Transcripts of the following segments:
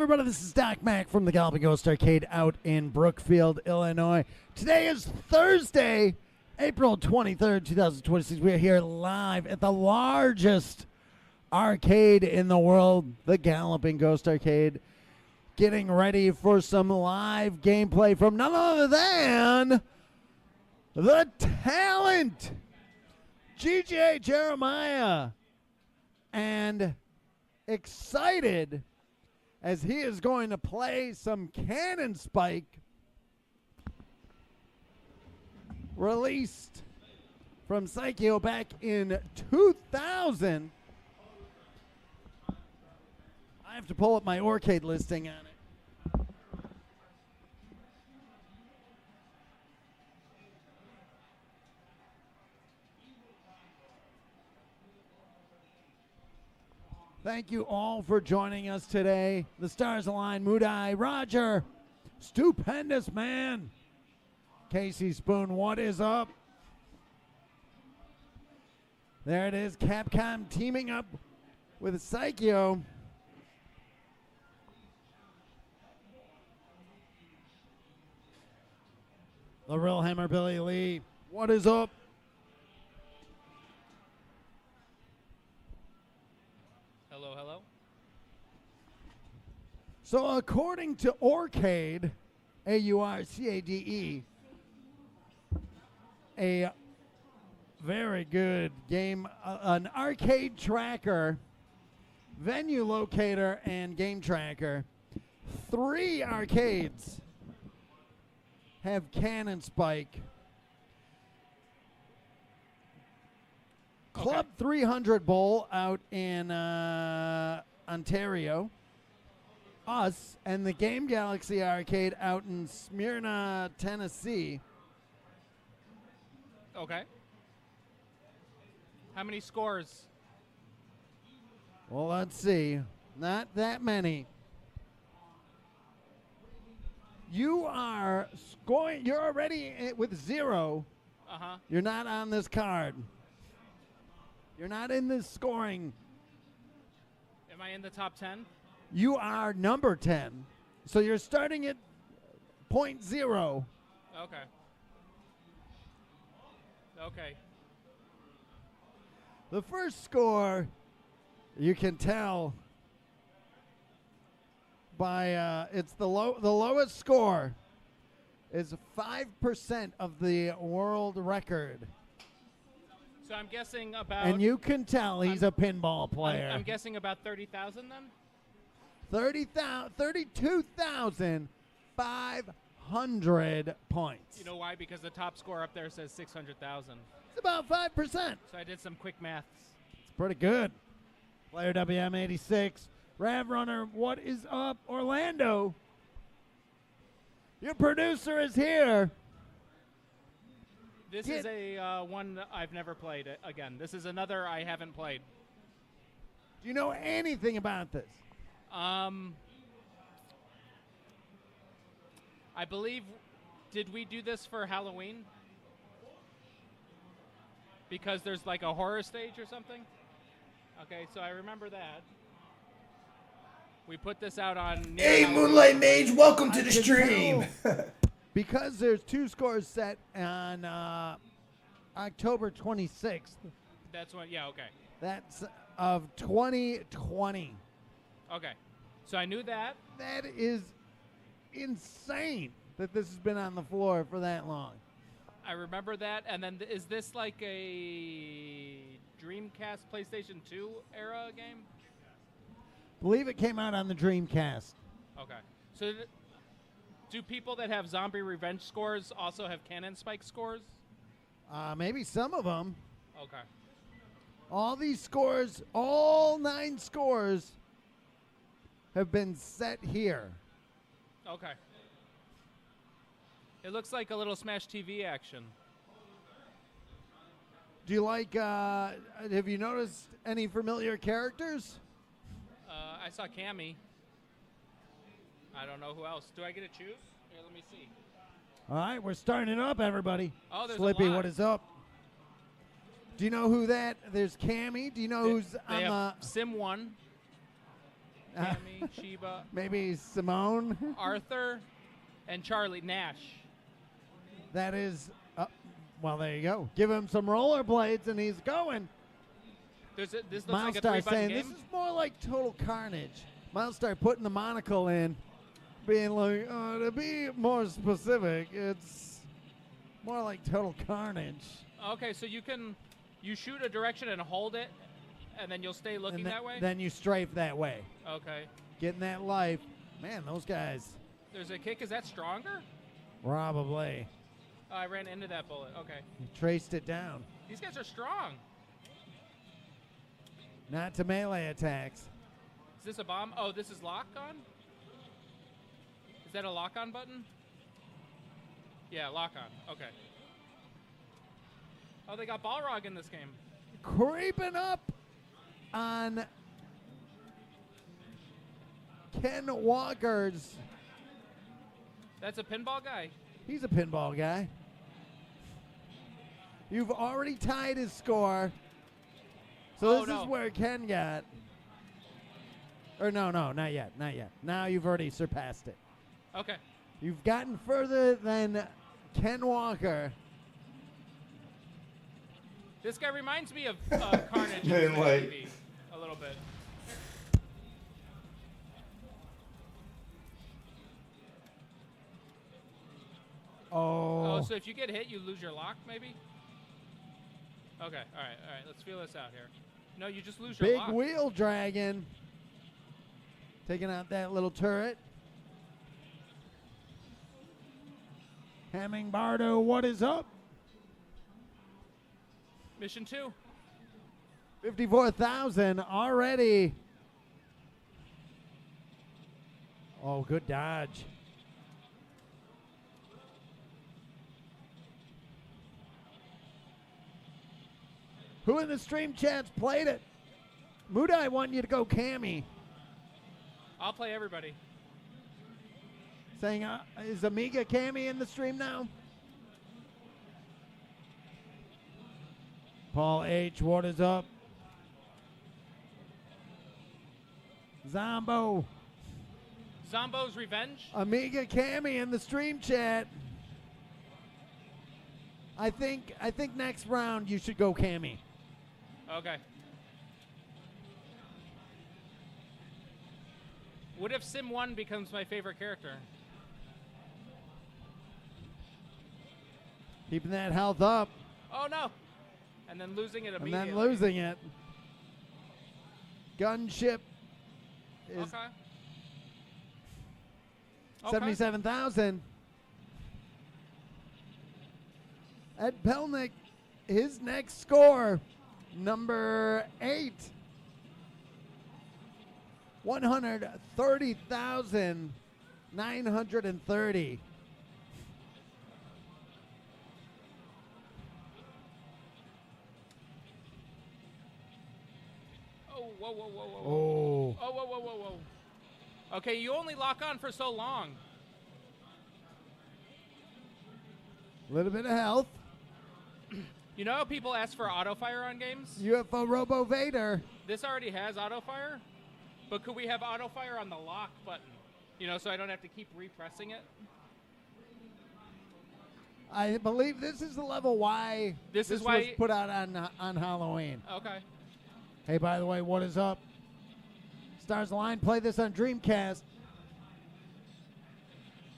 everybody. This is Doc Mack from the Galloping Ghost Arcade out in Brookfield, Illinois. Today is Thursday, April 23rd, 2026. We are here live at the largest arcade in the world, the Galloping Ghost Arcade, getting ready for some live gameplay from none other than the talent, GGA Jeremiah, and excited as he is going to play some Cannon Spike released from Psycho back in 2000. I have to pull up my arcade listing on it. Thank you all for joining us today. The stars align. Moodai, Roger, stupendous man. Casey Spoon, what is up? There it is, Capcom teaming up with Psycho. The real Hammer Billy Lee, what is up? Hello, hello. So according to Arcade, A-U-R-C-A-D-E, a very good game, an arcade tracker, venue locator, and game tracker. 3 arcades have Cannon Spike. Club 300 Bowl out in Ontario. Us and the Game Galaxy Arcade out in Smyrna, Tennessee. Okay. How many scores? Well, let's see. Not that many. You are scoring. You're already with 0. Uh-huh. You're not on this card. You're not in this scoring. Am I in the top 10? You are number 10. So you're starting at .0. Okay. Okay. The first score, you can tell by it's the lowest score is 5% of the world record. So I'm guessing about... And you can tell he's a pinball player. I'm guessing about 30,000 then? 32,500 points. You know why? Because the top score up there says 600,000. It's about 5%. So I did some quick maths. It's pretty good. Player WM86. Rav Runner, what is up? Orlando, your producer is here. This is a one that I've never played again. This is another I haven't played. Do you know anything about this? I believe, did we do this for Halloween? Because there's like a horror stage or something? Okay, so I remember that. We put this out on... Hey, Moonlight Mage, welcome to the stream. Because there's 2 scores set on October 26th. That's one, yeah, okay. That's of 2020. Okay, so I knew that. That is insane that this has been on the floor for that long. I remember that, and then is this like a Dreamcast, PlayStation 2 era game? Believe it came out on the Dreamcast. Okay. So do people that have Zombie Revenge scores also have Cannon Spike scores? Maybe some of them. Okay. All these scores, all 9 scores have been set here. Okay. It looks like a little Smash TV action. Do you like, have you noticed any familiar characters? I saw Cammy. I don't know who else. Do I get to choose? Here, let me see. All right, we're starting it up, everybody. Oh, there's Slippy, a lot. what is up? Do you know who that? There's Cammy. Do you know who's They on have Sim 1. Tammy, Sheba, Maybe Simone. Arthur, and Charlie Nash. That is, well, there you go. Give him some rollerblades and he's going. This looks like a Milestar 3-button saying game. this is more like Total Carnage. Milestar putting the monocle in, being like, to be more specific, it's more like Total Carnage. Okay, so you shoot a direction and hold it, and then you'll stay looking that way? Then you strafe that way. Okay. Getting that life. Man, those guys. There's a kick. Is that stronger? Probably. Oh, I ran into that bullet. Okay. You traced it down. These guys are strong. Not to melee attacks. Is this a bomb? Oh, this is lock on? Is that a lock on button? Yeah, lock on. Okay. Oh, they got Balrog in this game. Creeping up on Ken Walker's. That's a pinball guy. He's a pinball guy. You've already tied his score. So this is where Ken got. Or no, not yet. Now you've already surpassed it. Okay. You've gotten further than Ken Walker. This guy reminds me of Carnage Didn't wait. TV a little bit. Oh. Oh, so if you get hit, you lose your lock, maybe? Okay, all right. Let's feel this out here. No, you just lose your Big lock. wheel dragon. Taking out that little turret. Hemmingbardo, what is up? Mission 2. 54,000 already. Oh, good dodge. Who in the stream chats played it? Mudai want you to go Cammy. I'll play everybody. Saying, is Amiga Cammy in the stream now? Paul H., what is up? Zombo. Zombo's Revenge? Amiga Cammy in the stream chat. I think next round you should go Cammy. Okay. What if Sim 1 becomes my favorite character? Keeping that health up. Oh, no. And then losing it And immediately. then losing it. Gunship is Okay. 77,000. Ed Pelnick, his next score, number 8. 130,930. Oh, whoa. Oh. Oh, whoa. Okay, you only lock on for so long. A little bit of health. You know how people ask for auto fire on games? UFO Robo Vader. This already has auto fire, but could we have auto fire on the lock button? You know, so I don't have to keep repressing it? I believe this is the level why This is was why- put out on Halloween. Okay. Hey, by the way, what is up? Stars Align, play this on Dreamcast.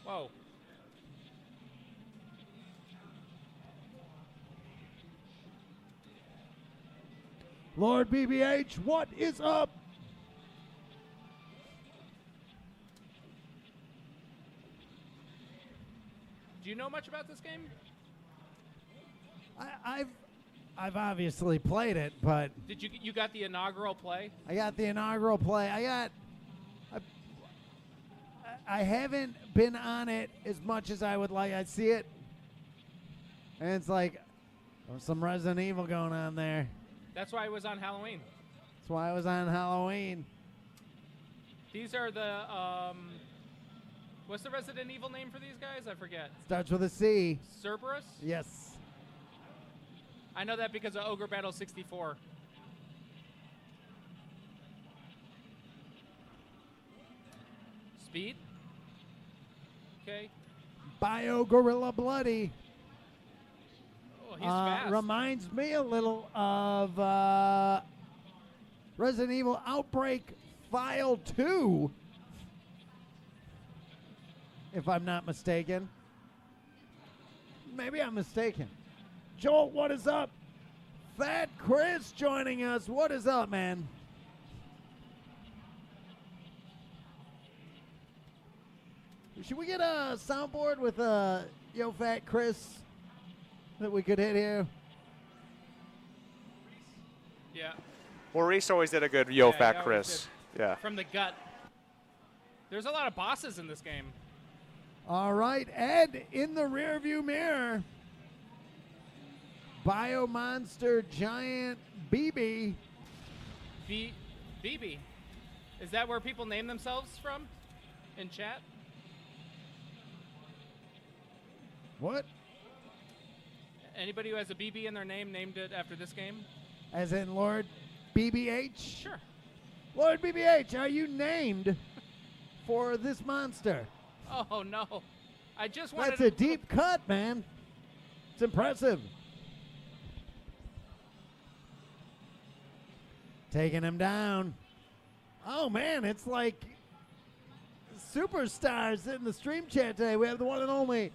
Whoa. Lord BBH, what is up? Do you know much about this game? I've obviously played it, but Did you got the inaugural play? I got the inaugural play. I haven't been on it as much as I would like. I see it, and it's like there's some Resident Evil going on there. That's why it was on Halloween. That's why I was on Halloween. These are the what's the Resident Evil name for these guys? I forget. Starts with a C. Cerberus? Yes. I know that because of Ogre Battle 64. Speed. Okay. Bio Gorilla Bloody. Oh, he's fast. Reminds me a little of Resident Evil Outbreak File 2, if I'm not mistaken. Maybe I'm mistaken. Joel, what is up? Fat Chris joining us. What is up, man? Should we get a soundboard with Yo Fat Chris that we could hit here? Yeah. Maurice always did a good Yo Yeah, Fat he always Chris. Yeah. From the gut. There's a lot of bosses in this game. All right, Ed in the rearview mirror. Bio Monster Giant BB. BB. Is that where people name themselves from? In chat? What? Anybody who has a BB in their name named it after this game? As in Lord BBH? Sure. Lord BBH, are you named for this monster? Oh, no. I just wanted That's a deep cut, man. It's impressive. Taking him down. Oh, man, it's like superstars in the stream chat today. We have the one and only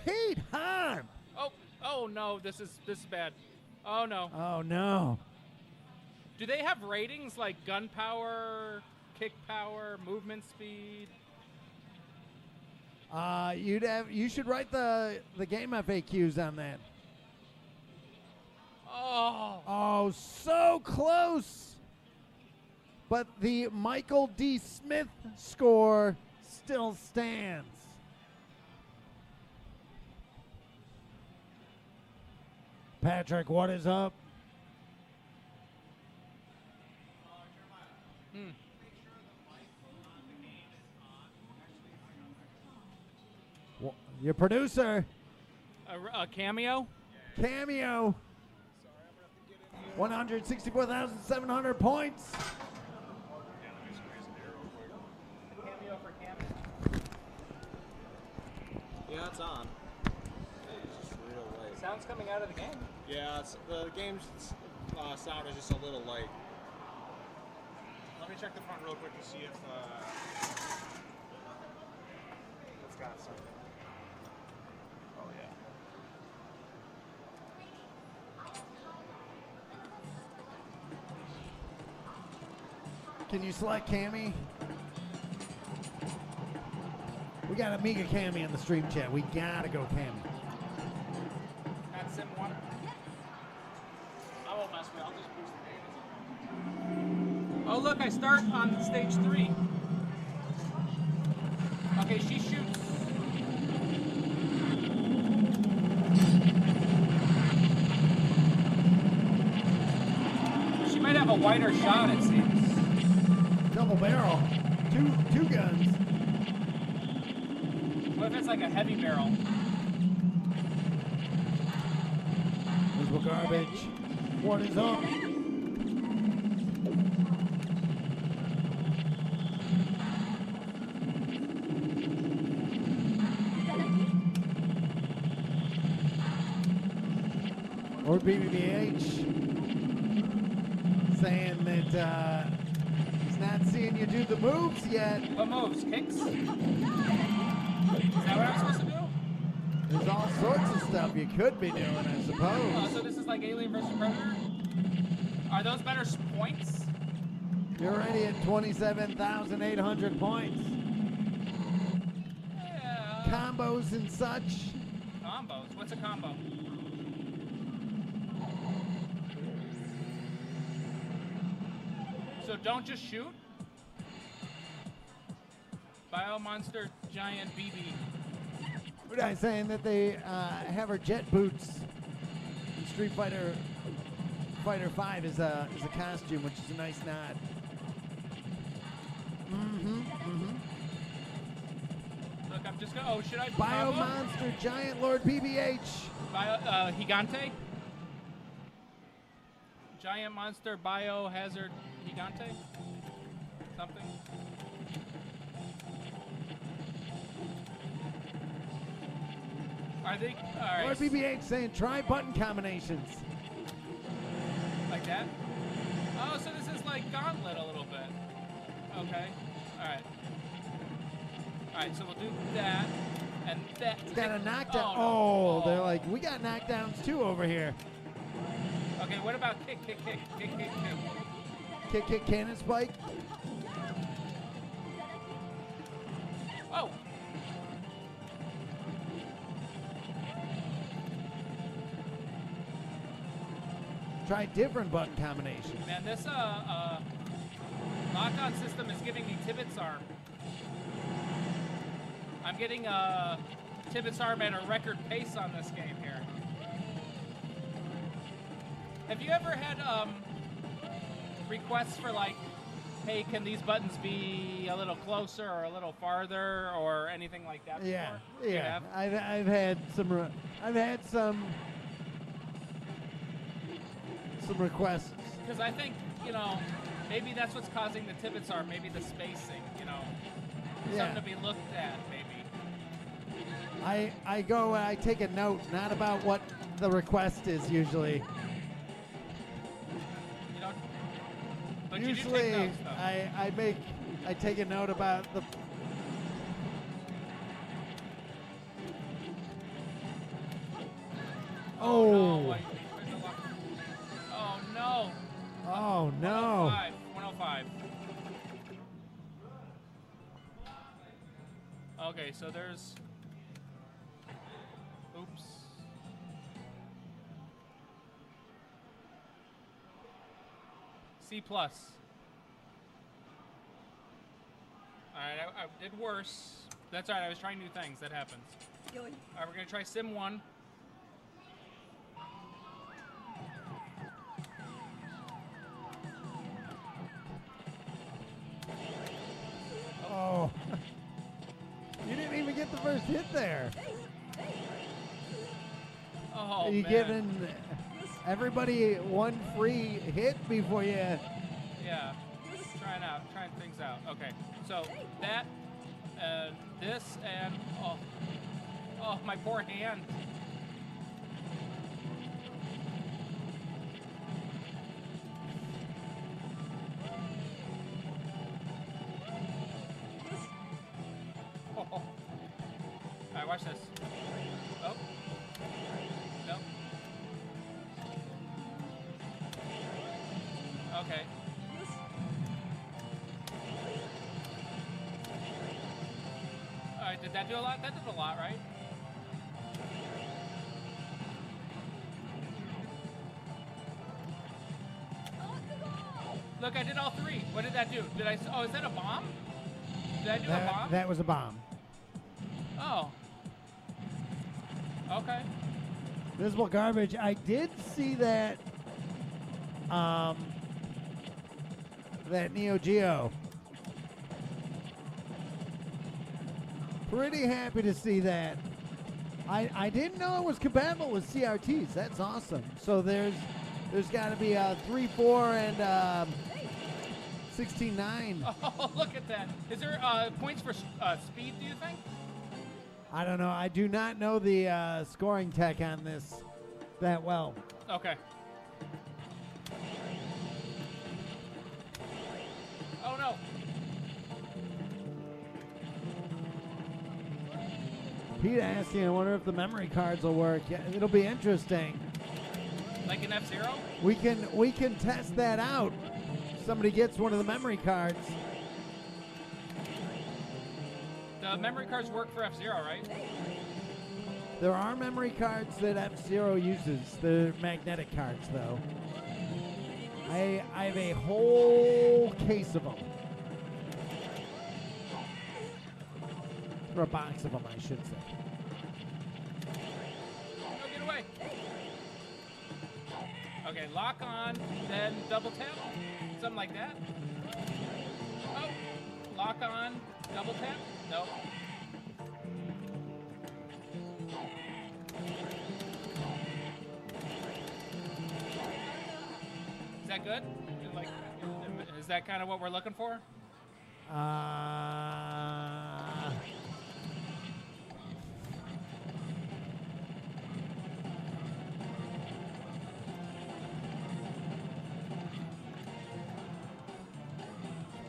Pete Hahn. Oh, no. This is bad. Oh, no. Oh, no. Do they have ratings like gun power, kick power, movement speed? You should write the game FAQs on that. Oh, so close. But the Michael D. Smith score still stands. Patrick, what is up? Your producer. A cameo? Cameo. 164,700 points. Yeah, it's on. It's just real light. Sound's coming out of the game. Yeah, the game's sound is just a little light. Let me check the front real quick to see if it's got something. Oh yeah. Can you select Cammy? We got Amiga Cammy in the stream chat. We gotta go Cammy. That's Sim 1. I won't mess with it. I'll just boost the game. Oh, look, I start on stage 3. Okay, she shoots. She might have a wider shot, it seems. Double barrel. Two guns. What if it's like a heavy barrel? There's garbage. What is up? Or BBBH saying that he's not seeing you do the moves yet. What moves? Kicks? Is that what I'm supposed to do? There's all sorts of stuff you could be doing, I Oh, suppose. so this is like Alien vs. Predator? Are those better points? You're already at 27,800 points. Yeah. Combos and such. Combos? What's a combo? So don't just shoot? Bio Monster Giant BB. What am I saying that they have her jet boots in Street Fighter 5 is a costume, which is a nice nod. Look, I'm just gonna. Oh, should I? Bio combo? Monster Giant Lord BBH. Bio Gigante. Giant Monster Biohazard Gigante. Something. I think. All right. Lord BB8 saying try button combinations. Like that? Oh, so this is like Gauntlet a little bit. Okay. Alright. Alright, so we'll do that. And that. It's got a knockdown. Oh, no. They're like, we got knockdowns too over here. Okay, what about kick, kick, kick, kick, kick, kick? Kick, kick, cannon spike. Oh! Try different button combinations. Man, this lock-on system is giving me Tibbet's arm. I'm getting Tibbet's arm at a record pace on this game here. Have you ever had requests for like, hey, can these buttons be a little closer or a little farther or anything like that? Yeah, before? You yeah. have? I've had some requests. Because I think, maybe that's what's causing the Tibbet's arm, maybe the spacing, Yeah. something to be looked at, maybe. I take a note, not about what the request is usually. You don't, but Usually, you do take notes, though. I take a note about the. No, wait, oh no! Oh no! 105. Okay, so there's. Oops. C plus. Alright, I did worse. That's alright, I was trying new things. That happens. Alright, we're gonna try Sim 1. Oh. You didn't even get the first hit there. Oh, You man. giving everybody one free hit before you. Yeah, trying things out. Okay, so that, this, and oh, my poor hand. All right, watch this. Oh, no. Okay. Alright, did that do a lot? That did a lot, right? Look, I did all three. What did that do? Oh, is that a bomb? Did I do a bomb? That was a bomb. Oh. Okay. Visible garbage. I did see that. That Neo Geo. Pretty happy to see that. I didn't know it was compatible with CRTs. That's awesome. So there's got to be a 3.4 and 16.9. Oh, look at that. Is there points for speed, do you think? I don't know. I do not know the scoring tech on this that well. Okay. Oh, no. Pete asking, I wonder if the memory cards will work. Yeah, it'll be interesting. Like an F-Zero? We can test that out. Somebody gets one of the memory cards. The memory cards work for F-Zero, right? There are memory cards that F-Zero uses. They're magnetic cards, though. I have a whole case of them. Or a box of them, I should say. No, get away. Okay, lock on, then double tap. Something like that. Oh, lock on, double tap. Nope. Is that good? Like, is that kind of what we're looking for?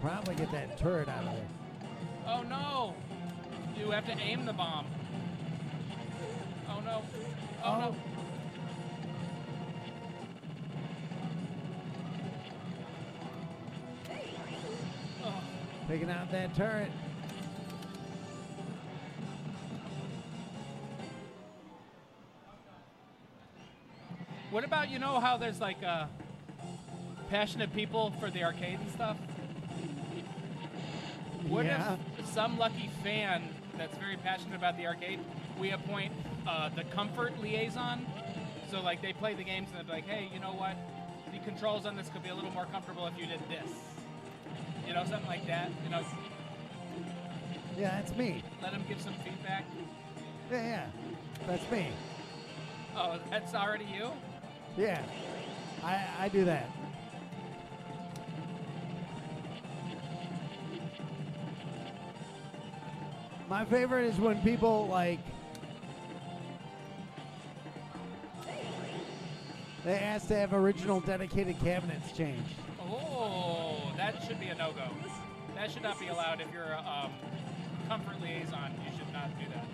Probably get that turret out of there. Oh no! You have to aim the bomb. Oh no! Oh no! Oh. Taking out that turret. What about, you know how there's like passionate people for the arcade and stuff? What Yeah. if some lucky fan that's very passionate about the arcade, we appoint the comfort liaison? So like they play the games and they're like, hey, you know what? The controls on this could be a little more comfortable if you did this. You know, something like that. You know, Yeah, that's me. let them give some feedback. Yeah. That's me. Oh, that's already you? Yeah. I do that. My favorite is when people like they ask to have original dedicated cabinets changed. Oh, that should be a no-go. That should not be allowed if you're a comfort liaison. You should not do that.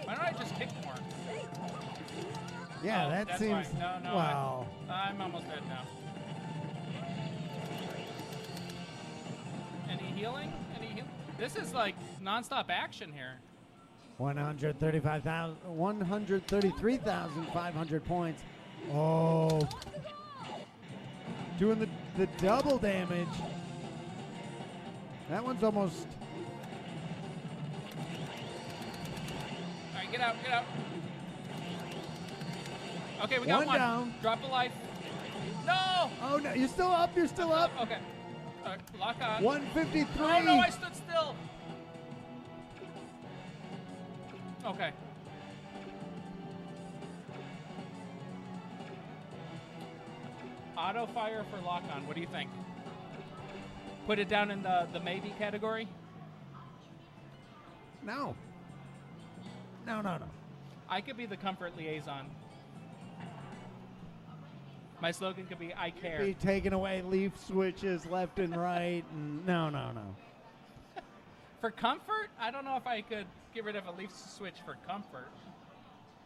Why don't I just kick more? Yeah, Oh, that that's seems fine. No, wow. I'm almost dead now. Any healing? Any heal? This is like non-stop action here. 133,500 points. Oh. Doing the double damage. That one's almost All right, get out, get out. Okay, we got One one. down. Drop a life. No! Oh no, you're still up, you're still up. Okay. Lock on. 153. Oh no, I stood still. Okay. Auto fire for lock on. What do you think? Put it down in the maybe category? No. No, no, no. I could be the comfort liaison. My slogan could be I care. Be taking away leaf switches left and right. And no, no, no. For comfort, I don't know if I could get rid of a leaf switch for comfort.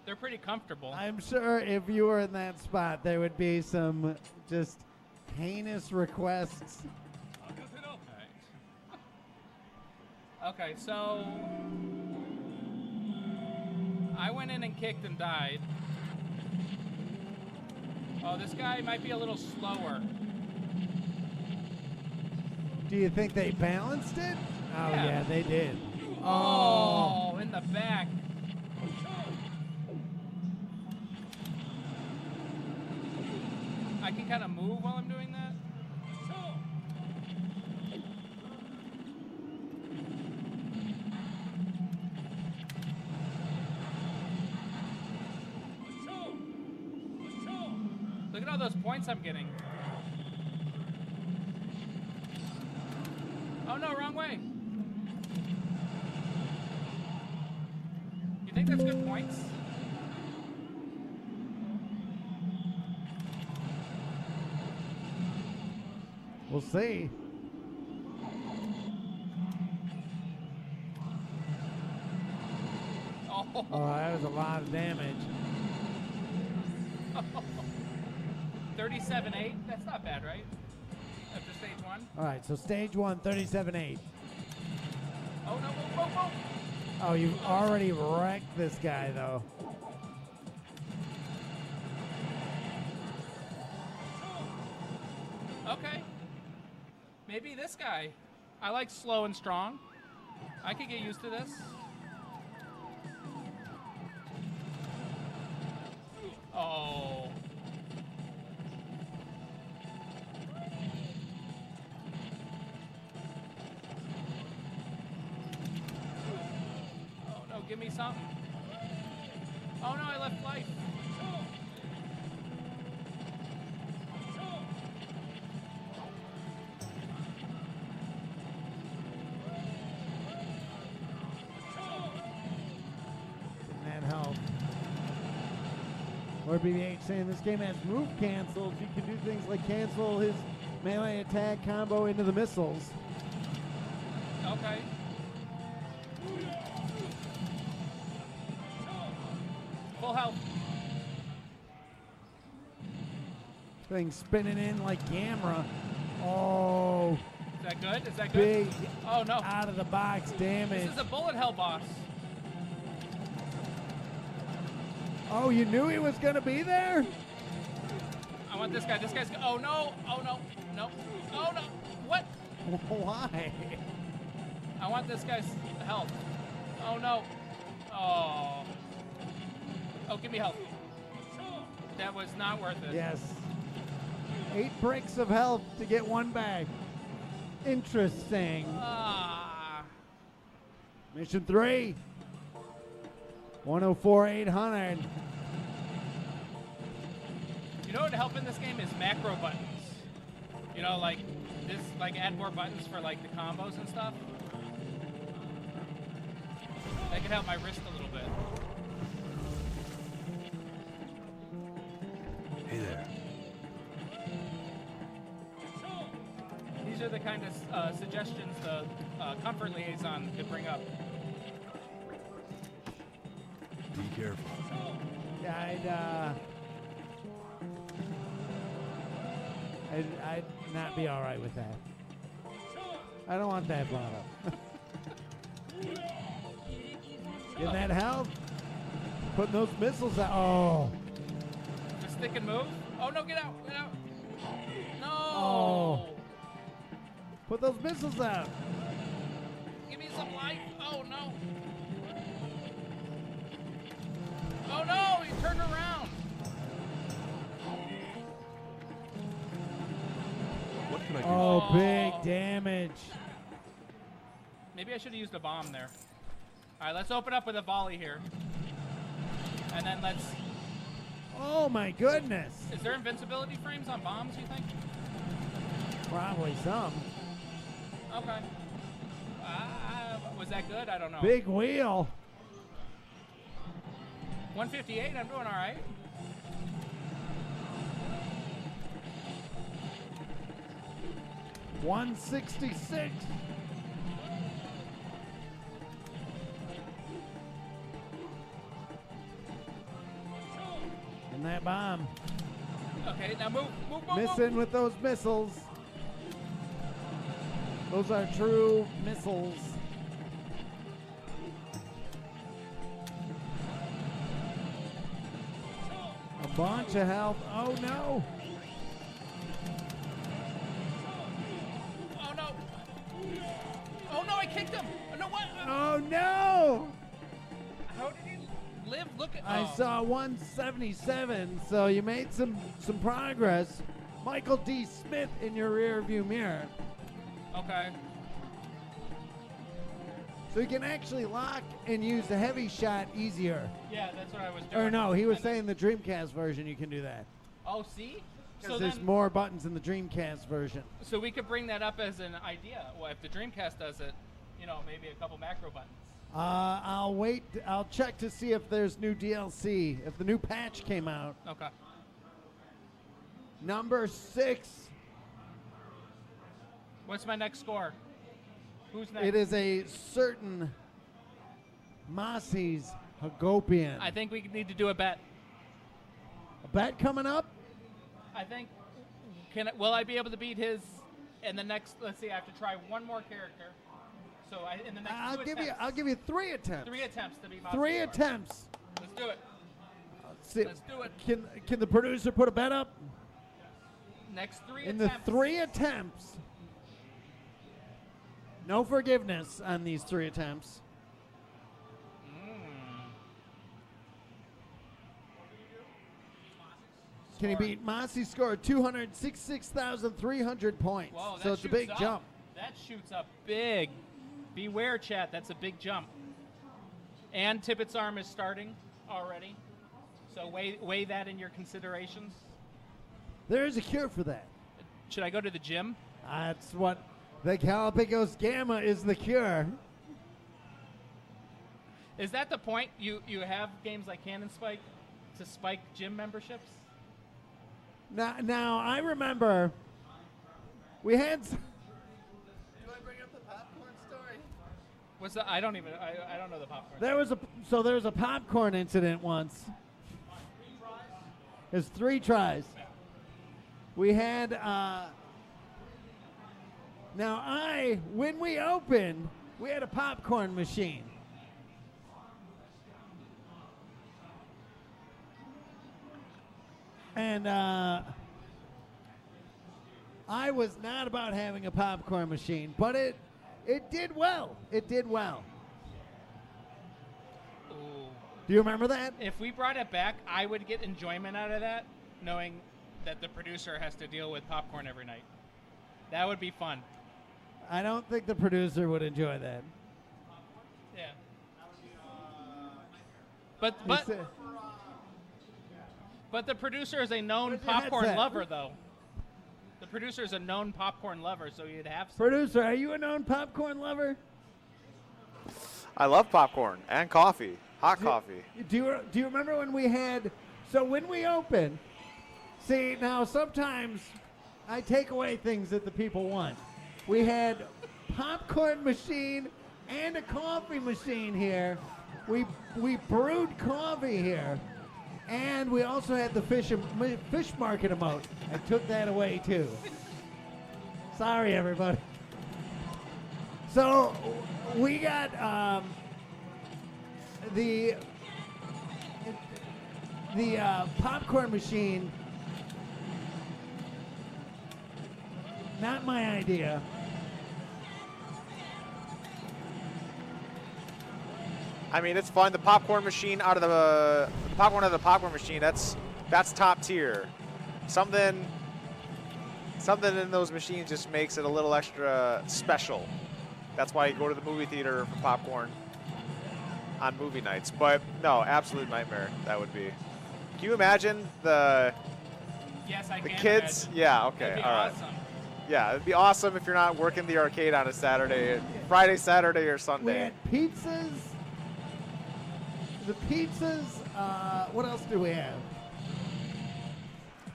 They're pretty comfortable. I'm sure if you were in that spot, there would be some just heinous requests. Okay, so I went in and kicked and died. Oh, this guy might be a little slower. Do you think they balanced it? Oh, Yeah. yeah, they did. Oh, in the back. I can kind of move while I'm doing that. Look at all those points I'm getting. Oh no, wrong way. You think that's good points? We'll see. Oh, Oh, that was a lot of damage. 37.8. That's not bad, right? After stage one. All right, so stage one, 37.8. Oh no! Whoa, whoa, whoa! Oh, you've already wrecked this guy, though. Okay. Maybe this guy. I like slow and strong. I could get used to this. Oh. Oh no, give me something. Oh no, I left life. Or BB8 saying this game has move cancels. You can do things like cancel his melee attack combo into the missiles. Okay. Full health. Thing spinning in like Gamera. Oh, Is that good? Is that good? big Oh no. out of the box damage. This is a bullet hell boss. Oh, you knew he was going to be there? I want this guy. This guy's. Oh no. Oh no. No. Oh no. What? Why? I want this guy's health. Oh no. Oh. Oh, give me health. That was not worth it. Yes. 8 bricks of health to get 1 back. Interesting. Ah. Mission 3. 104,800. You know what would help in this game is macro buttons. You know, like this, like add more buttons for like the combos and stuff. That could help my wrist a little bit. Hey there. These are the kind of suggestions the comfort liaison could bring up. Be careful. Yeah, I'd not be all right with that. I don't want that brought up. Get that health. Putting those missiles out. Oh. The stick and move. Oh no, get out, get out. No. Oh. Put those missiles out. Give me some life. Oh no. Oh no, he turned around. What can I do? Oh, big damage. Maybe I should have used a bomb there. All right, let's open up with a volley here. And then let's... Oh, my goodness. Is there invincibility frames on bombs, you think? Probably some. Okay. Was that good? I don't know. Big wheel. 158, I'm doing all right. $166. And that bomb. Okay, now move. Missing with those missiles. Those are true missiles. A bunch of health. Oh no. Oh no. Oh no, I kicked him. Oh no, what? Oh no. How did he live? Look at... I saw 177, so you made some progress. Michael D. Smith in your rear view mirror. Okay. So you can actually lock and use the heavy shot easier. Yeah, that's what I was doing. Or no, he was And- saying the Dreamcast version you can do that. Oh, see? Because there's more buttons in the Dreamcast version. So we could bring that up as an idea. Well, if the Dreamcast does it, you know, maybe a couple macro buttons. I'll wait. I'll check to see if there's new DLC, if the new patch came out. Okay. Number 6. What's my next score? Who's next? It is a certain Masi's Hagopian. I think we need to do a bet. A bet coming up? I think. Will I be able to beat his in the next? Let's see. I have to try one more character. So in the next I'll give you 3 attempts. 3 attempts to beat my 3 attempts. Let's do it. Let's do it. Can the producer put a bet up? Next 3 In attempts. the 3 attempts. No forgiveness on these 3 attempts. Can he beat Masi's score of 266,300 points? Whoa, that So it's a shoots big up. jump. That shoots up big. Beware, chat. That's a big jump. And Tippett's arm is starting already. So weigh that in your considerations. There is a cure for that. Should I go to the gym? That's what the Galapagos Gamma is, the cure. Is that the point? You have games like Cannon Spike to spike gym memberships? Now I remember we had. Do I bring up the popcorn story? What's the? I don't know the popcorn. There was a popcorn incident once. There's 3 tries. We had. When we opened, we had a popcorn machine. And I was not about having a popcorn machine, but it did well. It did well. Ooh. Do you remember that? If we brought it back, I would get enjoyment out of that, knowing that the producer has to deal with popcorn every night. That would be fun. I don't think the producer would enjoy that. Yeah. But the producer is a known Where's your popcorn headset? lover, though. The producer is a known popcorn lover, so you'd have some. Producer, are you a known popcorn lover? I love popcorn and coffee, hot coffee. Do you remember when we had? So when we open, see now sometimes I take away things that the people want. We had popcorn machine and a coffee machine here. We brewed coffee here, and we also had the fish market emote. I took that away too. Sorry, everybody. So we got the popcorn machine. Not my idea. I mean, it's fun. The popcorn machine out of the popcorn machine. That's top tier. Something in those machines just makes it a little extra special. That's why you go to the movie theater for popcorn on movie nights. But no, absolute nightmare that would be. Can you imagine the Yes, I the can kids? imagine. Yeah. Okay. That'd be All right. awesome. Yeah, it'd be awesome if you're not working the arcade on a Saturday, Friday, Saturday, or We Sunday. had pizzas. The pizzas. What else do we have?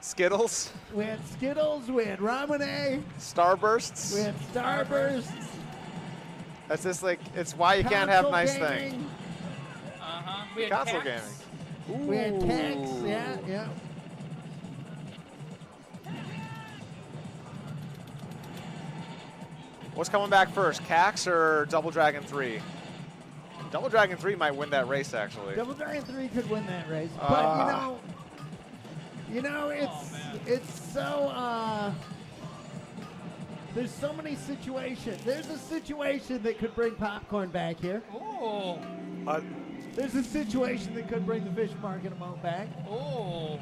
Skittles, We had Skittles. We had Ramune. Starbursts. We had Starburst. That's just like, it's why you can't have console nice gaming. things. Uh-huh. We had Console cats. gaming. We had kegs. Ooh. Yeah. What's coming back first, Cax or Double Dragon 3? Double Dragon 3 might win that race, actually. Double Dragon 3 could win that race, but Ah. it's so. There's so many situations. There's a situation that could bring popcorn back here. Ooh. There's a situation that could bring the fish market amount back. Ooh.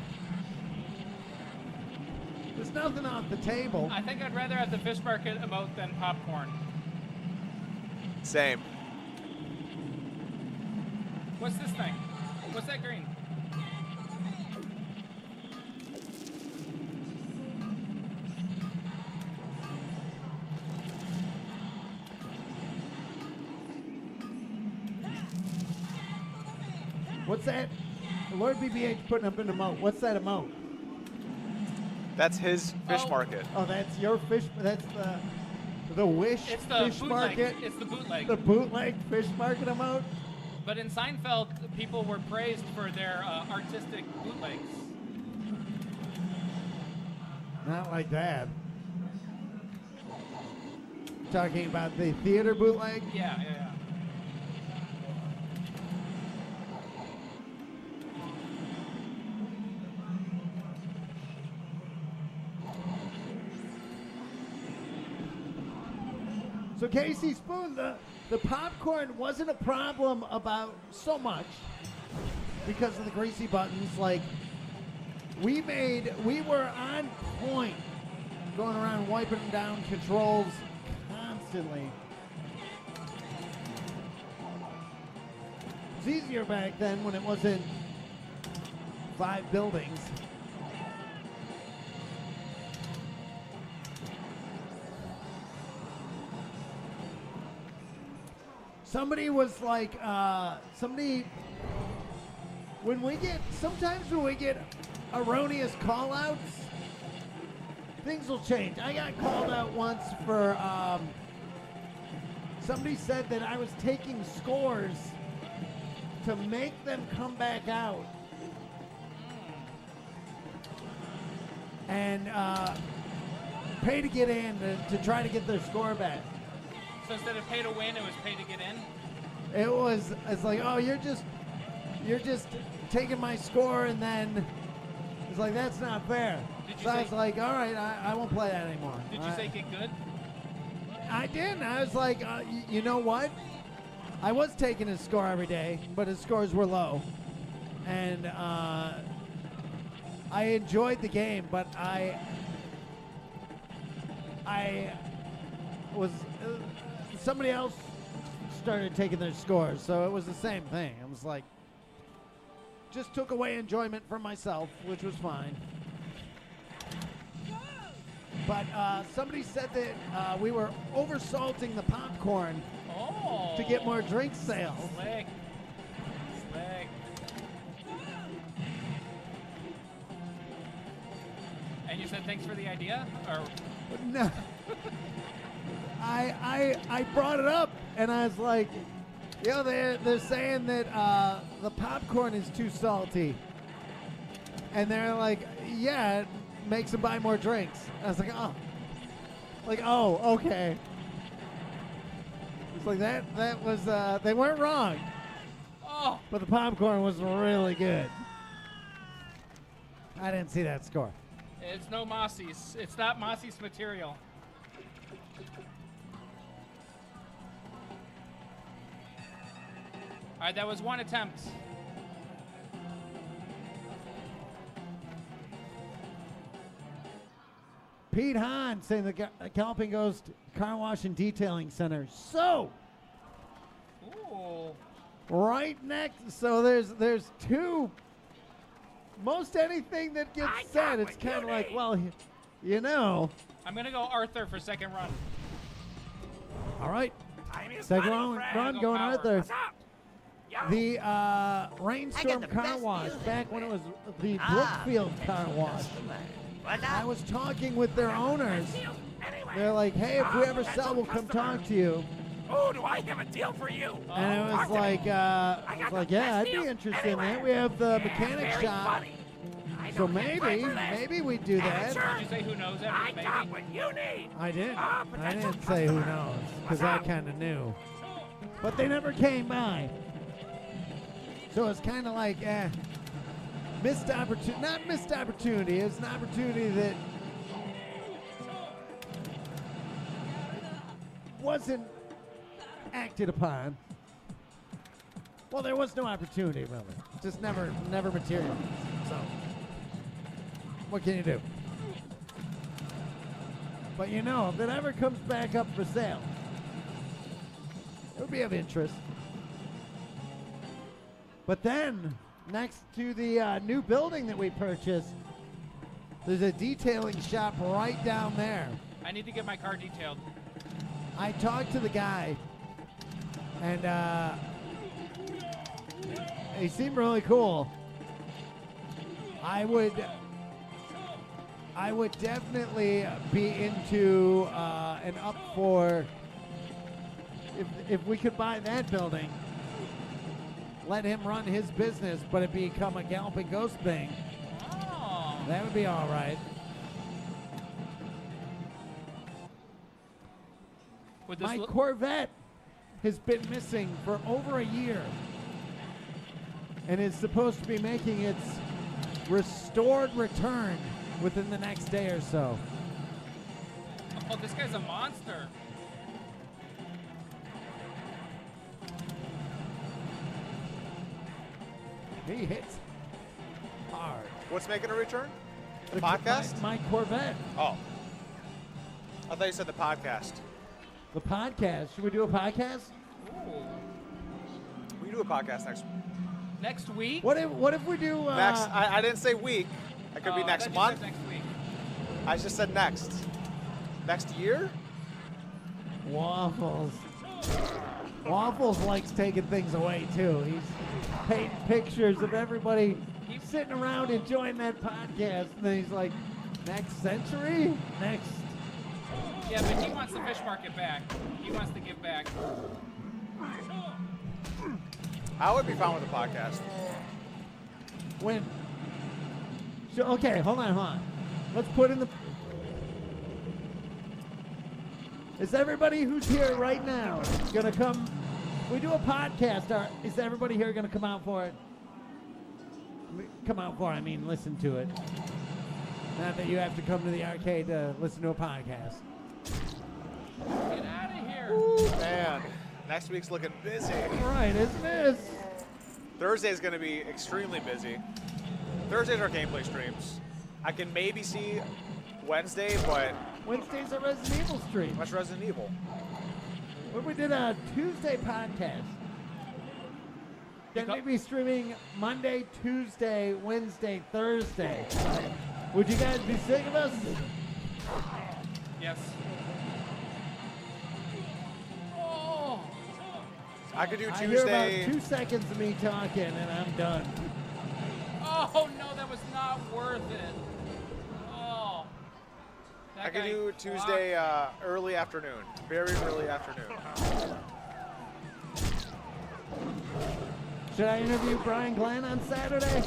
There's nothing off the table. I think I'd rather have the fish market emote than popcorn. Same. What's this thing? What's that green? What's that? Lord BBH putting up an emote. What's that emote? That's his fish Oh. market. Oh, that's your fish. That's the Wish It's the fish bootleg. market. It's the bootleg. The bootleg fish market emote. But in Seinfeld, people were praised for their artistic bootlegs. Not like that. Talking about the theater bootleg. Yeah. So Casey Spoon, the popcorn wasn't a problem about so much because of the greasy buttons. Like we were on point, going around wiping down controls constantly. It was easier back then when it wasn't 5 buildings. Somebody was like, sometimes when we get erroneous call-outs, things will change. I got called out once for, somebody said that I was taking scores to make them come back out. And pay to get in to try to get their score back. So instead of pay to win, it was pay to get in? It's like, oh, you're just taking my score, and then it's like, that's not fair. So I was like, all right, I won't play that anymore. Did you say get good? I didn't. I was like, you know what? I was taking his score every day, but his scores were low. And I enjoyed the game, but I was somebody else started taking their scores, so it was the same thing. I was like, just took away enjoyment from myself, which was fine. But somebody said that we were oversalting the popcorn to get more drink sales. Slick. And you said thanks for the idea? Or No. I brought it up, and I was like, they're saying that the popcorn is too salty. And they're like, yeah, it makes them buy more drinks. I was like, oh, okay. It's like that was, they weren't wrong. oh, But the popcorn was really good. I didn't see that score. it's no Mossy's. It's not Mossy's material. All right, that was one attempt. Pete Hahn saying the Galloping Ghost Car Wash and Detailing Center. So, Ooh. right next, so there's two. Most anything that gets said, it's kind of like, well, you know. I'm going to go Arthur for second run. All right. Second run Go going Power. Arthur. The Rainstorm Car Wash, back when it was the Brookfield Car Wash. I was talking with their owners. They're like, hey, if we ever sell, we'll come talk to you. Oh, do I have a deal for you? And it was like, yeah, I'd be interested in that. We have the mechanic shop. So maybe we'd do that. Did you say who knows I everything? got Maybe? what you need. I didn't say who knows, because I kind of knew. But they never came by. So it's kind of like, missed opportunity. Not missed opportunity. It's an opportunity that wasn't acted upon. Well, there was no opportunity, really. Just never materialized. So, what can you do? But you know, if it ever comes back up for sale, it would be of interest. But then, next to the new building that we purchased, there's a detailing shop right down there. I need to get my car detailed. I talked to the guy, and he seemed really cool. I would definitely be into and up for if we could buy that building, let him run his business, but it become a Galloping Ghost thing. Oh. That would be all right. Would this My look- Corvette has been missing for over a year and is supposed to be making its restored return within the next day or so. Oh, this guy's a monster. He hits hard. What's making a return? The The- podcast? My Corvette. Oh. I thought you said the podcast. The podcast. Should we do a podcast? Ooh. We can do a podcast Next week? What if we do next. I didn't say week. It could be Oh, I next thought you month. said next week. I just said next. Next year? waffles? Waffles likes taking things away too. He's painting pictures of everybody sitting around enjoying that podcast, and then he's like, next century? Next. Yeah, but he wants the fish market back. He wants to give back. I would be fine with the podcast. When? So, okay, hold on. Let's put in the... Is everybody who's here right now gonna come? We do a podcast. Is everybody here gonna come out for it? Come out for it, I mean listen to it. Not that you have to come to the arcade to listen to a podcast. Get out of here. Ooh, man. Next week's looking busy. Right, isn't it? Thursday's going to be extremely busy. Thursdays are gameplay streams. I can maybe see Wednesday, but Wednesday's a Resident Evil stream. much Resident Evil. When we did a Tuesday podcast, then we'd be streaming Monday, Tuesday, Wednesday, Thursday. Would you guys be sick of us? Yes. I could do I hear Tuesday. about 2 seconds of me talking and I'm done. Oh no, that was not worth it. Oh. That I could guy do Tuesday early afternoon. Very early afternoon. Should I interview Brian Glenn on Saturday?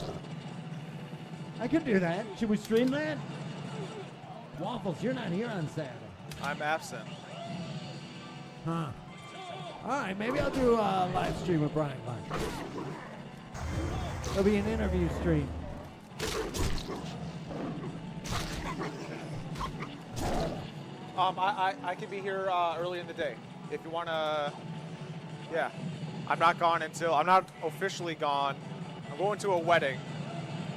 I could do that. Should we stream that? Waffles, you're not here on Saturday. I'm absent. Huh. All right, maybe I'll do a live stream with Brian Glenn. It'll be an interview stream. I could be here early in the day if you want to. Yeah, I'm not officially gone. I'm going to a wedding.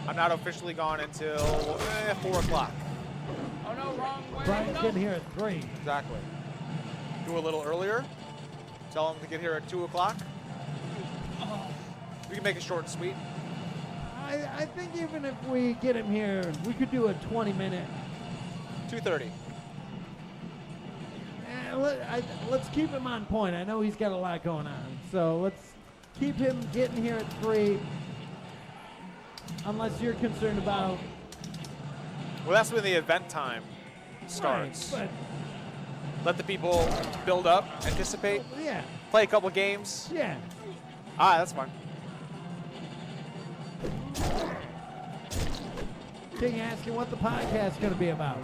I'm not officially gone until 4 o'clock. Oh no, wrong way. Brian's no. getting here at 3. Exactly. Do a little earlier. Tell him to get here at 2 o'clock. We can make it short and sweet. I think even if we get him here, we could do a 20-minute. 2:30. Let's keep him on point. I know he's got a lot going on, so let's keep him getting here at 3. Unless you're concerned about. Well, that's when the event time starts. Right, Let the people build up, anticipate, but yeah, play a couple games. yeah. That's fine. King asking what the podcast's going to be about.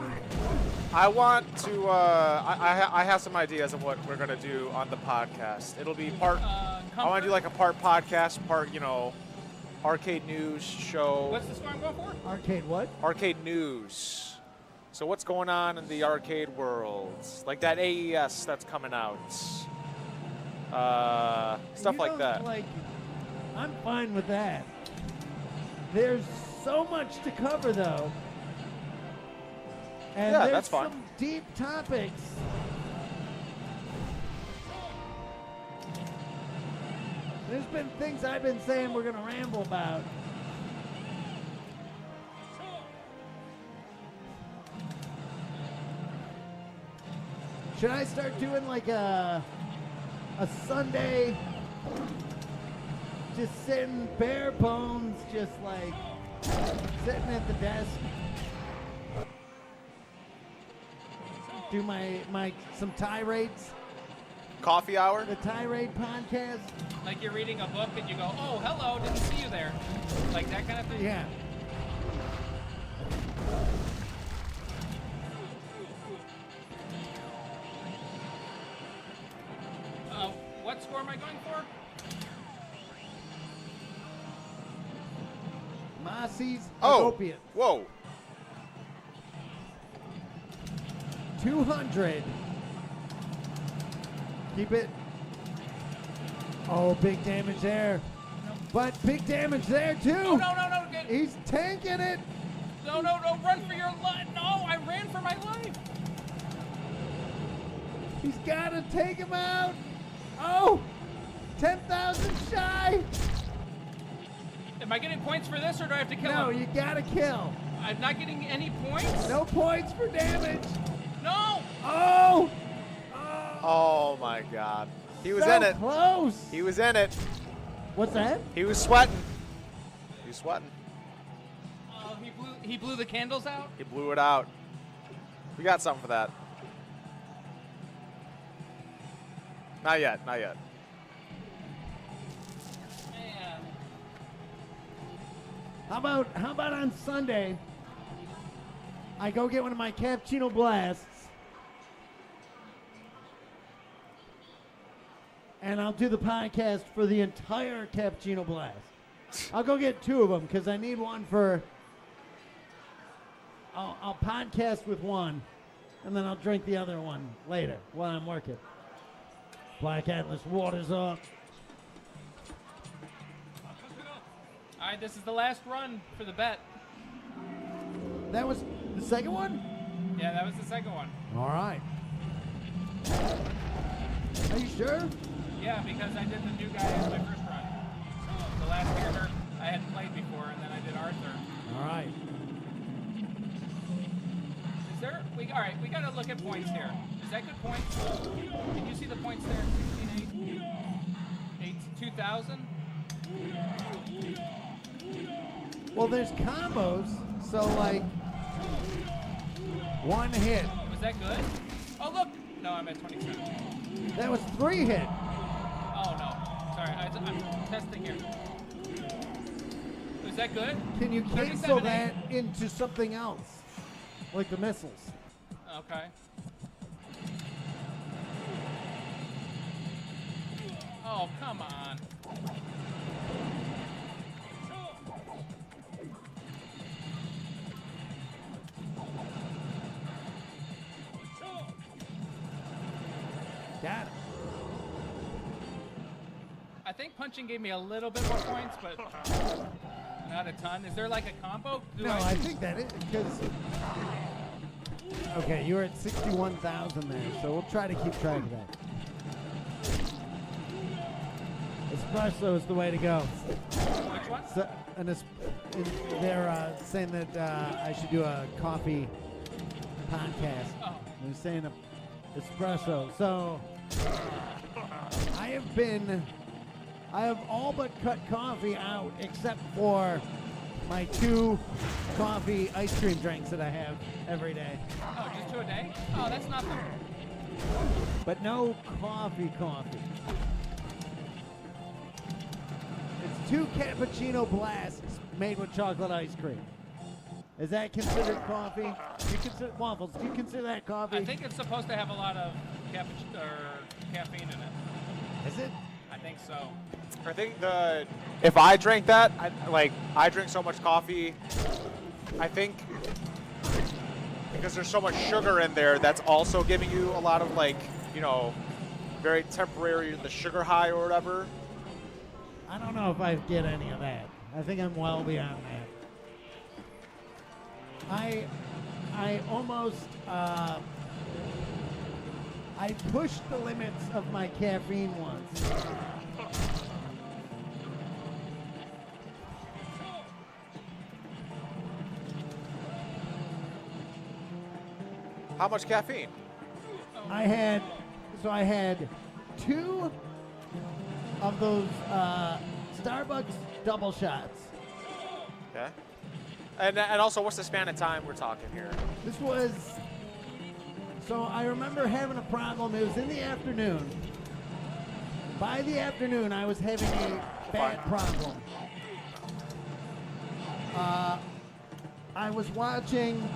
I want to. I have some ideas of what we're gonna do on the podcast. It'll be part. I want to do like a part podcast, part arcade news show. What's the score I'm going for? Arcade what? Arcade news. So what's going on in the arcade world? Like that AES that's coming out. Stuff like that. I'm fine with that. There's so much to cover, though. And Yeah, there's that's fine. some deep topics. There's been things I've been saying we're going to ramble about. Should I start doing like a Sunday, just sitting bare bones, just like sitting at the desk, do some tirades, Coffee hour. the tirade podcast? Like you're reading a book and you go, oh, hello, didn't see you there. Like that kind of thing? Yeah. What score am I going for? Mossy's Oh. Opiate. Whoa. 200. Keep it. Oh, big damage there. But big damage there, too. Oh, no. He's tanking it. No, run for your life. No, I ran for my life. He's got to take him out. Oh, 10,000 shy. Am I getting points for this or do I have to kill No, him? you got to kill. I'm not getting any points? No points for damage. No! Oh. Oh my God. He was so in it. close. He was in it. What's that? He was sweating. He was sweating. Oh, he blew the candles out? He blew it out. We got something for that. Not yet. Not yet. Man. How about on Sunday? I go get one of my cappuccino blasts, and I'll do the podcast for the entire cappuccino blast. I'll go get 2 of them because I need one for. I'll podcast with one, and then I'll drink the other one later while I'm working. Black Atlas waters up. All right, this is the last run for the bet. That was the second one? Yeah, that was the second one. All right. Are you sure? Yeah, because I did the new guy as my first run. The last character I hadn't played before, and then I did Arthur. All right. Is there? All right, we gotta look at points here. Is that good points? Can you see the points there? 16, 8, 2,000. Well, there's combos, so like one hit. Was that good? Oh look! No, I'm at 27. That was 3 hit. Oh no, sorry, I'm testing here. Was that good? Can you cancel 37, that into something else, like the missiles? Okay. Oh, come on. Got it. I think punching gave me a little bit more points, but not a ton. Is there like a combo? No, I think that is because. Okay, you're at 61,000 there, so we'll try to keep track of that. Espresso is the way to go. Which one? So, they're saying that I should do a coffee podcast. Oh. They're saying espresso. So I have all but cut coffee out except for my 2 coffee ice cream drinks that I have every day. Oh, just 2 a day? Oh, that's nothing. But no coffee. It's 2 cappuccino blasts made with chocolate ice cream. Is that considered coffee? Do you consider waffles? Do you consider that coffee? I think it's supposed to have a lot of caffeine in it. Is it? I think so. I think if I drank that, I drink so much coffee, I think because there's so much sugar in there, that's also giving you a lot of very temporary, the sugar high or whatever. I don't know if I get any of that. I think I'm well beyond that. I almost I pushed the limits of my caffeine once. How much caffeine? I had 2 of those Starbucks double shots. Okay. And also, what's the span of time we're talking here? This was, so I remember having a problem. It was in the afternoon. By the afternoon, I was having a bad problem. I was watching.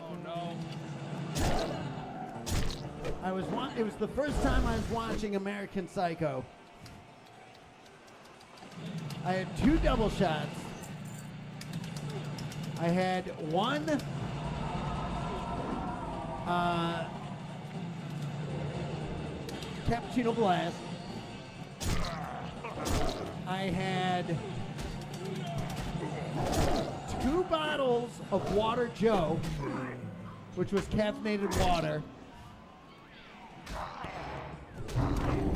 Oh no. It was the first time I was watching American Psycho. I had 2 double shots. I had 1 cappuccino blast. I had 2 bottles of Water Joe, which was caffeinated water.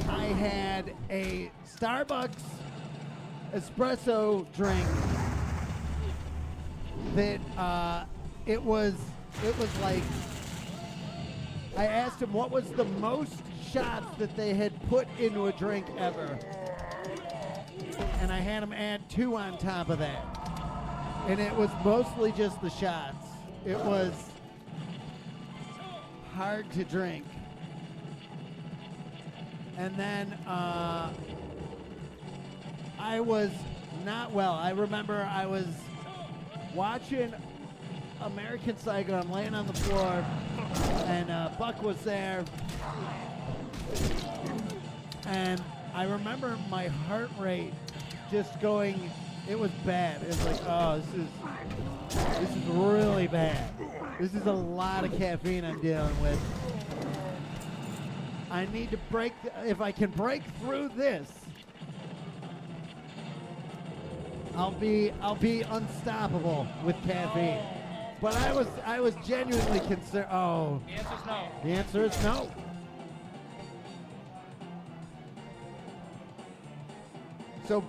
I had a Starbucks espresso drink that it was like I asked him what was the most shots that they had put into a drink ever. And I had him add 2 on top of that. And it was mostly just the shots. It was hard to drink. And then I was not well. I remember I was watching American Psycho. I'm laying on the floor, and Buck was there. And I remember my heart rate just going, it was bad. It was like, oh, this is really bad. This is a lot of caffeine I'm dealing with. I need to break, if I can break through this, I'll be unstoppable with caffeine. But I was genuinely concerned. Oh. The answer's no. The answer is no. So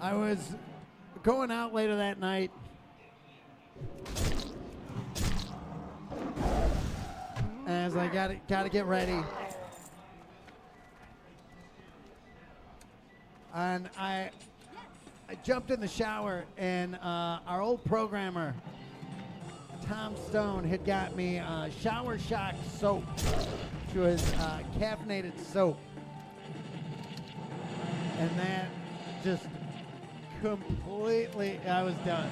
I was going out later that night. As I gotta get ready. And I jumped in the shower, and our old programmer, Tom Stone, had got me Shower Shock soap, which was caffeinated soap. And that just completely, I was done.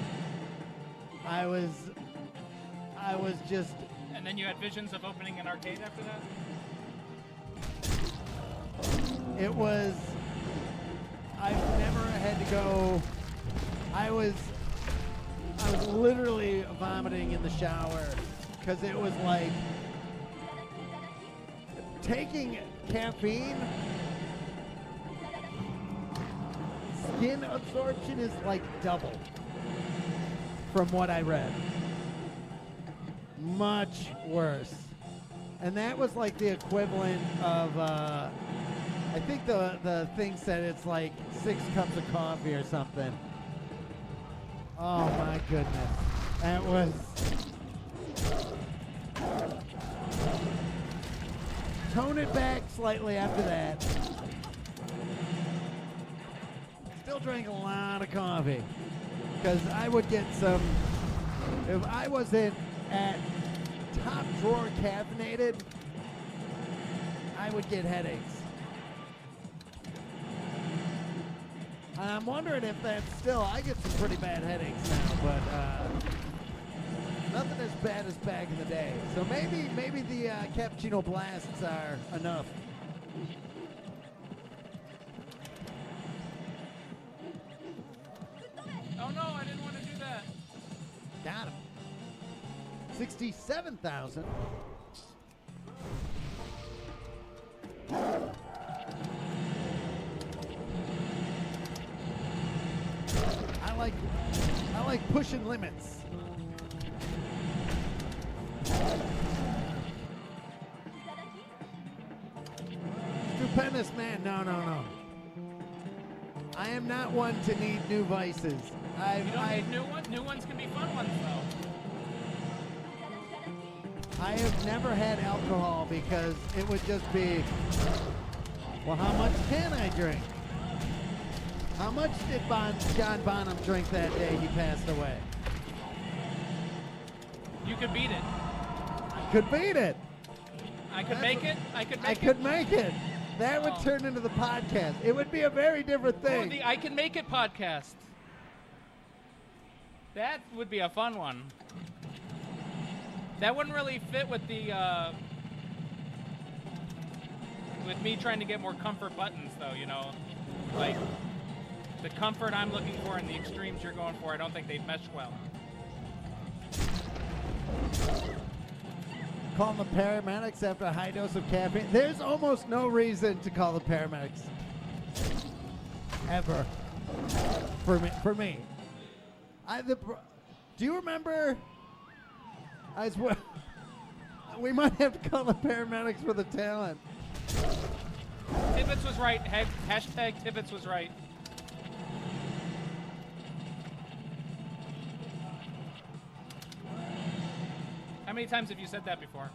I was just... And then you had visions of opening an arcade after that? It was... I've never had to go... I was literally vomiting in the shower because it was like taking caffeine. Skin absorption is like double from what I read. Much worse. And that was like the equivalent of, I think the thing said it's like 6 cups of coffee or something. Oh my goodness. That was... Tone it back slightly after that. Still drank a lot of coffee. Because I would get some... If I wasn't at top drawer caffeinated, I would get headaches. And I'm wondering if that's still, I get some pretty bad headaches now, but nothing as bad as back in the day. So maybe the cappuccino blasts are enough. Oh no, I didn't want to do that. Got him. 67,000. I like pushing limits. Stupendous man. No. I am not one to need new vices. You don't need new ones? New ones can be fun ones, though. I have never had alcohol because it would just be, well, how much can I drink? How much did John Bonham drink that day he passed away? You could beat it. I could beat it. I could make it. I could make I it. could make it. That would Oh. turn into the podcast. It would be a very different Oh, thing. the I Can Make It podcast. That would be a fun one. That wouldn't really fit with the with me trying to get more comfort buttons, though. You know, like the comfort I'm looking for and the extremes you're going for. I don't think they'd mesh well. Calling the paramedics after a high dose of caffeine. There's almost no reason to call the paramedics. Ever. For me. Do you remember? I swear, we might have to call the paramedics for the talent. Tibbets was right. Hashtag Tibbets was right. many times have you said that before?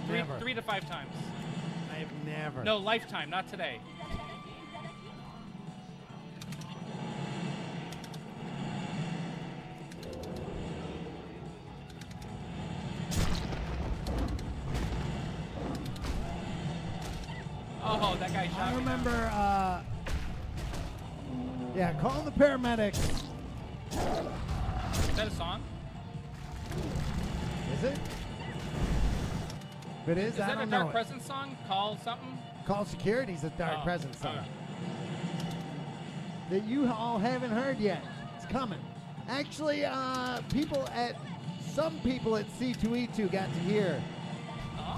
Never. 3 to 5 times. I have never. No, lifetime, not today. Oh, that guy shot I me. remember, yeah, calling the paramedics. Is that a song? Is it? If it is, Is I that a don't Dark know it. Presence song? Call something? Call Security's a Dark Oh, Presence song. okay. That you all haven't heard yet. It's coming. Actually, some people at C2E2 got to hear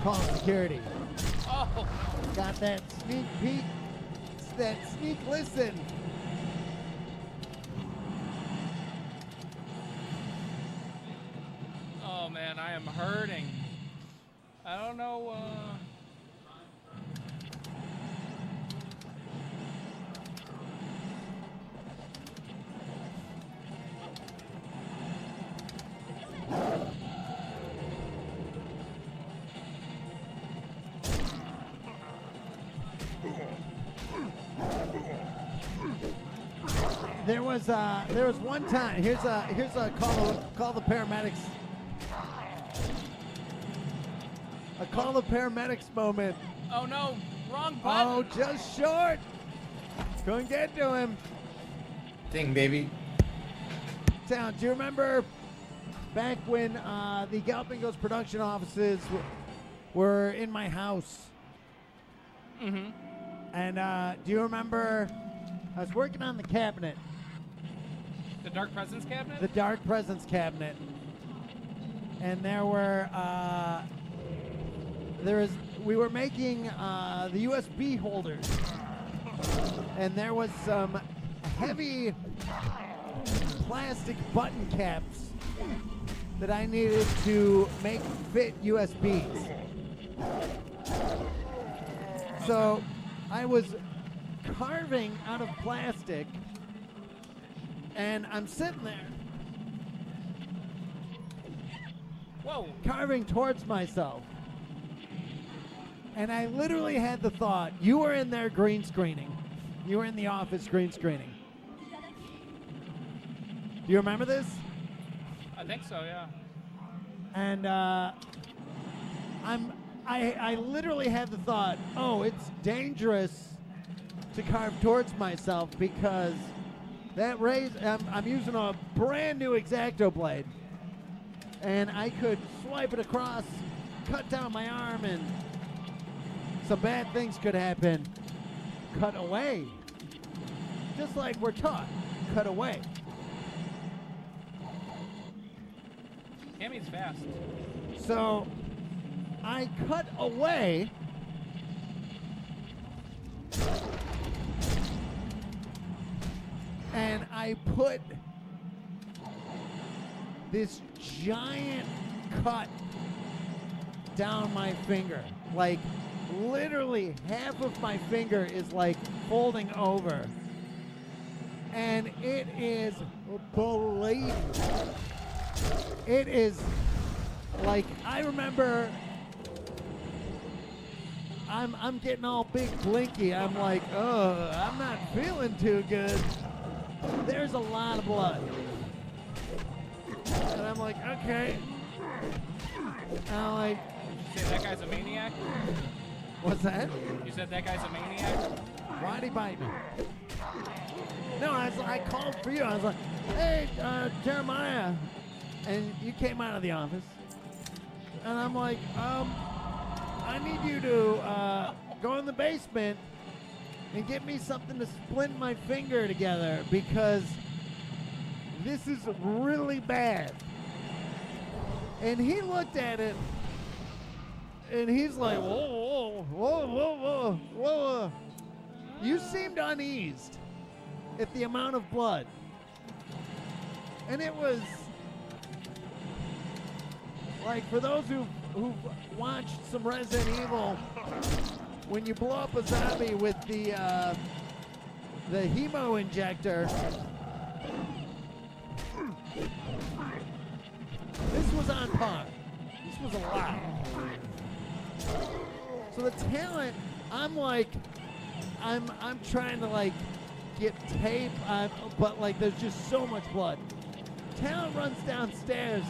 Call Security. Oh, Got that sneak peek, that sneak listen. oh man, I am hurting. I don't know. There was one time. Here's a call the paramedics. A call the paramedics moment. Oh no, wrong Oh, button. just short. Couldn't get to him. Ding, baby. Town, do you remember back when the Galloping Ghost production offices were in my house? Mm-hmm. And do you remember I was working on the cabinet, The Dark Presence cabinet? the Dark Presence cabinet, and we were making the USB holders, and there was some heavy plastic button caps that I needed to make fit USBs. So I was carving out of plastic, and I'm sitting there Whoa. carving towards myself. And I literally had the thought, you were in there green screening. You were in the office green screening. Do you remember this? I think so, yeah. And I literally had the thought, oh, it's dangerous to carve towards myself because that I'm using a brand new X-Acto blade, and I could swipe it across, cut down my arm, and some bad things could happen. Cut away. Just like we're taught, cut away. Cammy's fast. So I cut away, and I put this giant cut down my finger. Like literally half of my finger is like folding over. And it is bleeding. It is like, I remember I'm getting all big blinky. I'm like, oh, I'm not feeling too good. There's a lot of blood. And I'm like, okay. And I'm like, You said that guy's a maniac? what's that? You said that guy's a maniac? Why'd he bite me? No, I called for you. I was like, hey, Jeremiah. And you came out of the office. And I'm like, I need you to go in the basement and get me something to splint my finger together because this is really bad. And he looked at it and he's like, whoa, whoa, whoa, whoa, whoa, whoa. You seemed uneased at the amount of blood. And it was like, for those who've watched some Resident Evil, when you blow up a zombie with the hemo injector, this was on par. This was a lot. So the talent, I'm like, I'm trying to like get tape, but like there's just so much blood. Talent runs downstairs,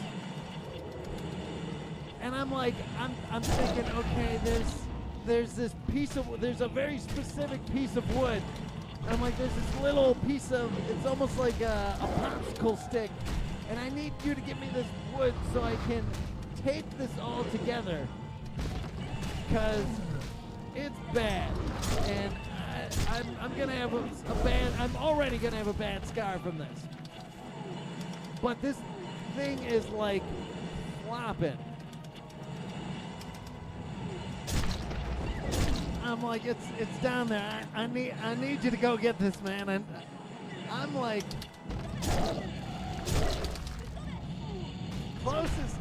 and I'm like, I'm thinking, okay, there's this piece of, there's a very specific piece of wood. And I'm like, there's this little piece of, it's almost like a popsicle stick, and I need you to give me this wood so I can tape this all together, because it's bad, and I'm gonna have a bad, I'm already gonna have a bad scar from this. But this thing is like flopping. I'm like, it's down there. I need you to go get this, man. And I'm like, closest,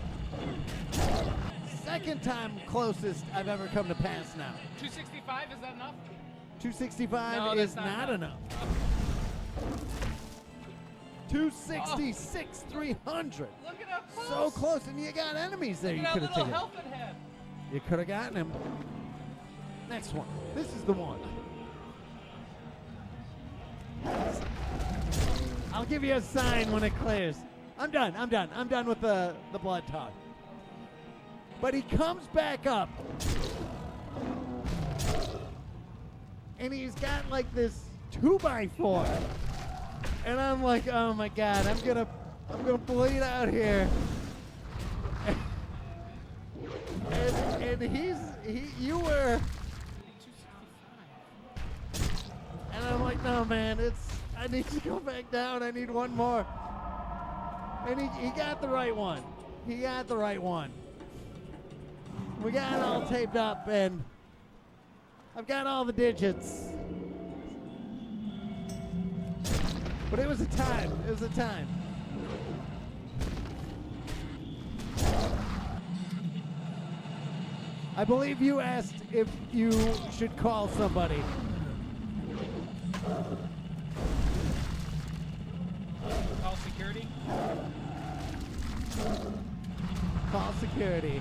second time closest I've ever come to pass now. 265, is that enough? 265 No, is that's not enough. 266, 300. Look at how close. So close, and you got enemies there. Look You at could how have little taken. health it had. You could have gotten him. Next one. This is the one. I'll give you a sign when it clears. I'm done. I'm done with the blood talk. But he comes back up, and he's got like this 2x4, and I'm like, oh my god, I'm gonna bleed out here. And you were, and I'm like, no man, I need to go back down. I need one more. And he got the right one. He got the right one. We got it all taped up, and I've got all the digits. But it was a time. It was a time. I believe you asked if you should call somebody. Call security. Call security.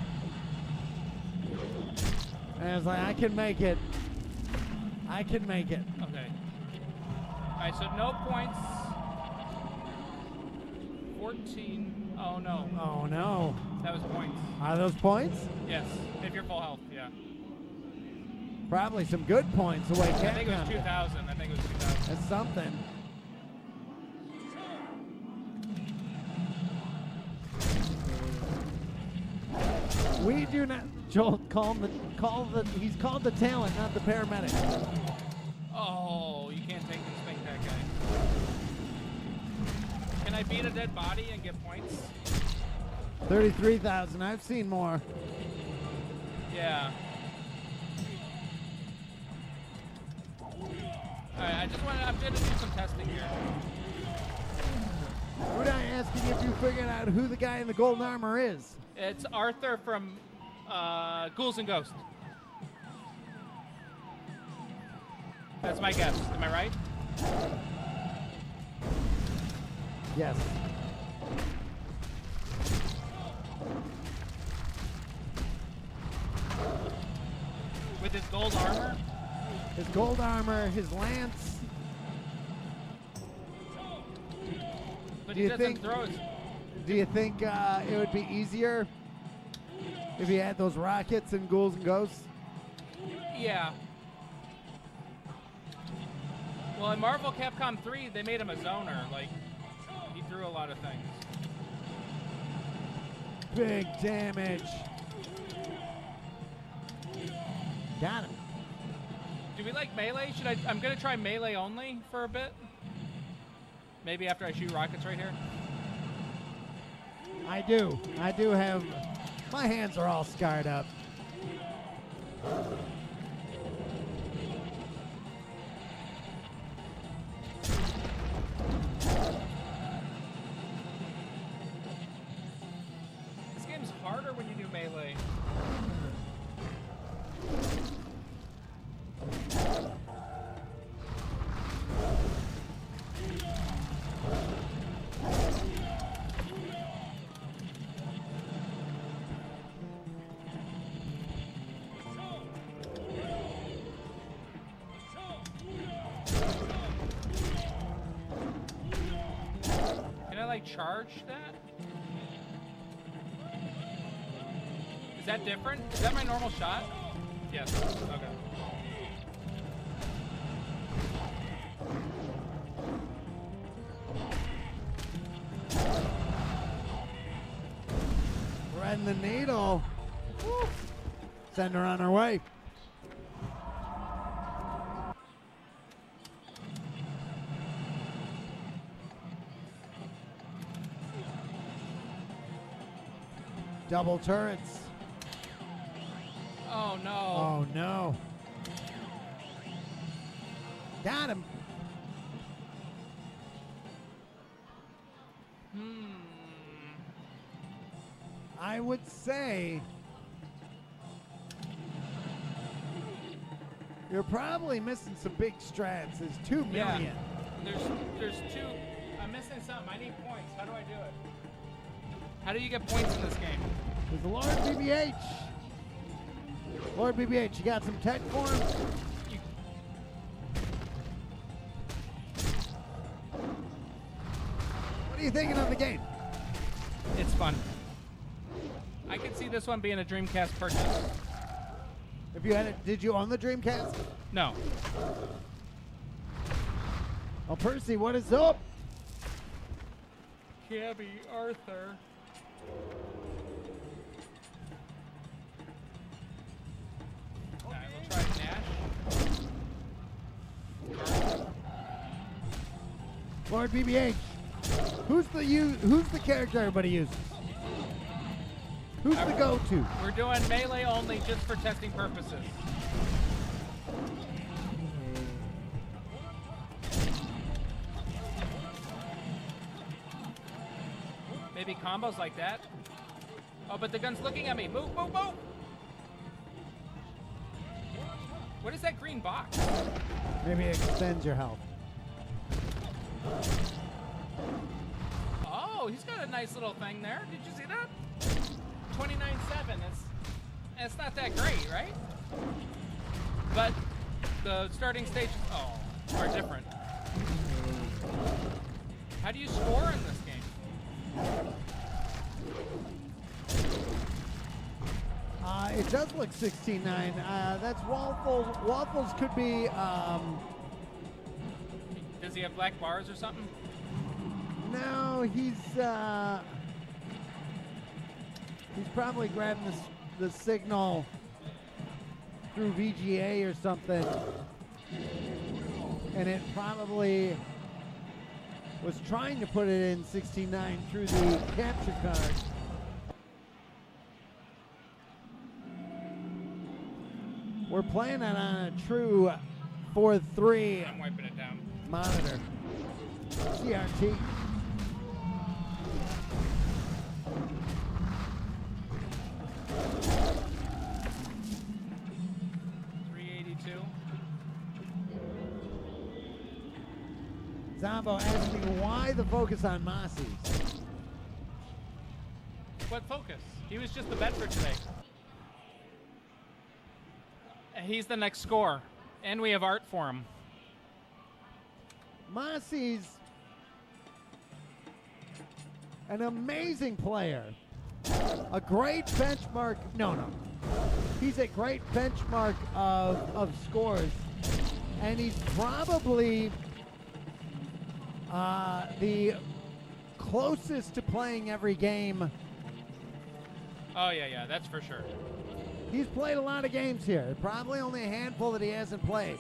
And I was like, I can make it. I can make it. Okay. All right, so no points. 14. Oh, no. Oh no. That was points. Are those points? Yes, if you're full health, yeah. Probably some good points away. I think it was 2,000. I think it was 2,000. That's something. We do not. Joel, he's called the talent, not the paramedic. Oh, you can't take this thing, that guy. Can I beat a dead body and get points? 33,000. I've seen more. Yeah. Alright, I'm gonna do some testing here. We're not asking if you figured out who the guy in the golden armor is. It's Arthur from Ghouls and Ghosts. That's my guess. Am I right? Yes. With his gold armor? His gold armor, his lance. But Do he you doesn't think- throw his... Do you think it would be easier if he had those rockets and ghouls and ghosts? Yeah. Well, in Marvel Capcom 3, they made him a zoner. Like, he threw a lot of things. Big damage. Got him. Do we like melee? I'm gonna try melee only for a bit. Maybe after I shoot rockets right here. I do have, my hands are all scarred up. This game's harder when you do melee. I charge that? Is that different? Is that my normal shot? Yes. Okay. Threading the needle. Woo. Send her on her way. Double turrets. Oh no. Oh no. Got him. I would say you're probably missing some big strats. There's 2 million. Yeah. There's two. I'm missing something. I need points. How do I do it? How do you get points in this game? There's the Lord BBH. Lord BBH, you got some tech for him? What are you thinking of the game? It's fun. I could see this one being a Dreamcast purchase. If you had it, did you own the Dreamcast? No. Oh, Percy, what is up? Cabby Arthur. Alright, we'll try Nash. Lord BBH. Who's the character everybody uses? Who's the go-to? We're doing melee only just for testing purposes. Maybe combos like that. Oh, but the gun's looking at me. Move, move, move! What is that green box? Maybe it extends your health. Oh, he's got a nice little thing there. Did you see that? 29.7. That's not that great, right? But the starting stages are different. How do you score in this game? It does look 16-9. That's Waffles. Waffles could be. Does he have black bars or something? No, he's probably grabbing the signal through VGA or something, and it probably was trying to put it in 16-9 through the capture card. We're playing it on a true 4.3 I'm wiping it down. monitor. CRT. Zombo asking why the focus on Mossies. What focus? He was just the bet for today. And he's the next score. And we have art for him. Mossie's an amazing player. A great benchmark. No. He's a great benchmark of scores. And he's probably the closest to playing every game. Oh, yeah, that's for sure. He's played a lot of games here. Probably only a handful that he hasn't played.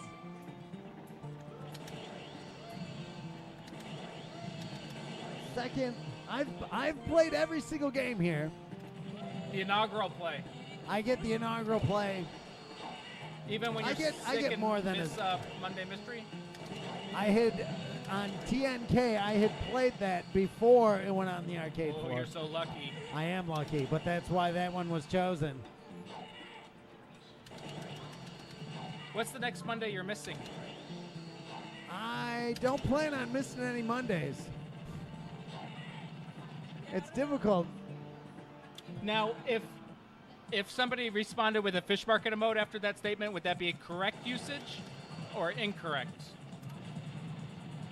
Second, I've played every single game here. The inaugural play. I get the inaugural play. Even when I you're get sick and more than miss Monday Mystery? I had on TNK. I had played that before it went on the arcade Oh, floor. you're so lucky. I am lucky, but that's why that one was chosen. What's the next Monday you're missing? I don't plan on missing any Mondays. It's difficult. Now, if somebody responded with a fish market emote after that statement, would that be a correct usage or incorrect?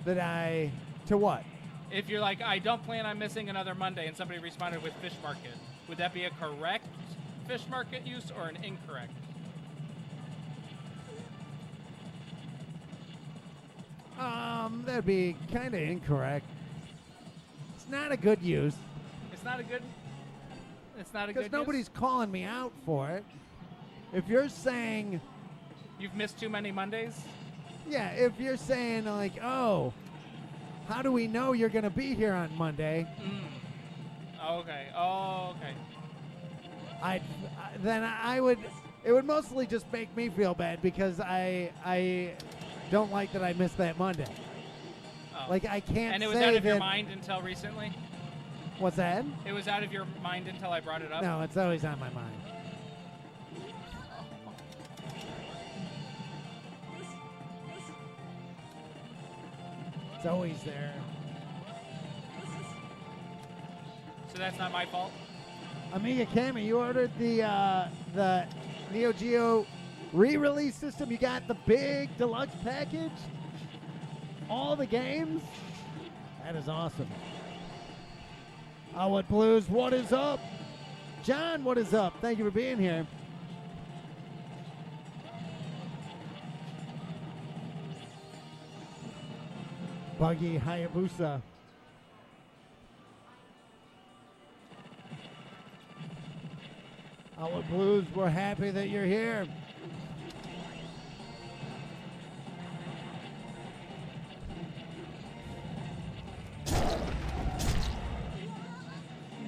To what? If you're like, I don't plan on missing another Monday, and somebody responded with fish market, would that be a correct fish market use or an incorrect? That'd be kind of incorrect. It's not a good use. It's not a good. It's not a good. Because nobody's calling me out for it. If you're saying, You've missed too many Mondays. yeah, if you're saying like, oh, how do we know you're going to be here on Monday? Okay. Oh, okay. Then I would. It would mostly just make me feel bad because I don't like that I missed that Monday. Oh. Like I can't. And it was say out of your that- mind until recently. What's that? It was out of your mind until I brought it up. No, it's always on my mind. It's always there. So that's not my fault. Amiga Cammy, you ordered the Neo Geo re-release system. You got the big deluxe package. All the games. That is awesome. What Blues, what is up? John, what is up? Thank you for being here. Buggy Hayabusa. What Blues, we're happy that you're here.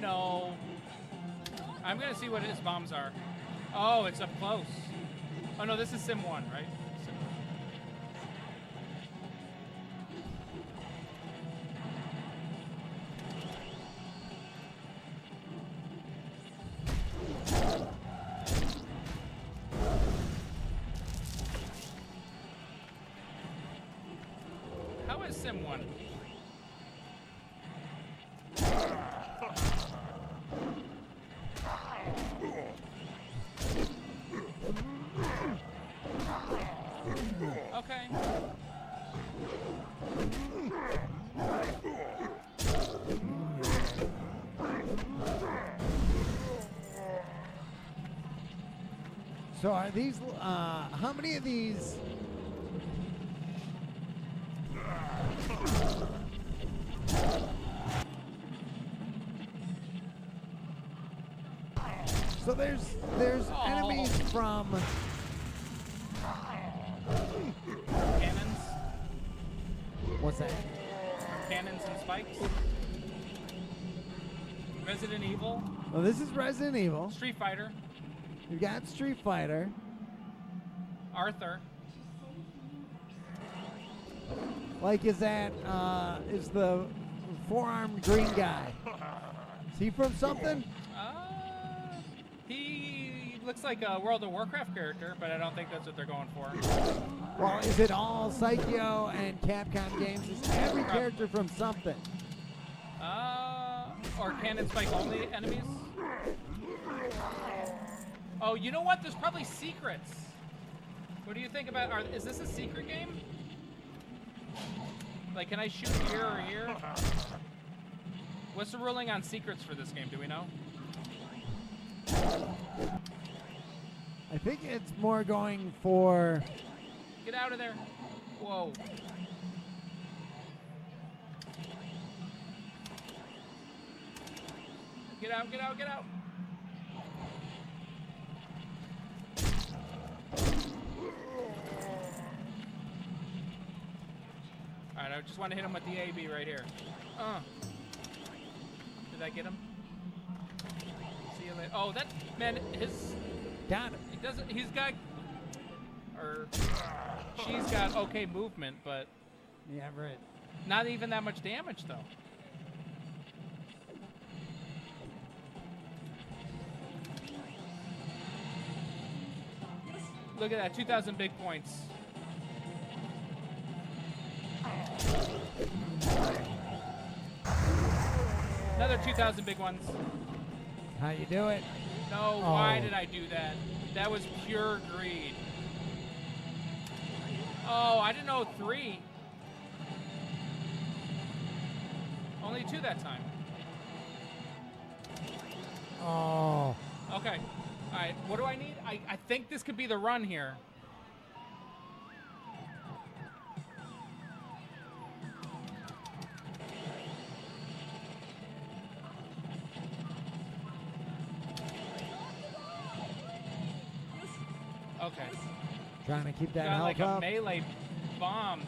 No. I'm gonna see what his bombs are. Oh, it's up close. Oh no, this is Sim 1, right? Sim 1. How is Sim 1? Okay. So are these, how many of these? So there's enemies from Cannons. what's that? Cannons and spikes. Resident Evil. Well, this is Resident Evil. Street Fighter. You've got Street Fighter. Arthur. Like, is that is the four-armed green guy? Is he from something? He looks like a World of Warcraft character, but I don't think that's what they're going for. Well, is it all Psycho and Capcom games? Is every character from something? Or cannon spike only enemies? Oh, you know what? There's probably secrets. What do you think about? Is this a secret game? Like, can I shoot here or here? What's the ruling on secrets for this game? Do we know? I think it's more going for. Get out of there. Whoa. Get out, get out, get out. Alright, I just want to hit him with the AB right here. Did I get him? See you later. Oh, that man, Got it. he doesn't, he's got, or she's got okay movement, but Yeah, right. not even that much damage though. Look at that, 2,000 big points. Another 2,000 big ones. How you do it? No, why did I do that? That was pure greed. Oh, I didn't know 3. Only 2 that time. Oh. Okay. All right. What do I need? I think this could be the run here. Okay. Trying to keep that Got health like a up. melee bomb.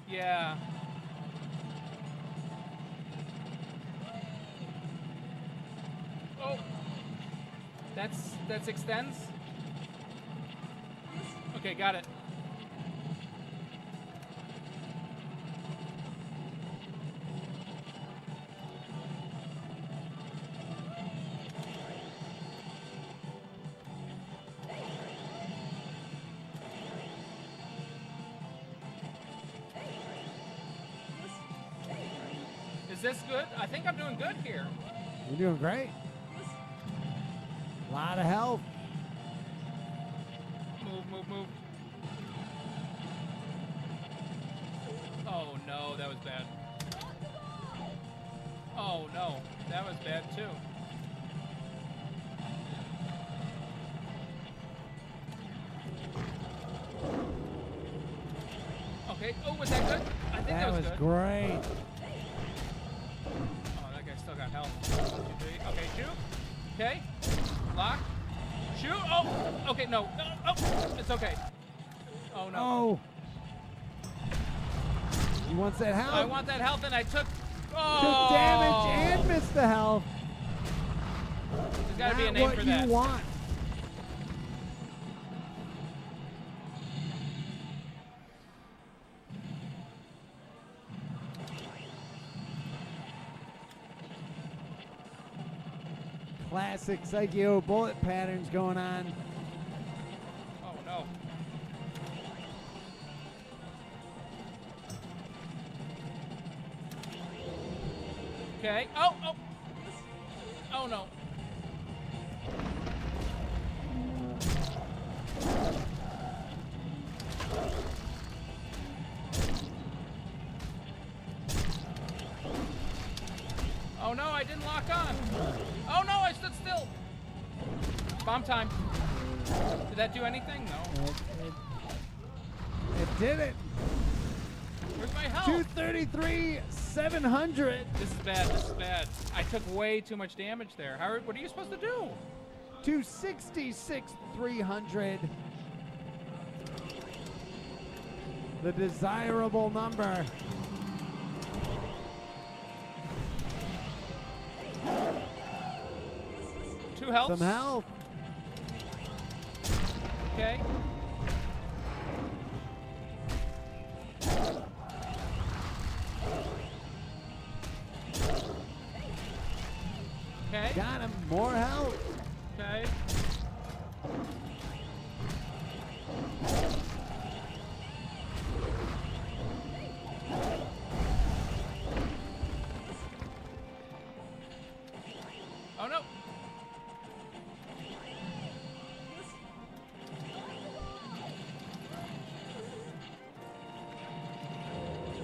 Yeah. Oh. That's extends. Okay, got it. Is this good? I think I'm doing good here. You're doing great. A lot of health. Move. Oh no, that was bad. Oh no, that was bad too. Okay, oh, was that good? I think that was good. Great. Oh, that guy still got health. 1, 2, 3. Okay, shoot. Okay. Lock. Shoot. Oh. Okay, no. Oh, it's okay. Oh, no. Oh. He wants that health. I want that health, and I took... Oh. Took damage and missed the health. There's got to be a Not name what for you that. want. Classic Psycho bullet patterns going on. Oh, no. Okay. Oh. Oh, no. Oh, no, I didn't lock on. Oh, no, I stood still. Bomb time. Did that do anything? No. It did it. Where's my health? 233, 700. This is bad. I took way too much damage there. What are you supposed to do? 266, 300. The desirable number. Two health. Some health. Okay. Okay. Got him. More health. Okay. Oh no.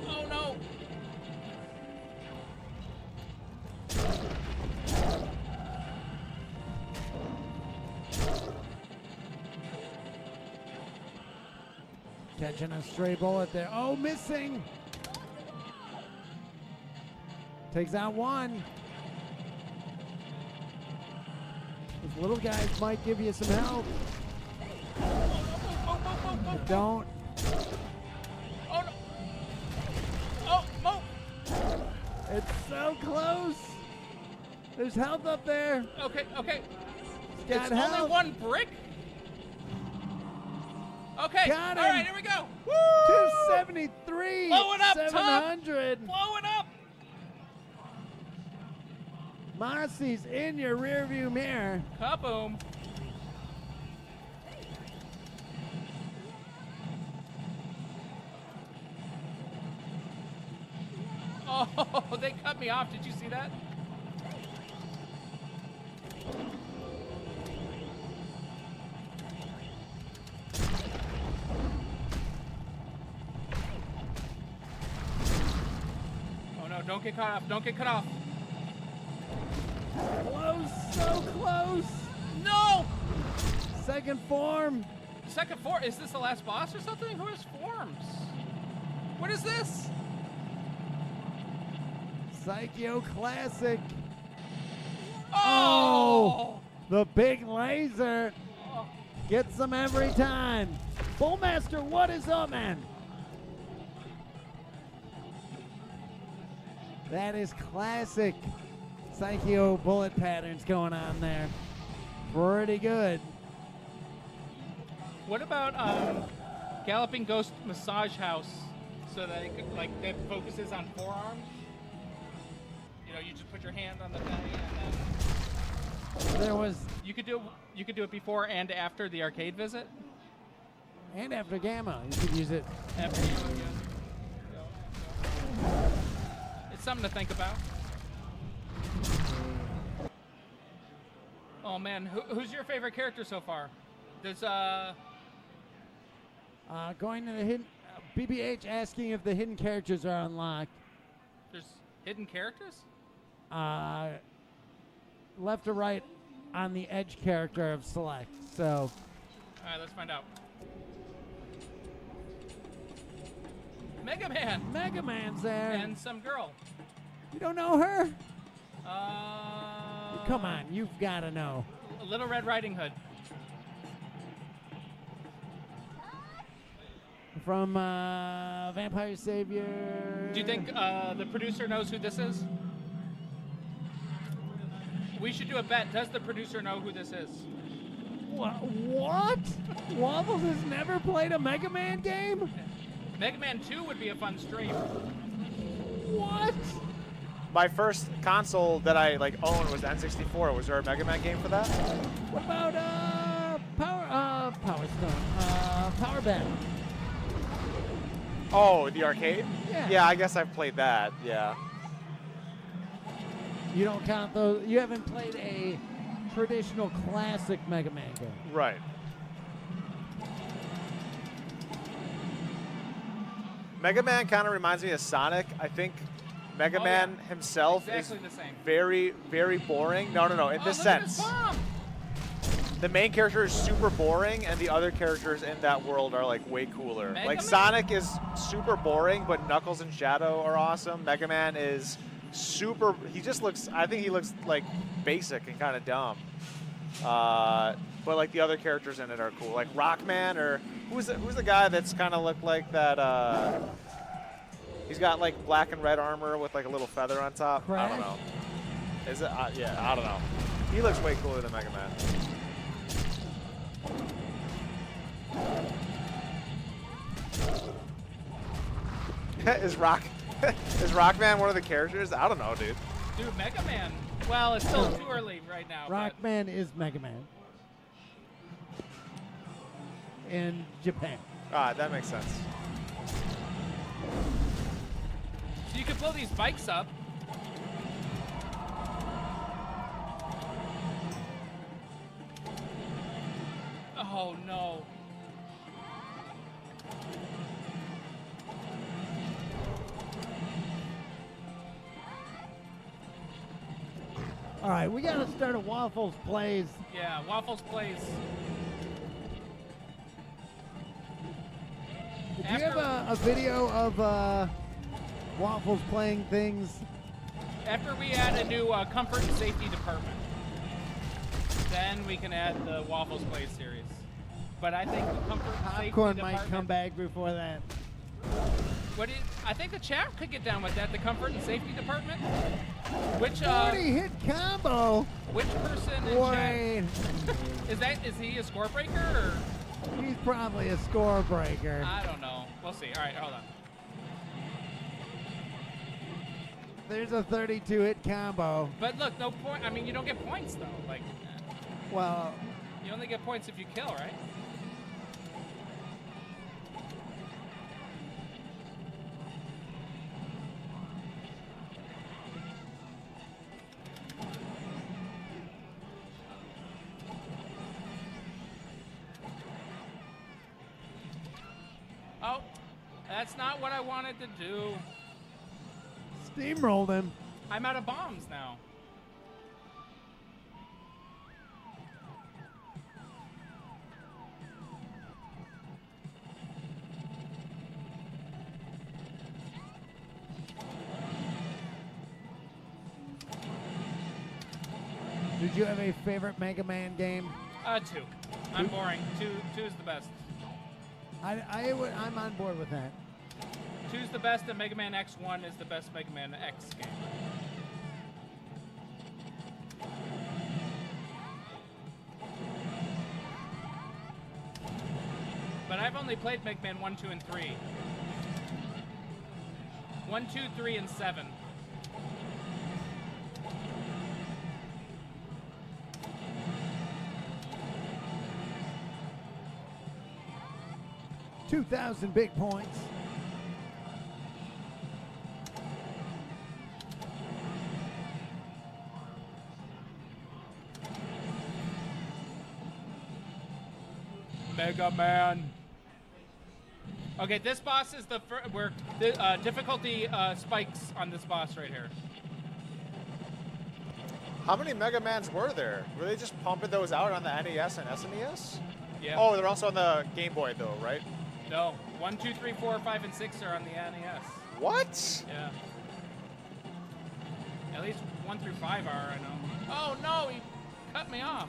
Oh no. Catching a stray bullet there. Oh, missing. Takes out one. These little guys might give you some help. But don't. Oh no. Oh, Mo. It's so close. There's health up there. Okay. Got It's health. only one brick. Okay. Got him. All right, here we go. Woo! 273. Blowing up, top. 700. Blowing up. Mossy's in your rearview mirror. Kaboom. Oh, they cut me off. Did you see that? don't get cut off. Don't get cut off. Close, so close. No! Second form. Second form. Is this the last boss or something? Who has forms? What is this? Psycho Classic. Oh! The big laser gets them every time. Bullmaster, what is up, man? That is classic Psycho bullet patterns going on there. Pretty good. What about Galloping Ghost Massage House? So that it could, like, that focuses on forearms. You know, you just put your hand on the thing, and then There was, you could do it before and after the arcade visit. and after Gamma, you could use it. After you, it's something to think about. Oh man, who's your favorite character so far? Does Going to the hidden, BBH asking if the hidden characters are unlocked. there's hidden characters? Left or right on the edge character of select. So, All right, let's find out. Mega Man Mega Man's there. and some girl. You don't know her? Uh, Come on, you've got to know. Little Red Riding Hood. From Vampire Savior. Do you think the producer knows who this is? We should do a bet. Does the producer know who this is? What? Waffles has never played a Mega Man game? Mega Man 2 would be a fun stream. What? My first console that I like owned was N64. Was there a Mega Man game for that? What about Power Stone? Power Battle. Oh, the arcade? Yeah. Yeah, I guess I've played that. Yeah. You don't count those. You haven't played a traditional classic Mega Man game. Right. Mega Man kind of reminds me of Sonic. I think Mega Oh, Man yeah. himself Exactly is the same. very, very boring. No. In this look at his sense, bomb! the main character is super boring, and the other characters in that world are like way cooler. Mega Like Man? Sonic is super boring, but Knuckles and Shadow are awesome. Mega Man is super. He just looks. I think he looks like basic and kind of dumb. But like the other characters in it are cool. Like Rockman, or who's the guy that's kind of looked like that? He's got like black and red armor with like a little feather on top. I don't Crash? know. Is it? Yeah, I don't know. He looks way cooler than Mega Man. is Rockman one of the characters? I don't know, dude. Dude, Mega Man. Well, it's still too early right now. but- Rockman is Mega Man. In Japan. That makes sense. So you could blow these bikes up. Oh no. All right, we got to start a Waffles Plays. Yeah, Waffles plays. Do you have a video of Waffles playing things? After we add a new comfort and safety department, then we can add the Waffles Play series. But I think the comfort and safety Popcorn department. might come back before that. I think the chat could get down with that. The comfort and safety department. Which 40-hit combo. which person in Wait, chat is he a score breaker or he's probably a score breaker. I don't know. We'll see. All right, hold on. There's a 32-hit combo. But look, no point. I mean, you don't get points though. Like, Well, you only get points if you kill, right? Oh, that's not what I wanted to do. Steamrolled him. I'm out of bombs now. Did you have a favorite Mega Man game? 2. I'm boring. 2 is the best. I'm on board with that. 2 is the best, and Mega Man X1 is the best Mega Man X game. But I've only played Mega Man 1, 2, and 3. 1, 2, 3, and 7. $2,000 big points. Mega Man. Okay, this boss is where the difficulty spikes on this boss right here. How many Mega Mans were there? Were they just pumping those out on the NES and SNES? Yeah. Oh, they're also on the Game Boy though, right? No. 1, 2, 3, 4, 5, and 6 are on the NES. What? Yeah. At least 1 through 5 are, I know. Oh no, he cut me off.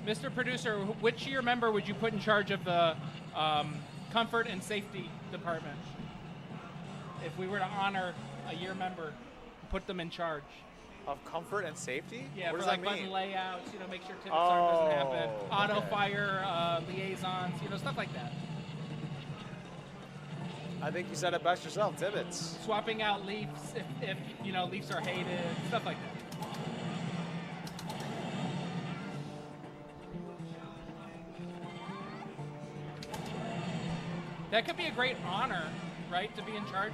Mr. Producer, which year member would you put in charge of the comfort and safety department? If we were to honor a year member, put them in charge. Of comfort and safety? Yeah, what for does like that button mean? layouts, make sure pivot start doesn't happen. Auto okay. fire, liaisons, stuff like that. I think you said it best yourself, Tibbets. Swapping out leafs if leafs are hated, stuff like that. That could be a great honor, right, to be in charge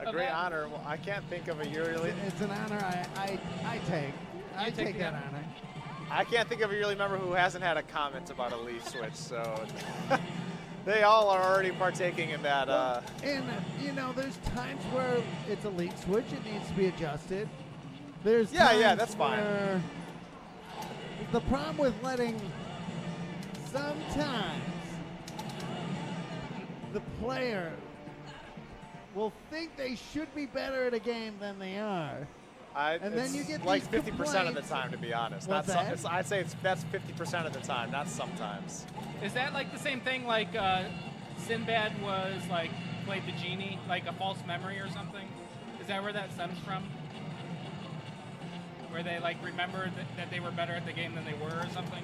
A of great that? honor. Well, I can't think of a yearly. It's an honor I take. I take take the that honor. honor. I can't think of a yearly member who hasn't had a comment about a leaf switch. So they all are already partaking in that. And, there's times where it's a leak switch. It needs to be adjusted. There's Yeah, times that's fine. where the problem with letting sometimes the player will think they should be better at a game than they are. And then you get like these 50% of the complaints. time, to be honest. What's Not that? I'd say that's 50% of the time, not sometimes. Is that like the same thing like Sinbad was like played the genie, like a false memory or something? Is that where that stems from? Where they like remembered that they were better at the game than they were or something?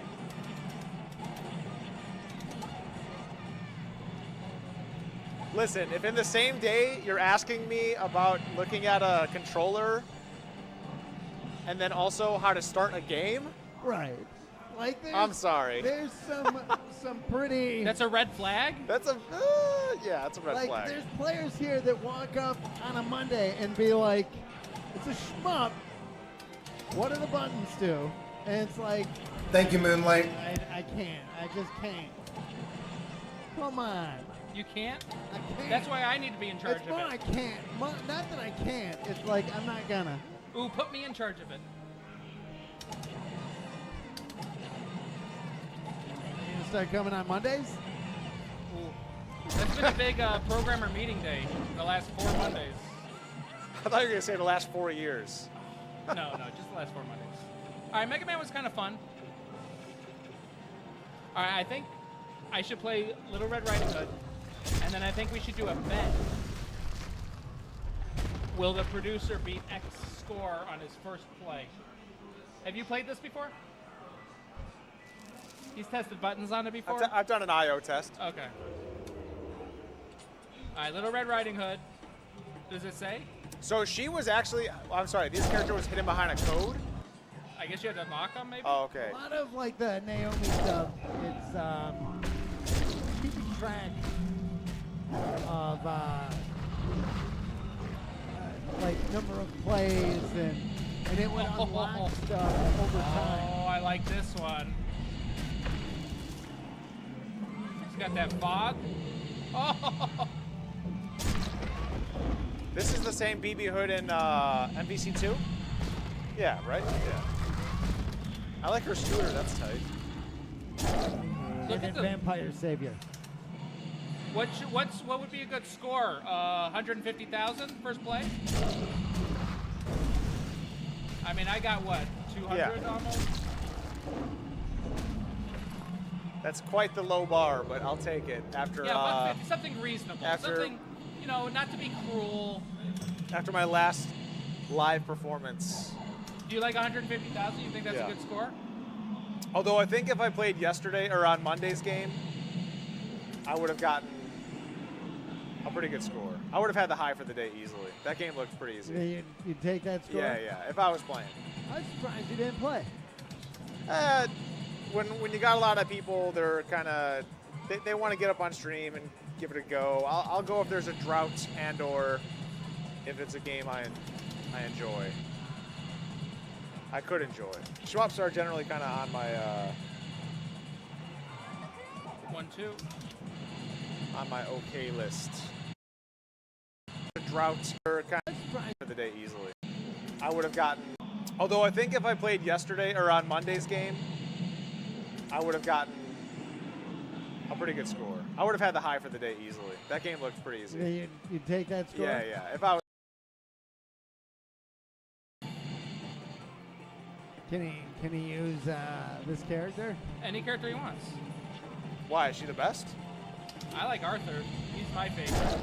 Listen, if in the same day you're asking me about looking at a controller and then also how to start a game, Right. Like I'm sorry. There's some pretty. That's a red flag? That's a that's a red like flag. there's players here that walk up on a Monday and be like, "It's a shmup. What do the buttons do?" And it's like, Thank you, Moonlight. I can't. I just can't. Come on. You can't? I can't. That's why I need to be in charge It's of more it. I can't. Not that I can't. It's like I'm not gonna. Ooh, put me in charge of it. You gonna start coming on Mondays? Ooh. That's been a big programmer meeting day the last 4 Mondays. I thought you were going to say the last 4 years. No, just the last 4 Mondays. All right, Mega Man was kind of fun. All right, I think I should play Little Red Riding Hood, and then I think we should do a bet. Will the producer beat X score on his first play? Have you played this before? He's tested buttons on it before? I've done an IO test. Okay. All right, Little Red Riding Hood. Does it say? So she was actually, I'm sorry, this character was hidden behind a code? I guess you had to unlock them, maybe? Oh, okay. A lot of like the Naomi stuff. It's keeping track of like number of plays, and it would unlock stuff over time. Oh, I like this one. It's got that fog. Oh, This is the same BB hood in MVC2? Yeah, right? Yeah. I like her scooter, that's tight. look And at the. Vampire Savior. What would be a good score? 150,000 first play. I mean, I got what, 200 Yeah. almost. That's quite the low bar, but I'll take it after Yeah, 150, something reasonable. after- Something, you know, not to be cruel. after my last live performance. Do you like 150,000? You think that's Yeah. a good score? Although I think if I played yesterday or on Monday's game, I would have gotten a pretty good score. I would have had the high for the day easily. That game looked pretty easy. You'd take that score? Yeah, if I was playing. I was surprised you didn't play. When you got a lot of people, they're kind of they want to get up on stream and give it a go. I'll go if there's a drought and or if it's a game I enjoy. I could enjoy. Shmups are generally kind of on my 1-2. on my okay list. Droughts are kind of for the day easily. I would have gotten. Although I think if I played yesterday or on Monday's game, I would have gotten a pretty good score. I would have had the high for the day easily. That game looked pretty easy. You'd take that score? Yeah. If I was. Can he use this character? Any character he wants. Why is she the best? I like Arthur. He's my favorite.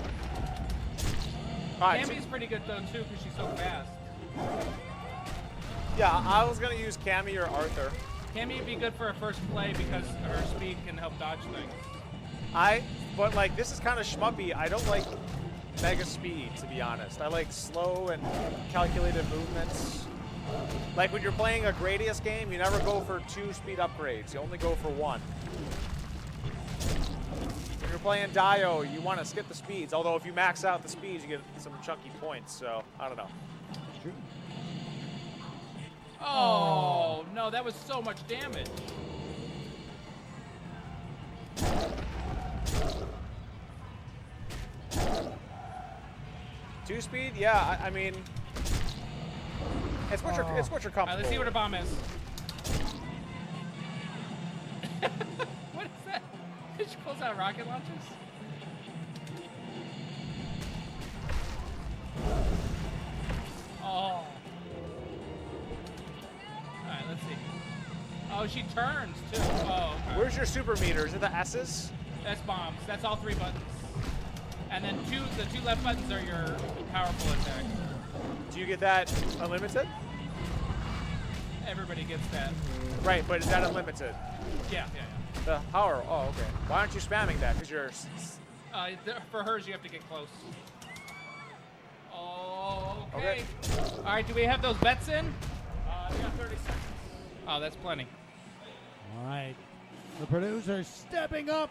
All right, Cammy's pretty good though too because she's so fast. yeah, I was gonna use Cammy or Arthur. Cammy would be good for a first play because her speed can help dodge things. But like this is kind of shmuppy. I don't like mega speed, to be honest. I like slow and calculated movements. Like when you're playing a Gradius game, you never go for 2 speed upgrades. You only go for 1. When you're playing Dio, you want to skip the speeds. Although if you max out the speeds, you get some chunky points. So I don't know. Oh, no, that was so much damage. Two speed? Yeah, I mean, it's what you're All comfortable. right, let's see what a with. bomb is. What is that? She pulls out rocket launchers? Oh. All right, let's see. Oh, she turns too. Oh, okay. Where's your super meter? Is it the S's? That's bombs. That's all 3 buttons. And then the 2 left buttons are your powerful attack. Do you get that unlimited? Everybody gets that. Right, but is that unlimited? Yeah. The power. Oh, okay. Why aren't you spamming that? Because you're. For hers, you have to get close. Oh, okay. All right, do we have those bets in? We got 30 seconds. Oh, that's plenty. All right. The producer's stepping up.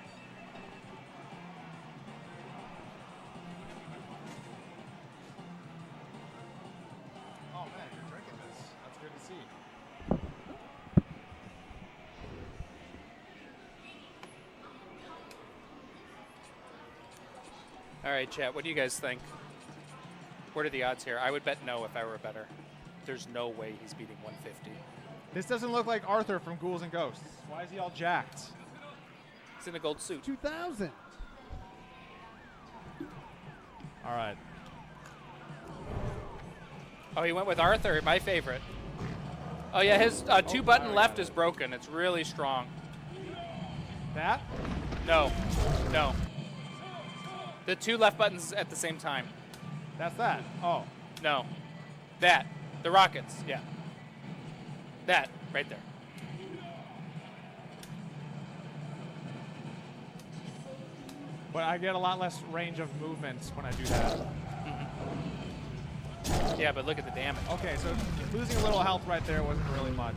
Oh man, you're drinking this. That's good to see. All right, chat, what do you guys think? What are the odds here? I would bet no if I were a better. There's no way he's beating 150. This doesn't look like Arthur from Ghouls and Ghosts. Why is he all jacked? He's in a gold suit. 2,000. All right. Oh, he went with Arthur, my favorite. Oh, yeah, his 2-button left is broken. It's really strong. That? No. The 2 left buttons at the same time. That's that. Oh. No. That. The rockets, yeah. That, right there. But I get a lot less range of movement when I do that. Yeah, but look at the damage. Okay, so losing a little health right there wasn't really much.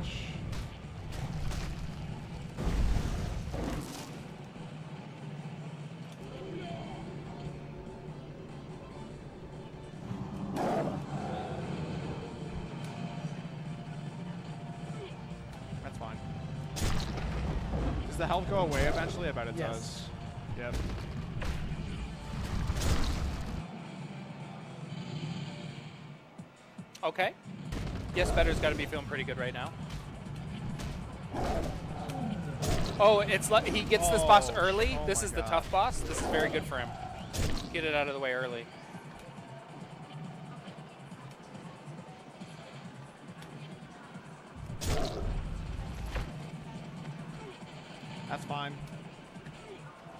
the health go away eventually? I bet it Yes. does. Yep. Okay. Yes, Better's got to be feeling pretty good right now. Oh, it's like he gets this boss early. Oh This my is the God. tough boss. This is very good for him. Get it out of the way early. That's fine.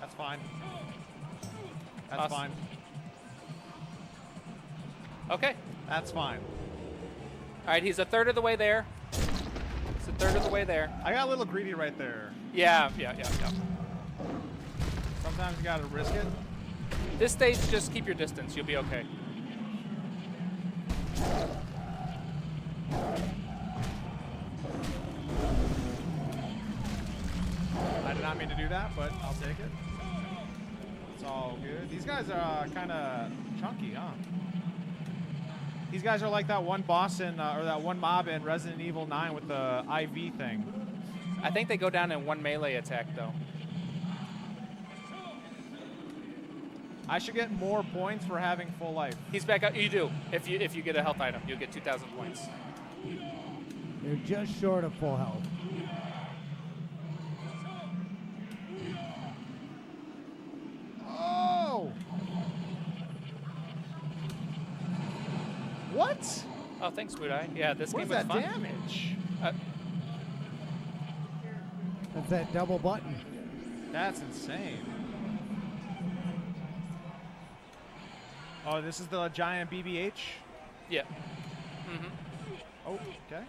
That's fine. That's Awesome. fine. Okay. That's fine. All right, he's a third of the way there. He's a third of the way there. I got a little greedy right there. Yeah. Sometimes you gotta risk it. This stage, just keep your distance. You'll be okay. I did not mean to do that, but I'll take it. It's all good. These guys are kind of chunky, huh? These guys are like that one boss in, or that one mob in Resident Evil 9 with the IV thing. I think they go down in one melee attack, though. I should get more points for having full life. He's back up. You do. If you get a health item, you'll get 2,000 points. You're just short of full health. Oh! What? Oh, thanks, Wood Eye. Yeah, this What game is was that fun. damage? That's that double button. That's insane. Oh, this is the giant BBH? Yeah. Oh, okay.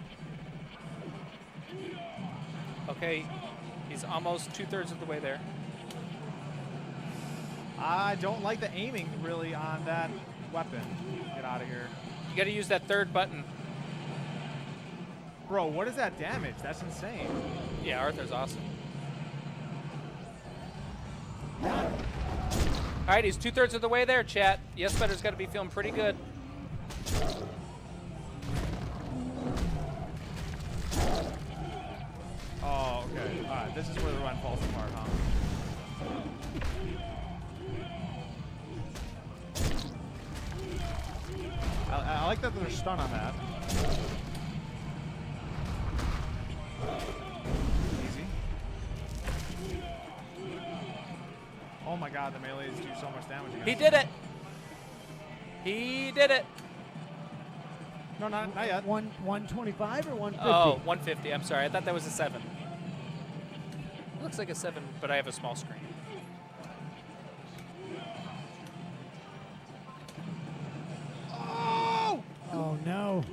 Okay. He's almost 2/3 of the way there. I don't like the aiming really on that weapon. Get out of here. You got to use that third button. Bro, what is that damage? That's insane. Yeah, Arthur's awesome. All right, he's 2/3 of the way there, chat. Yes, Better's got to be feeling pretty good. Oh, okay. All right, this is where the run falls apart, huh? I like that there's stun on that. Easy. Oh my god, the melees do so much damage against He him. did it. He did it. No, not yet. 125 or 150? Oh, 150. I'm sorry. I thought that was a 7. Looks like a 7, but I have a small screen. Oh, no.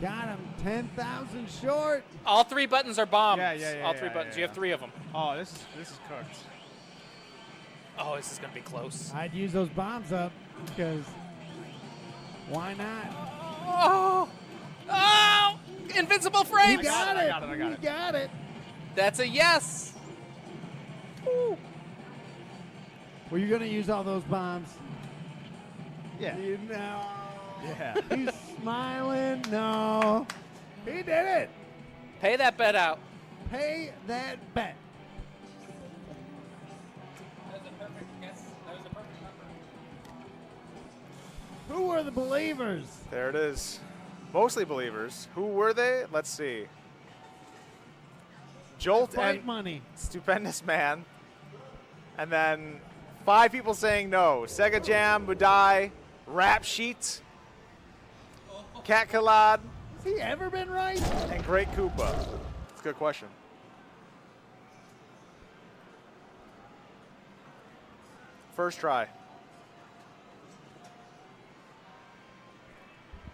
Got him. 10,000 short. All 3 buttons are bombs. Yeah, All 3 yeah, buttons. yeah, You have yeah. 3 of them. Oh, this is cooked. Oh, this is going to be close. I'd use those bombs up because why not? Oh! Oh! Invincible frames! You got it. I got it. You got it. That's a yes! Were you going to use all those bombs? Yeah. You know. Yeah. He's smiling. No. He did it. Pay that bet out. Pay that bet. That was a perfect guess. That was a perfect number. Who are the believers? There it is. Mostly believers. Who were they? Let's see. Jolt Fight and money. Stupendous Man. And then 5 people saying no. Sega Jam, Budai, Rap Sheet, Cat Khalad, Has he ever been right? and Great Koopa. That's a good question. First try.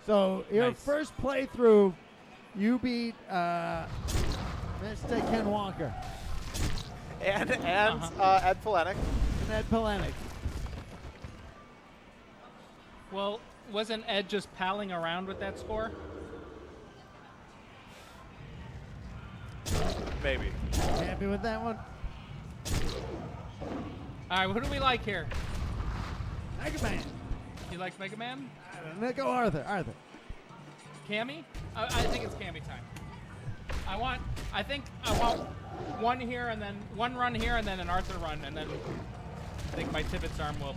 So your Nice. first playthrough, you beat Mr. Ken Walker And Ed Polenic. and Ed Polenic. Well, wasn't Ed just palling around with that score? Maybe. Happy with that one? All right, who do we like here? Mega Man. You like Mega Man? Go Arthur. Arthur. Cammy? I think it's Cammy time. I want one here and then one run here and then an Arthur run, and then I think my Tibbetts arm will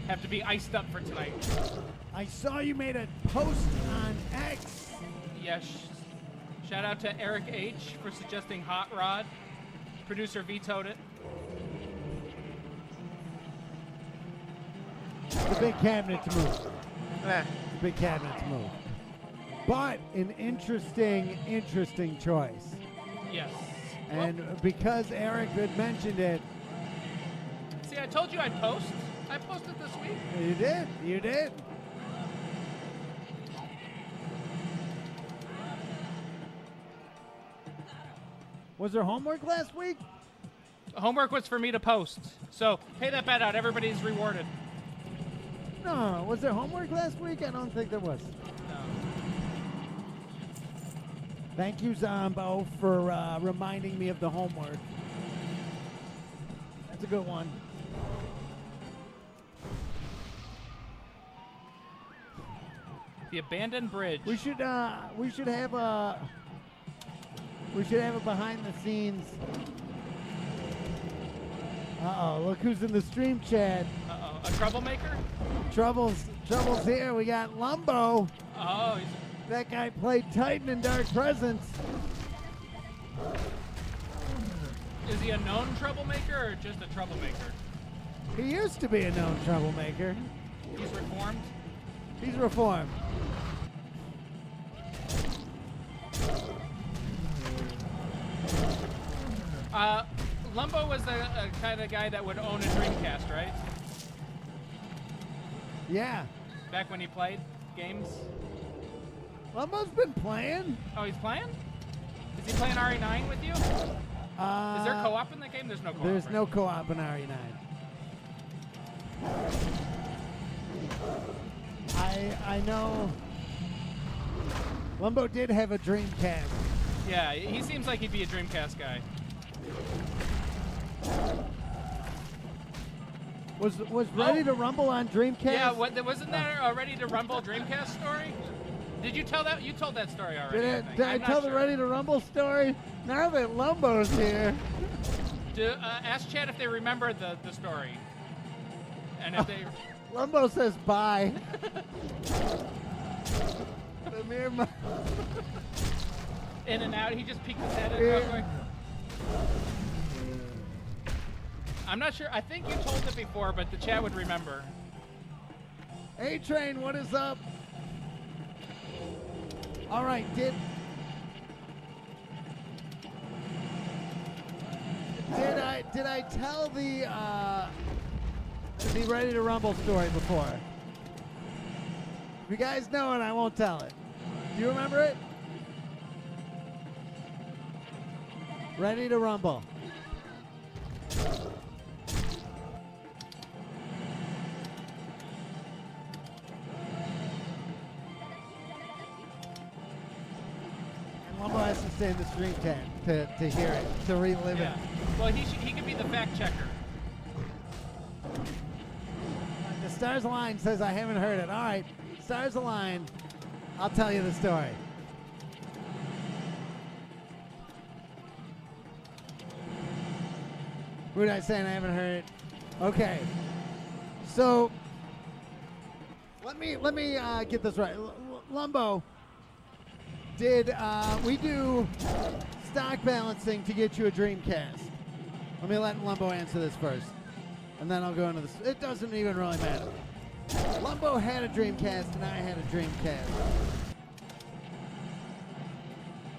have to be iced up for tonight. I saw you made a post on X. Yes. Shout out to Eric H for suggesting Hot Rod. Producer vetoed it. The big cabinet to move. Eh. The big cabinet to move. But an interesting choice. Yes. And because Eric had mentioned it, See, I told you I'd post. I posted this week. you did. You did. Was there homework last week? Homework was for me to post. So pay that bet out. Everybody's rewarded. No. Was there homework last week? I don't think there was. No. Thank you, Zombo, for reminding me of the homework. That's a good one. The abandoned bridge. We should have a behind the scenes. Uh-oh, look who's in the stream chat. Uh-oh. A troublemaker? Trouble's here. We got Lumbo. Oh, That guy played Titan in Dark Presence. is he a known troublemaker or just a troublemaker? He used to be a known troublemaker. He's reformed? He's reformed. Lumbo was a kind of guy that would own a Dreamcast, right? Yeah. Back when he played games. Lumbo's been playing. Oh, he's playing? Is he playing RE9 with you? Is there co-op in the game? There's no co-op. There's right? no co-op in RE9. I know. Lumbo did have a Dreamcast. Yeah, he seems like he'd be a Dreamcast guy. Was Ready to Rumble on Dreamcast? Yeah, wasn't there a Ready to Rumble Dreamcast story? Did you tell that? You told that story already. Did I I'm not tell the sure. Ready to Rumble story? Now that Lumbo's here. Ask Chad if they remember the story. And if they... Lumbo says bye. The mere In and out, he just peeked his head in real quick. I'm not sure. I think you told it before, but the chat would remember. A-Train, what is up? All right, did I tell the Ready to Rumble story before? If you guys know it, I won't tell it. Do you remember it? Ready to Rumble. Lumbo has to stay in the stream tent to hear it, to relive Yeah. it. Well, he could be the fact checker. The Stars Align says I haven't heard it. All right, Stars Align, I'll tell you the story. What did I say? I haven't heard it. Okay, so let me get this right. Lumbo, did we do stock balancing to get you a Dreamcast? Let me let Lumbo answer this first, and then I'll go into this. It doesn't even really matter. Lumbo had a Dreamcast, and I had a Dreamcast,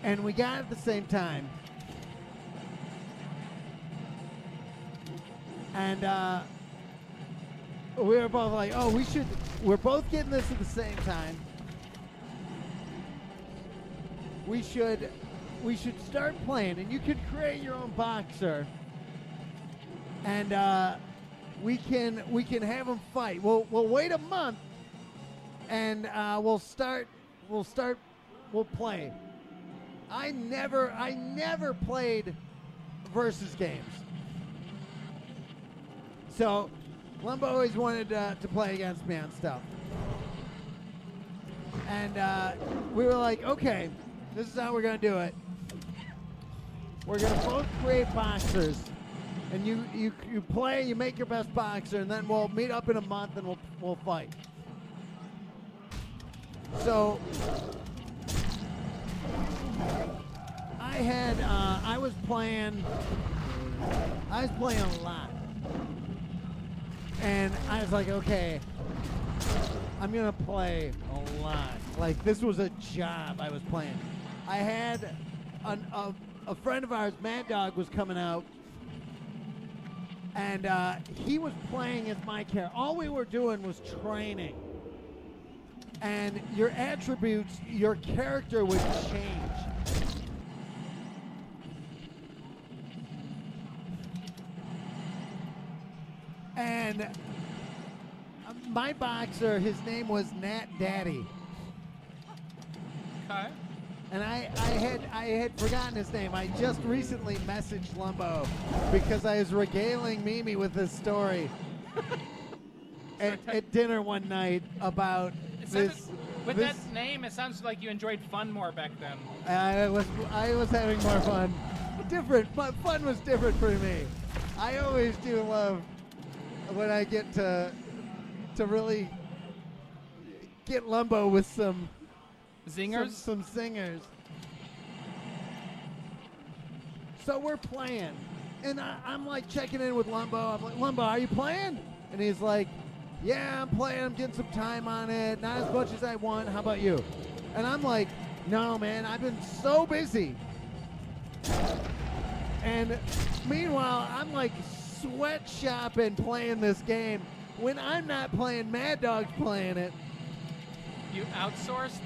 and we got it at the same time. And we were both like, oh, we're both getting this at the same time. We should start playing, and you could create your own boxer, and we can have them fight. We'll wait a month, and we'll play. I never played versus games. So, Lumbo always wanted to play against me on stuff. And we were like, okay, this is how we're going to do it. we're gonna both create boxers, and you play, you make your best boxer, and then we'll meet up in a month and we'll fight. So I was playing a lot, and I was like, okay, I'm gonna play a lot. Like, this was a job I was playing. I had a friend of ours, Mad Dog, was coming out, and he was playing as my character. All we were doing was training, and your attributes, your character would change. And my boxer, his name was Nat Daddy. Okay. And I had forgotten his name. I just recently messaged Lumbo because I was regaling Mimi with this story at dinner one night about this. With that name, it sounds like you enjoyed fun more back then. I was having more fun. Different, but fun was different for me. I always do love when I get to really get Lumbo with some Zingers? some singers. So we're playing, and I'm like checking in with Lumbo. I'm like, Lumbo, are you playing? And he's like, yeah, I'm playing. I'm getting some time on it. Not as much as I want. How about you? And I'm like, no, man, I've been so busy. And meanwhile, I'm like sweatshopping playing this game when I'm not playing. Mad Dog's playing it. You outsourced?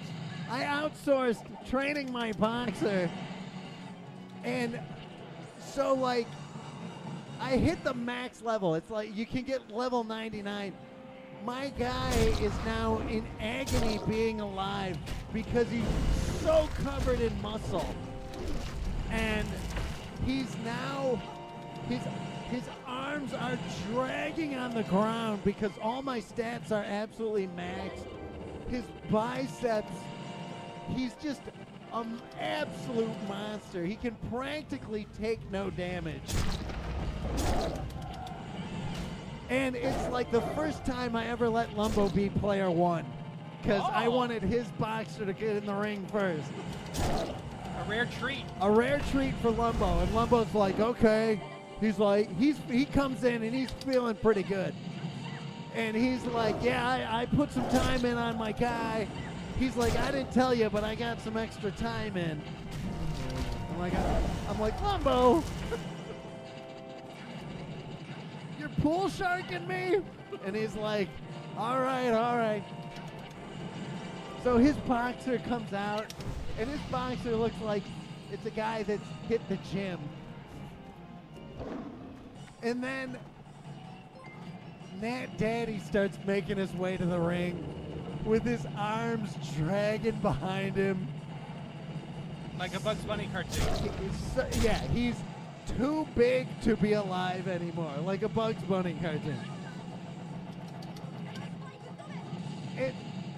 I outsourced training my boxer, and so like I hit the max level. It's like you can get level 99. My guy is now in agony being alive because he's so covered in muscle, and he's now his arms are dragging on the ground because all my stats are absolutely maxed. His biceps, he's just an absolute monster. He can practically take no damage. And it's like the first time I ever let Lumbo beat player one, because I wanted his boxer to get in the ring first. A rare treat. A rare treat for Lumbo, and Lumbo's like, okay. He's like, he comes in and he's feeling pretty good. And he's like, yeah, I put some time in on my guy. He's like, I didn't tell you, but I got some extra time in. I'm like, Lumbo, you're pool sharking me? And he's like, all right. So his boxer comes out, and his boxer looks like it's a guy that's hit the gym. And then Nat Daddy starts making his way to the ring with his arms dragging behind him. Like a Bugs Bunny cartoon. He's too big to be alive anymore, like a Bugs Bunny cartoon.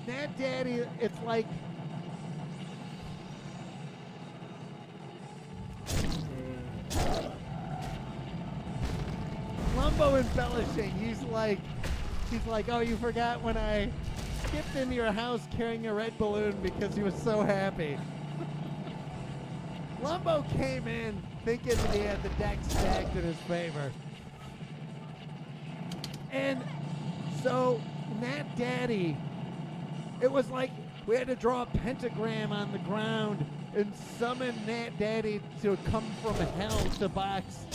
Nat Daddy, it's like Lumbo embellishing. He's like, oh, you forgot when I skipped into your house carrying a red balloon because he was so happy. Lumbo came in thinking that he had the deck stacked in his favor. And so Nat Daddy, it was like we had to draw a pentagram on the ground and summon Nat Daddy to come from hell to box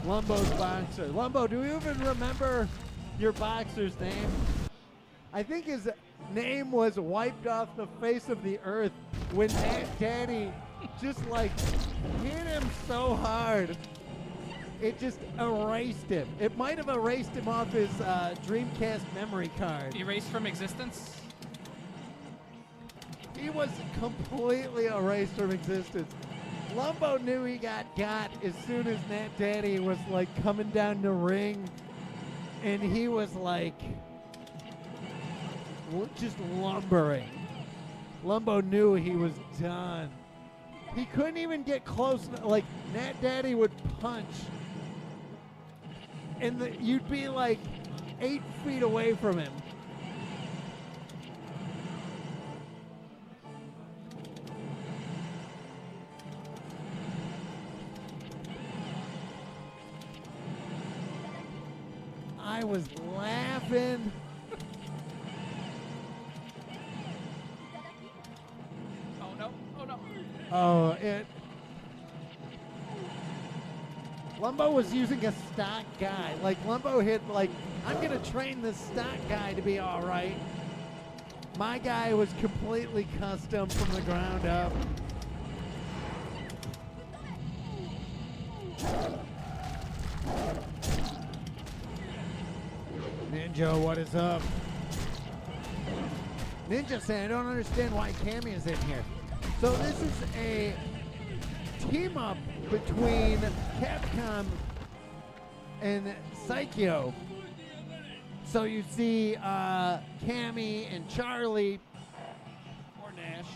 Lumbo's boxer. Lumbo, do you even remember your boxer's name? I think his name was wiped off the face of the earth when Nat Daddy just like hit him so hard. It just erased him. It might have erased him off his Dreamcast memory card. Erased from existence? He was completely erased from existence. Lumbo knew he got as soon as Nat Daddy was like coming down the ring, and he was like just lumbering. Lumbo knew he was done. He couldn't even get close. Like, Nat Daddy would punch, and you'd be like 8 feet away from him. I was laughing. Oh no! Oh no! Oh, Lumbo was using a stock guy. Like, Lumbo hit, like, I'm going to train this stock guy to be all right. My guy was completely custom from the ground up. Ninja, what is up? Ninja saying, I don't understand why Cammy is in here. So this is a team-up between Capcom and Psycho. So you see Cammy and Charlie, or Nash,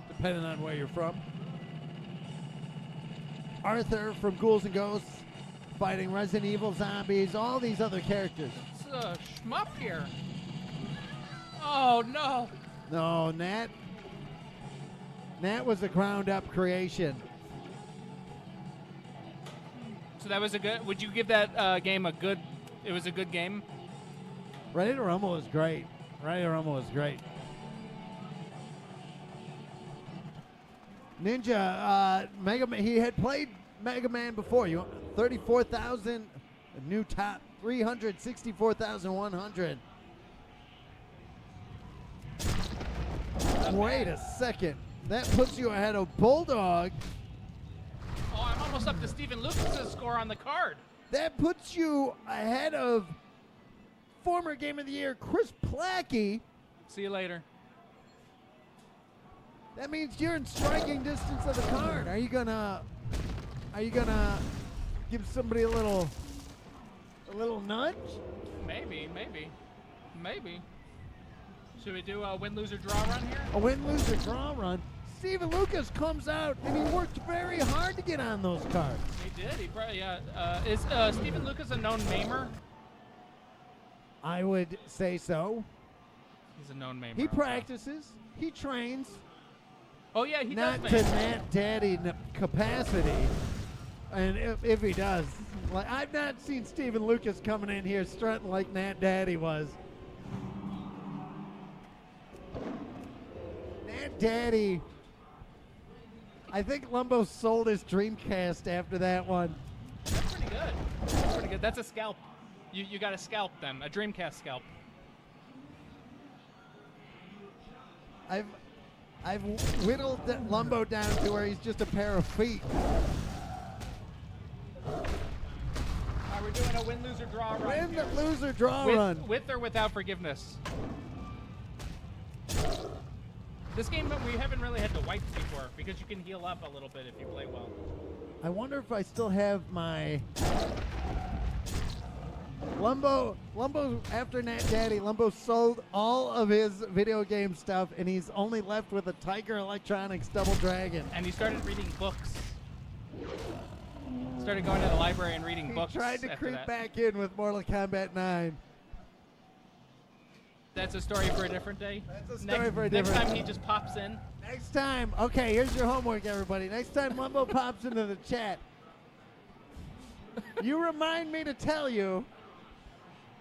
depending on where you're from. Arthur from Ghouls and Ghosts, fighting Resident Evil zombies, all these other characters. It's a shmup here. Oh no! No, Nat was a ground-up creation. So that was a good. Would you give that game a good? It was a good game. Ready to Rumble was great. Ready to Rumble was great. Ninja, Mega Man, he had played Mega Man before. 34,000, a new top 364,100. Wait a second. That puts you ahead of Bulldog. Oh, I'm almost up to Stephen Lucas's score on the card. That puts you ahead of former Game of the Year Chris Plackey. See you later. That means you're in striking distance of the card. Are you gonna give somebody a little nudge? Maybe. Should we do a win, lose, or draw run here? A win, lose, or draw run. Stephen Lucas comes out and he worked very hard to get on those cards. He did. He probably, yeah. Is Stephen Lucas a known mamer? I would say so. He's a known mamer. He okay. practices. He trains. Oh yeah, he Not does. to Nat Daddy capacity. And if he does, like, I've not seen Stephen Lucas coming in here strutting like Nat Daddy was. Nat Daddy, I think Lumbo sold his Dreamcast after that one. That's pretty good. That's pretty good. That's a scalp. You got a scalp then, a Dreamcast scalp. I've whittled Lumbo down to where he's just a pair of feet. We're doing a win, lose, or draw run. Win, here. lose, or draw run. With or without forgiveness. This game we haven't really had to wipe before because you can heal up a little bit if you play well. I wonder if I still have my Lumbo after Nat Daddy. Lumbo sold all of his video game stuff, and he's only left with a Tiger Electronics Double Dragon. And he started reading books. Started going to the library and reading books. He tried to after creep that. back in with Mortal Kombat 9. That's a story for a different day. That's a story for a different Next time he just pops in. Next time, okay, here's your homework, everybody. Next time Lumbo pops into the chat, you remind me to tell you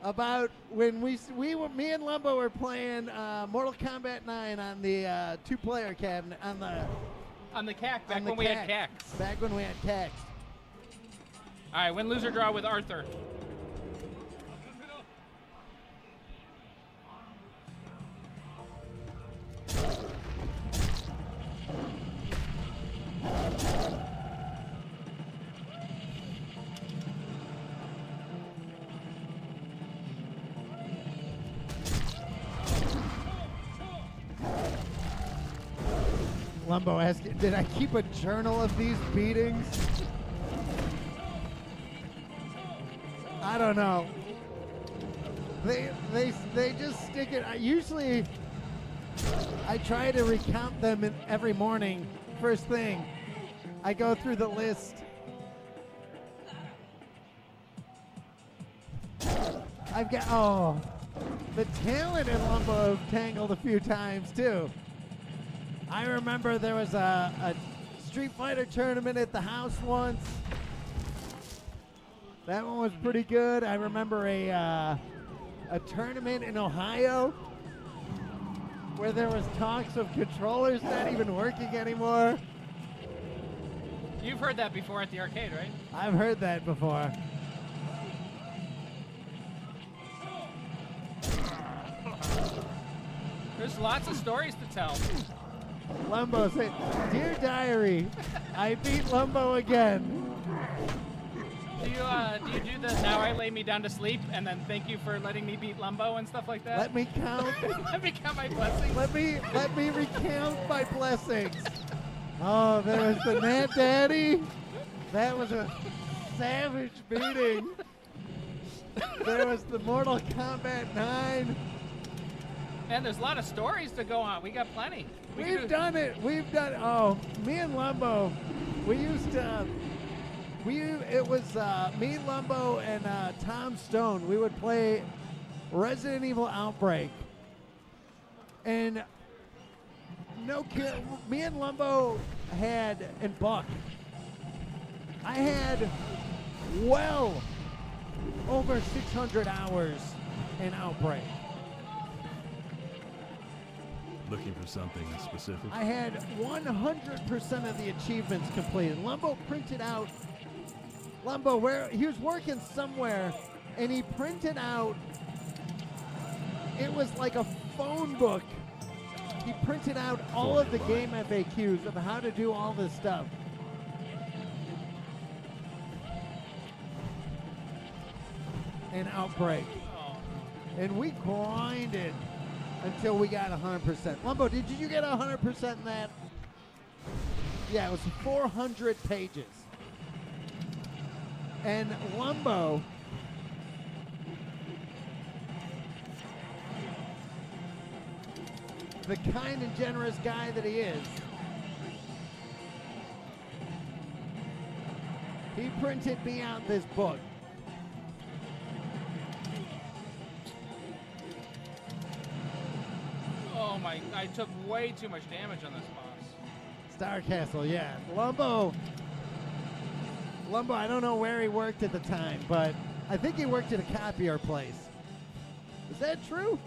about when me and Lumbo were playing Mortal Kombat 9 on the 2-player cabinet on the CAC, back on the when we had CAC. CACs. Back when we had CACs. All right, win, lose, or draw with Arthur. Lumbo asking, did I keep a journal of these beatings? I don't know. They just stick it. Usually, I try to recount them every morning first thing. I go through the list. I've got, the talent in Lumbo tangled a few times too. I remember there was a Street Fighter tournament at the house once. That one was pretty good. I remember a tournament in Ohio where there was talks of controllers not even working anymore. You've heard that before at the arcade, right? I've heard that before. There's lots of stories to tell. Lumbo said, "Dear Diary, I beat Lumbo again." Do you do the now I lay me down to sleep and then thank you for letting me beat Lumbo and stuff like that? Let me count. Let me count my blessings. Let me recount my blessings. Oh, there was the Nat Daddy. That was a savage beating. There was the Mortal Kombat 9. Man, there's a lot of stories to go on. We got plenty. We've done it. Me and Lumbo, we used to, it was me, Lumbo, and Tom Stone. We would play Resident Evil Outbreak. And no kid, me and Lumbo and Buck, I had well over 600 hours in Outbreak. Looking for something specific? I had 100% of the achievements completed. Lumbo printed out, he was working somewhere, and he printed out, it was like a phone book. He printed out all of the game FAQs of how to do all this stuff. In Outbreak. And we grinded until we got 100%. Lumbo, did you get 100% in that? Yeah, it was 400 pages. And Lumbo, the kind and generous guy that he is, he printed me out this book. Oh my, I took way too much damage on this boss. Star Castle, yeah. Lumbo, I don't know where he worked at the time, but I think he worked at a copier place. Is that true?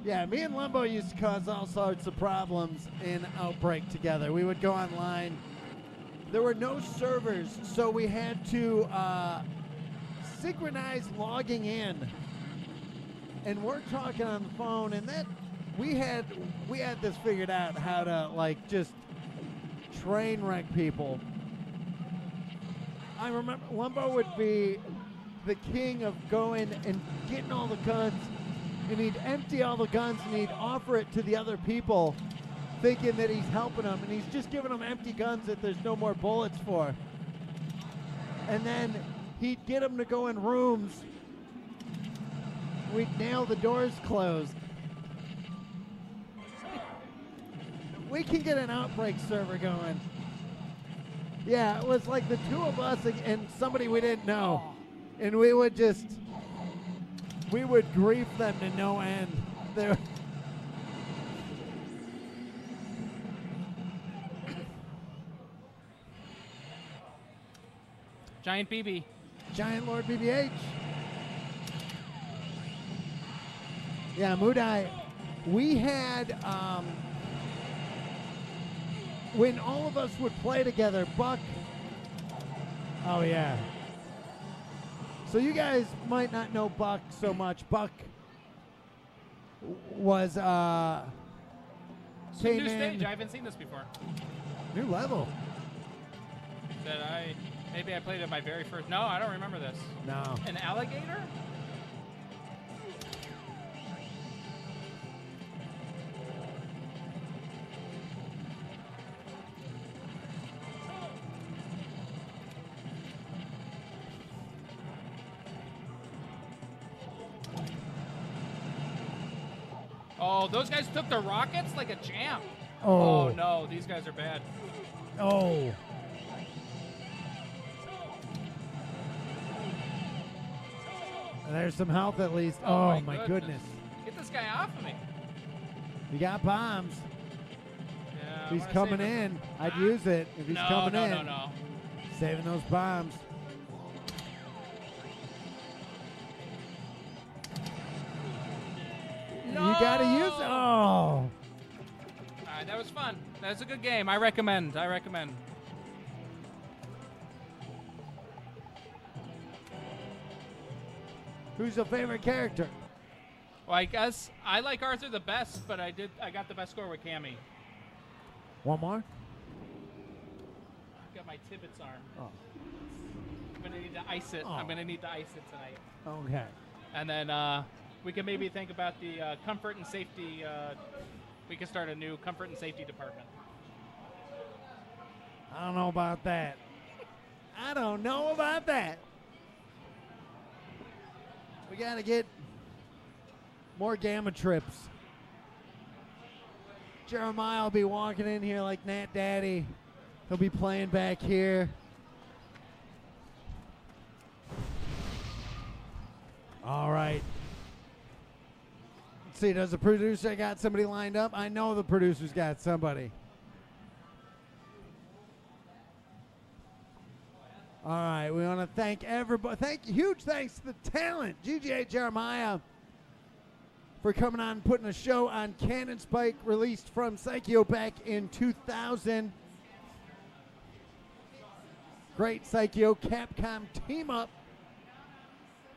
Yeah, me and Lumbo used to cause all sorts of problems in Outbreak together. We would go online. There were no servers, so we had to synchronize logging in. And we're talking on the phone, and that we had this figured out how to like just train wreck people. I remember Lumbo would be the king of going and getting all the guns, and he'd empty all the guns and he'd offer it to the other people thinking that he's helping them, and he's just giving them empty guns that there's no more bullets for. And then he'd get them to go in rooms. We'd nail the doors closed. We can get an Outbreak server going. Yeah, it was like the two of us and somebody we didn't know. And we would grief them to no end. They're Giant BB. Giant Lord BBH. Yeah, Mudai. We had, when all of us would play together, Buck. Oh, yeah. So you guys might not know Buck so much. Buck was, came New in. stage. I haven't seen this before. New level. Maybe I played it my very first. No, I don't remember this. No. An alligator? Oh, those guys took the rockets like a champ. Oh. Oh no, these guys are bad. Oh. And there's some health at least. Oh, my goodness. Get this guy off of me. You got bombs. Yeah, If he's coming in, I'd use it. If he's coming in. No. Saving those bombs. No! You gotta use it. Oh. All right, that was fun. That's a good game. I recommend. Who's your favorite character? Well, I guess I like Arthur the best, but I got the best score with Cammy. One more? I've got my Tibbetts arm. Oh. I'm gonna need to ice it. Oh. I'm gonna need to ice it tonight. Okay. And then we can maybe think about the comfort and safety. We can start a new comfort and safety department. I don't know about that. I don't know about that. We gotta get more gamma trips. Jeremiah will be walking in here like Nat Daddy. He'll be playing back here. All right. Let's see, does the producer got somebody lined up? I know the producer's got somebody. All right, we want to thank everybody. Huge thanks to the talent, GGA Jeremiah, for coming on and putting a show on Cannon Spike, released from Psycho back in 2000. Great Psycho Capcom team up.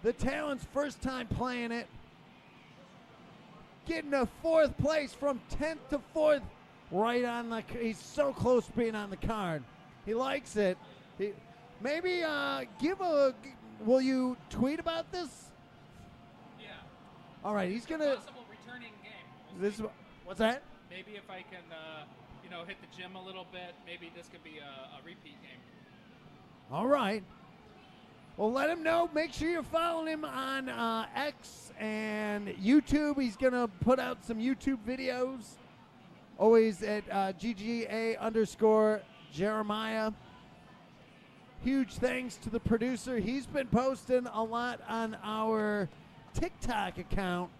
The talent's first time playing it. Getting a 4th place from 10th to 4th. Right on the, he's so close to being on the card. He likes it. Maybe will you tweet about this? Yeah. All right, he's gonna. Possible returning game. This what's that? Maybe if I can, hit the gym a little bit, maybe this could be a repeat game. All right. Well, let him know. Make sure you're following him on X and YouTube. He's gonna put out some YouTube videos. Always at GGA_Jeremiah. Huge thanks to the producer. He's been posting a lot on our TikTok account.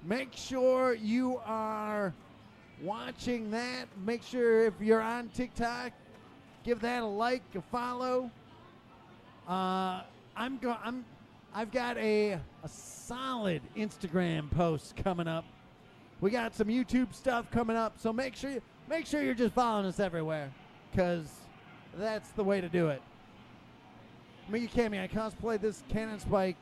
Make sure you are watching that. Make sure if you're on TikTok, give that a like, a follow. I've got a solid Instagram post coming up. We got some YouTube stuff coming up, so make sure you're just following us everywhere, because that's the way to do it. Amiga Cammy, I cosplayed this Cannon Spike.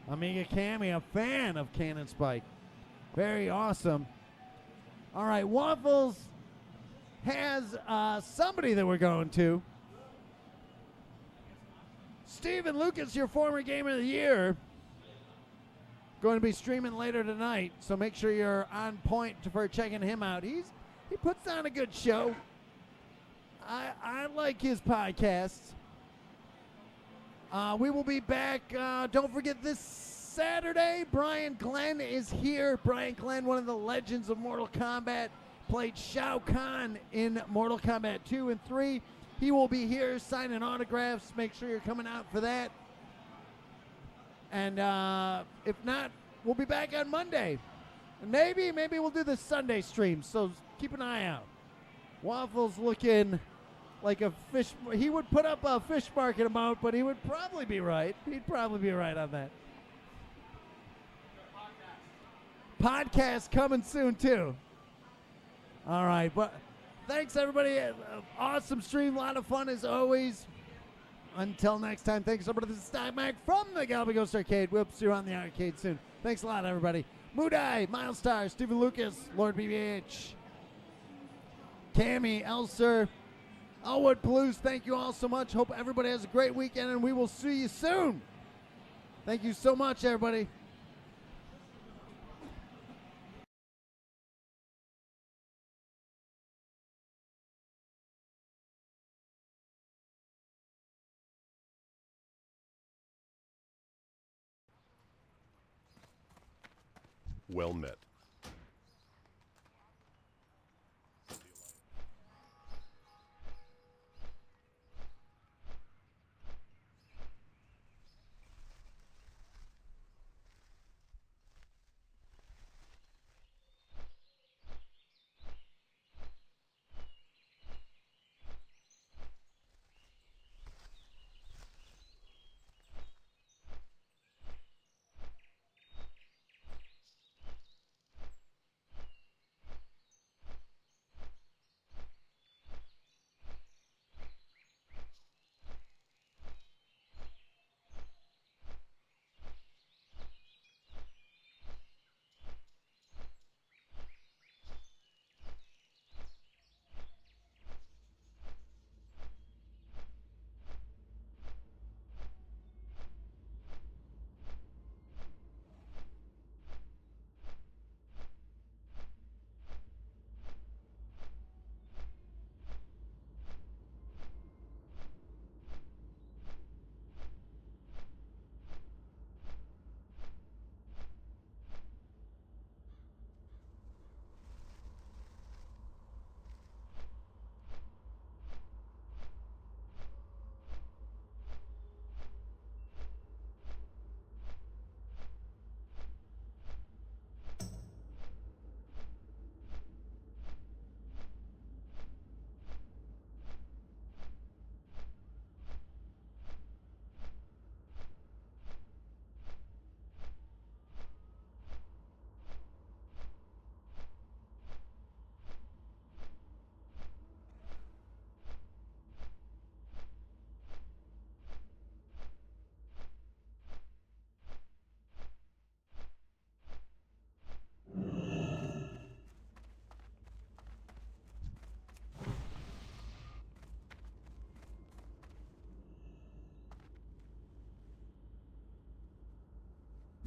Amiga Cammy, a fan of Cannon Spike. Very awesome. All right, Waffles has somebody that we're going to. Stephen Lucas, your former Gamer of the Year, going to be streaming later tonight, so make sure you're on point for checking him out. He puts on a good show. I like his podcasts. We will be back. Don't forget this Saturday, Brian Glenn is here. Brian Glenn, one of the legends of Mortal Kombat, played Shao Kahn in Mortal Kombat 2 and 3. He will be here signing autographs. Make sure you're coming out for that. And if not, we'll be back on Monday. And maybe we'll do the Sunday stream, so keep an eye out. Waffles looking like a fish. He would put up a fish market amount, but he would probably be right. He'd probably be right on that. Podcast coming soon, too. All right, but thanks, everybody. Awesome stream, a lot of fun as always. Until next time, thanks, everybody. This is Mac from the Galapagos Arcade. We'll see you on the arcade soon. Thanks a lot, everybody. Moodai, Milestar, Stephen Lucas, Lord BBH, Cammy, Elser, Elwood Blues. Thank you all so much. Hope everybody has a great weekend, and we will see you soon. Thank you so much, everybody. Well met.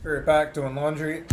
Be right back doing laundry.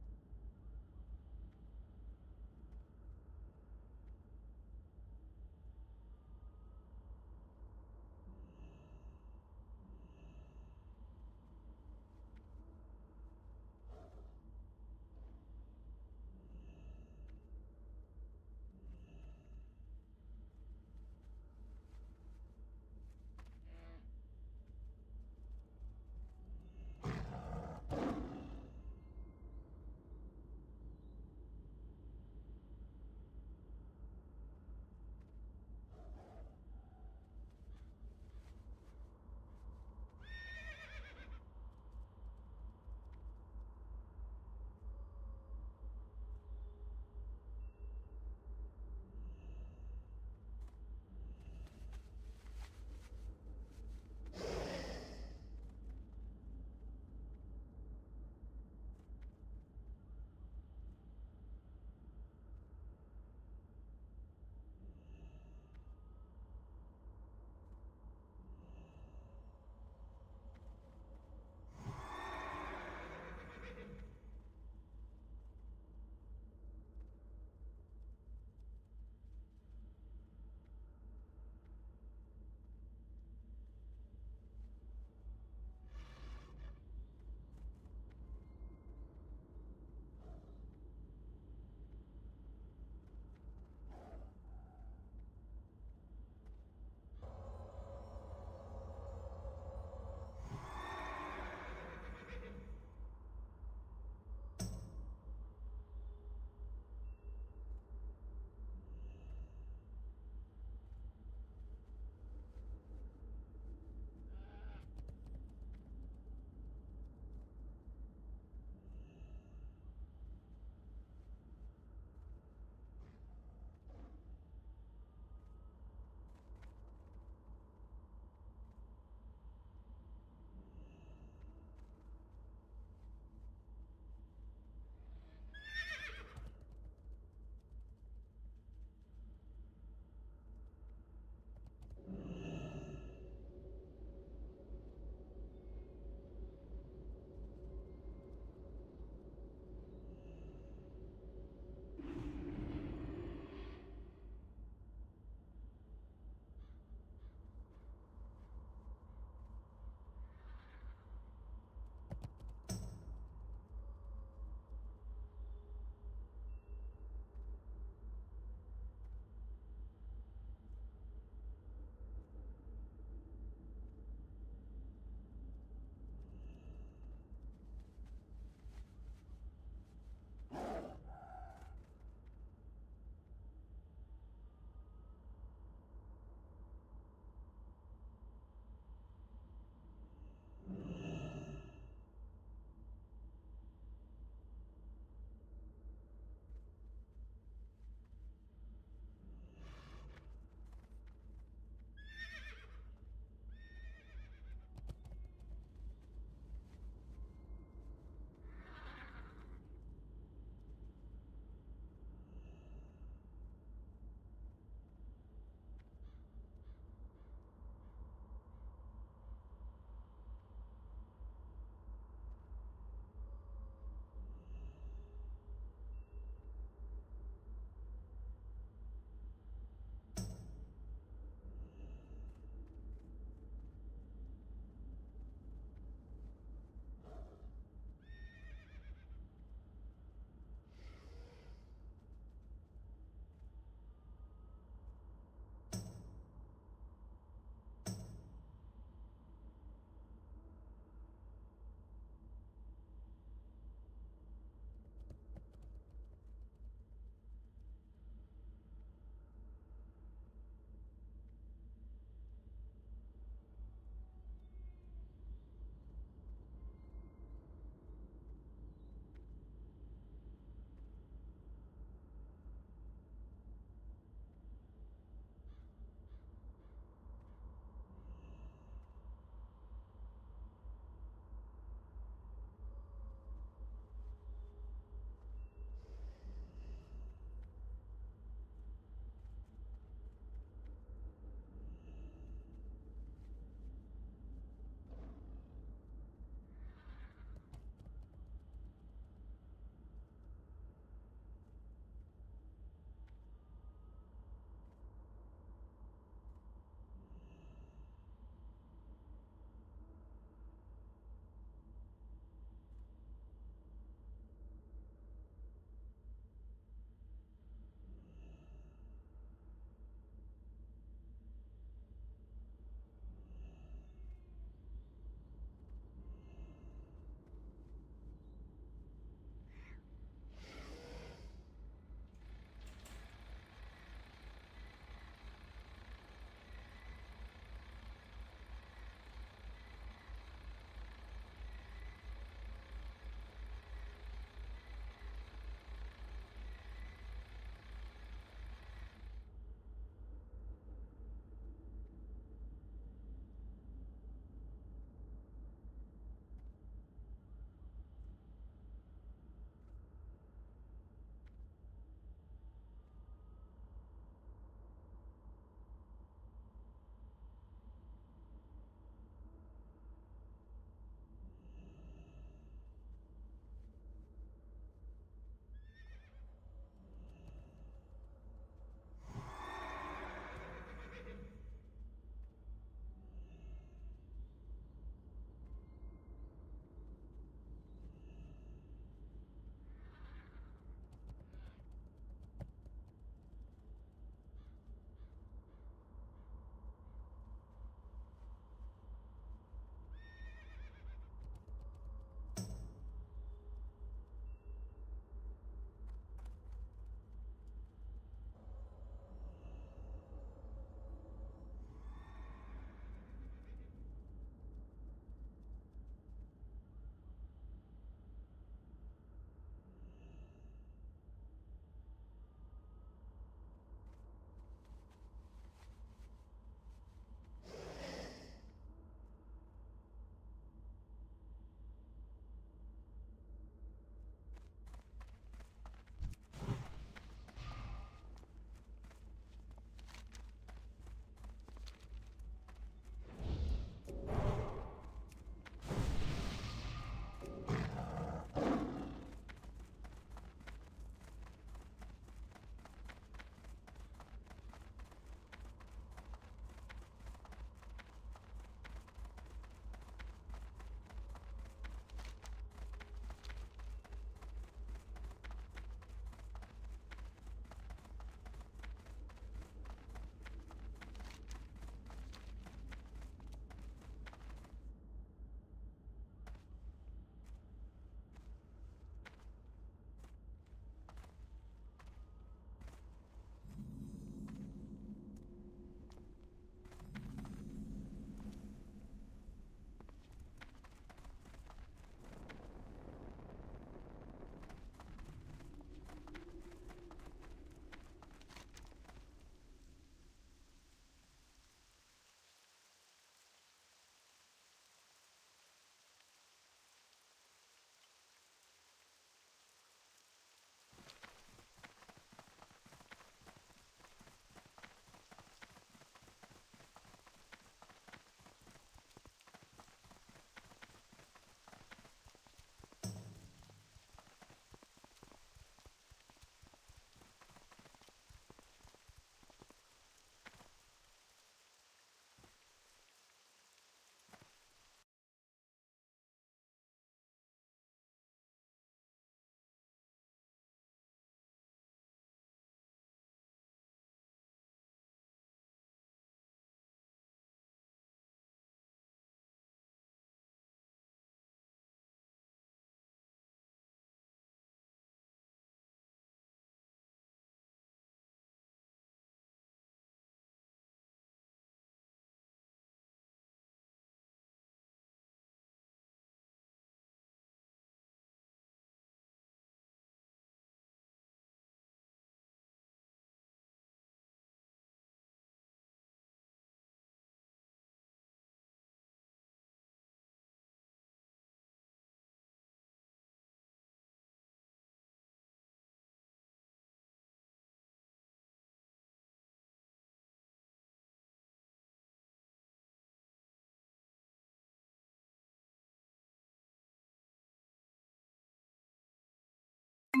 So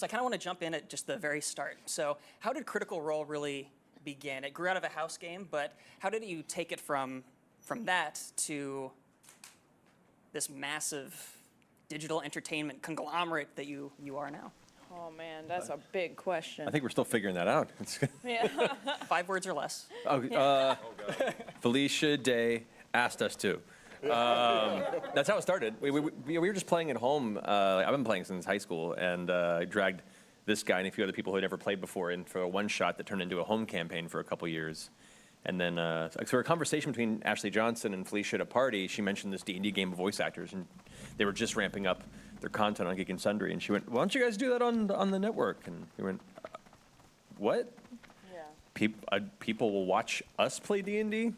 I kind of want to jump in at just the very start. So how did Critical Role really begin? It grew out of a house game, but how did you take it from that to this massive digital entertainment conglomerate that you are now? Oh man, that's a big question. I think we're still figuring that out. Yeah. 5 words or less. Felicia Day asked us to. That's how it started. We were just playing at home. I've been playing since high school, and I dragged this guy and a few other people who had never played before in for a one-shot that turned into a home campaign for a couple years. And then, so a conversation between Ashley Johnson and Felicia at a party, she mentioned this D&D game of voice actors, and they were just ramping up their content on Geek and Sundry, and she went, "Why don't you guys do that on the network?" And we went, "What? Yeah. People will watch us play D&D?"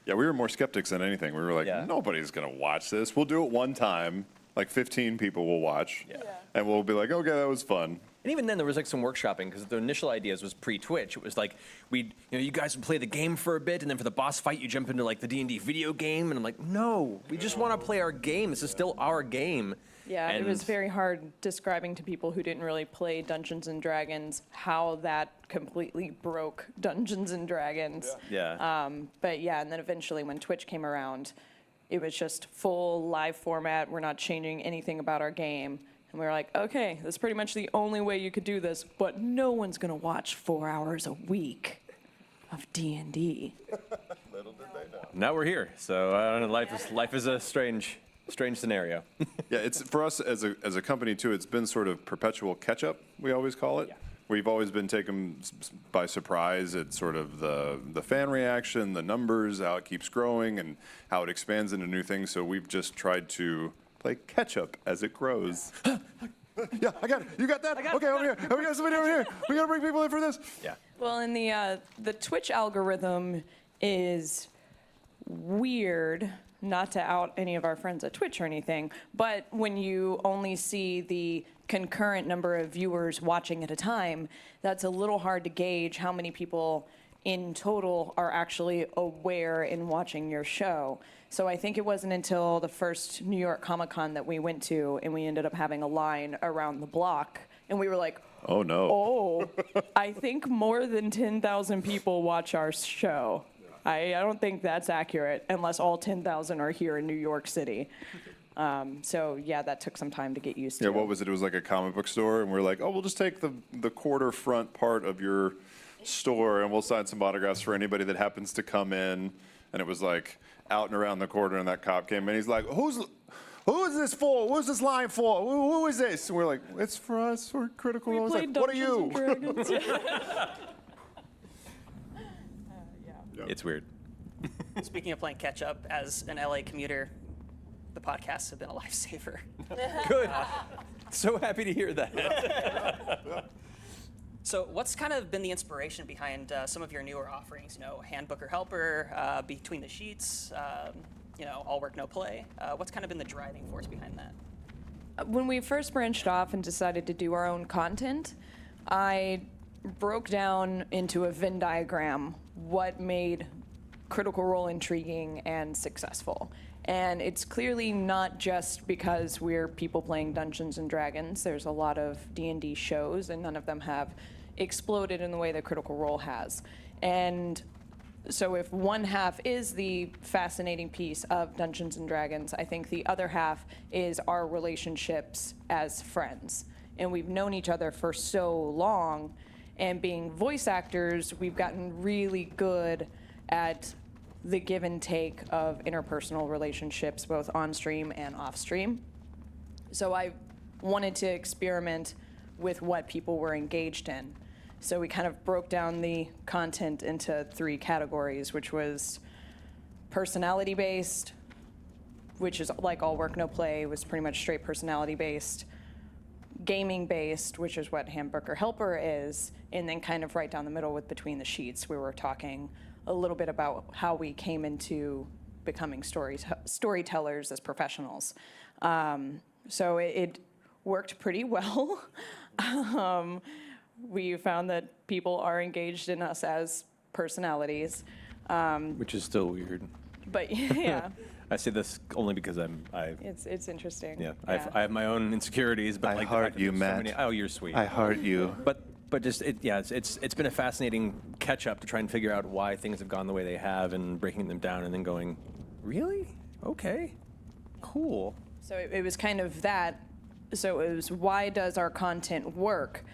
Yeah, we were more skeptics than anything. We were like, nobody's going to watch this. We'll do it one time. Like 15 people will watch. Yeah. And we'll be like, okay, that was fun. And even then, there was like some workshopping because the initial ideas was pre-Twitch. It was like you guys would play the game for a bit, and then for the boss fight, you jump into like the D&D video game. And I'm like, no, we just want to play our game. This is still our game. Yeah, and it was very hard describing to people who didn't really play Dungeons and Dragons how that completely broke Dungeons and Dragons. Yeah. But yeah, and then eventually when Twitch came around, it was just full live format. We're not changing anything about our game. And we were like, okay, that's pretty much the only way you could do this, but no one's going to watch 4 hours a week of D&D. Little did they know. Now we're here. So I don't know, life is a strange scenario. Yeah, it's for us as a company too. It's been sort of perpetual catch-up. We always call it. Yeah. We've always been taken by surprise at sort of the fan reaction, the numbers, how it keeps growing, and how it expands into new things. So we've just tried to play catch-up as it grows. Yeah, I got it. You got that? Okay, over here. Oh, we got somebody over here. We got to bring people in for this. Yeah. Well, and the Twitch algorithm is weird, not to out any of our friends at Twitch or anything, but when you only see the concurrent number of viewers watching at a time, that's a little hard to gauge how many people in total are actually aware and watching your show. So I think it wasn't until the first New York Comic Con that we went to and we ended up having a line around the block, and we were like, oh no. Oh, I think more than 10,000 people watch our show. I don't think that's accurate unless all 10,000 are here in New York City. So yeah, that took some time to get used to. Yeah, what was it? It was like a comic book store, and we're like, oh, we'll just take the quarter front part of your store, and we'll sign some autographs for anybody that happens to come in. And it was like out and around the corner, and that cop came in. He's like, who is this for? Who's this line for? Who is this? And we're like, it's for us. We're Critical Role. Like, what are you? It's weird. Speaking of playing catch up, as an LA commuter, the podcasts have been a lifesaver. Good. So happy to hear that. So what's kind of been the inspiration behind some of your newer offerings? Handbook or Helper, Between the Sheets, All Work, No Play. What's kind of been the driving force behind that? When we first branched off and decided to do our own content, I broke down into a Venn diagram what made Critical Role intriguing and successful. And it's clearly not just because we're people playing Dungeons and Dragons. There's a lot of D&D shows, and none of them have exploded in the way that Critical Role has. And so if one half is the fascinating piece of Dungeons and Dragons, I think the other half is our relationships as friends. And we've known each other for so long, and being voice actors, we've gotten really good at the give and take of interpersonal relationships, both on stream and off stream. So I wanted to experiment with what people were engaged in. So we kind of broke down the content into 3 categories, which was personality-based, which is like All Work, No Play, was pretty much straight personality-based, gaming-based, which is what Handbook or Helper is, and then kind of right down the middle with Between the Sheets, we were talking a little bit about how we came into becoming storytellers as professionals. So it worked pretty well. We found that people are engaged in us as personalities. Which is still weird. But yeah, I say this only because I it's interesting. yeah, I have my own insecurities, but I like heart you, Matt. oh, you're sweet. I heart you. But just it's been a fascinating catch up to try and figure out why things have gone the way they have and breaking them down and then going, really? Okay, cool. So it was kind of that. So it was, why does our content work?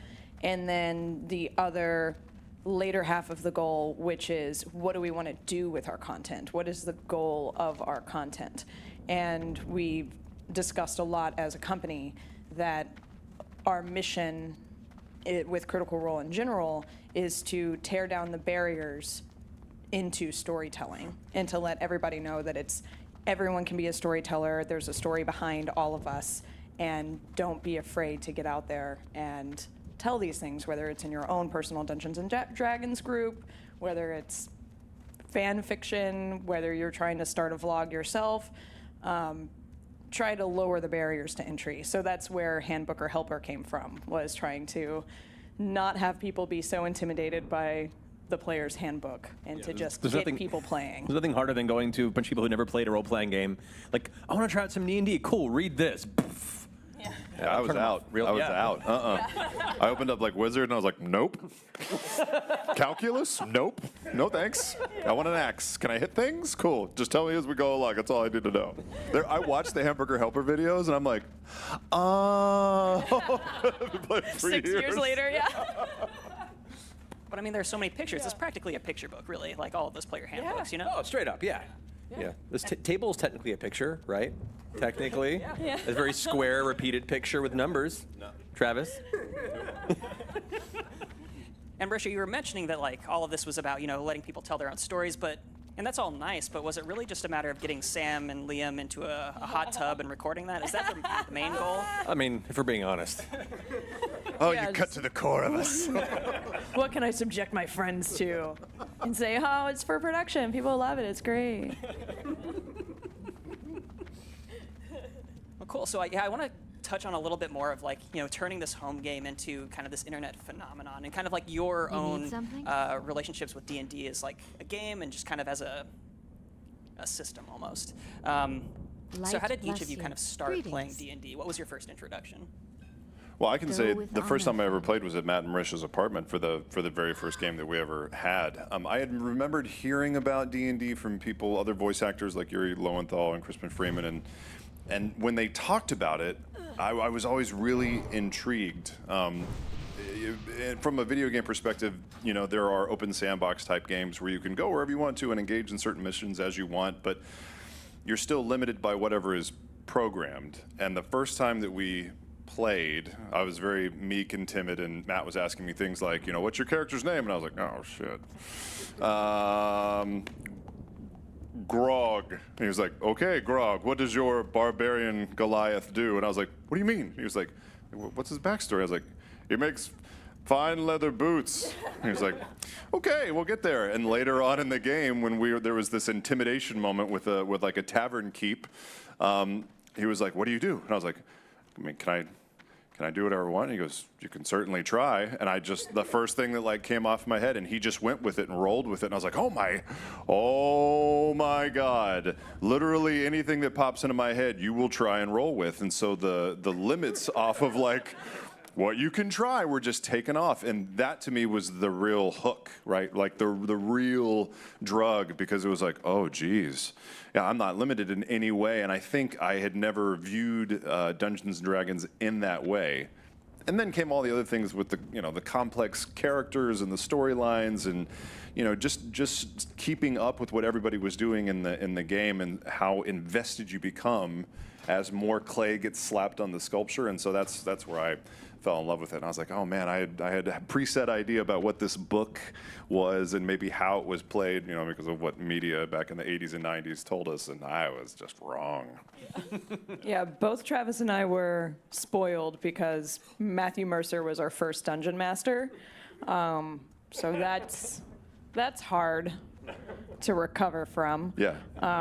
And then the other later half of the goal, which is, what do we want to do with our content? What is the goal of our content? And we've discussed a lot as a company that our mission with Critical Role in general is to tear down the barriers into storytelling and to let everybody know that everyone can be a storyteller. There's a story behind all of us, and don't be afraid to get out there and tell these things, whether it's in your own personal Dungeons and Dragons group, whether it's fan fiction, whether you're trying to start a vlog yourself. Try to lower the barriers to entry. So that's where Handbook or Helper came from, was trying to not have people be so intimidated by the player's handbook and to just get people playing. There's nothing harder than going to a bunch of people who never played a role-playing game. Like, I want to try out some D&D. Cool, read this. Yeah, I was out. I was out. I opened up like Wizard and I was like, nope. Calculus? Nope. No thanks. I want an axe. Can I hit things? Cool. Just tell me as we go along. That's all I need to know. I watched the Hamburger Helper videos and I'm like, like 6 years later, yeah. But I mean, there's so many pictures. It's practically a picture book, really, like all of those player handbooks, you know? Oh, straight up, yeah. This table is technically a picture, right? Technically. Yeah. A very square, repeated picture with numbers. No. Travis? And Brisha, you were mentioning that like all of this was about, letting people tell their own stories, and that's all nice, but was it really just a matter of getting Sam and Liam into a hot tub and recording that? Is that the main goal? I mean, if we're being honest. Oh, you cut to the core of us. What can I subject my friends to? And say, oh, it's for production. People love it. It's great. Well, cool. So I want to touch on a little bit more of like, turning this home game into kind of this internet phenomenon and kind of like your own relationships with D&D as like a game and just kind of as a system almost. So how did each of you kind of start playing D&D? What was your first introduction? Well, I can say the first time I ever played was at Matt and Marisha's apartment for the very first game that we ever had. I had remembered hearing about D&D from people, other voice actors like Yuri Lowenthal and Crispin Freeman, and when they talked about it, I was always really intrigued. From a video game perspective, there are open sandbox type games where you can go wherever you want to and engage in certain missions as you want, but you're still limited by whatever is programmed. And the first time that we played, I was very meek and timid, and Matt was asking me things like, what's your character's name? And I was like, oh, shit. Grog. And he was like, okay, Grog, what does your barbarian Goliath do? And I was like, what do you mean? He was like, what's his backstory? I was like, he makes fine leather boots. And he was like, okay, we'll get there. And later on in the game, when there was this intimidation moment with like a tavern keep, he was like, what do you do? And I was like, I mean, can I do whatever I want? And he goes, you can certainly try. And the first thing that like came off my head, and he just went with it and rolled with it. And I was like, oh my God. Literally anything that pops into my head, you will try and roll with. And so the limits off of like what you can try were just taken off. And that to me was the real hook, right? Like the real drug, because it was like, oh geez. Yeah, I'm not limited in any way, and I think I had never viewed Dungeons and Dragons in that way. And then came all the other things with the complex characters and the storylines, and just keeping up with what everybody was doing in the game and how invested you become as more clay gets slapped on the sculpture. And so that's where I fell in love with it. And I was like, oh man, I had a preset idea about what this book was and maybe how it was played, because of what media back in the 80s and 90s told us, and I was just wrong. Yeah, both Travis and I were spoiled because Matthew Mercer was our first dungeon master. So that's hard to recover from. Yeah,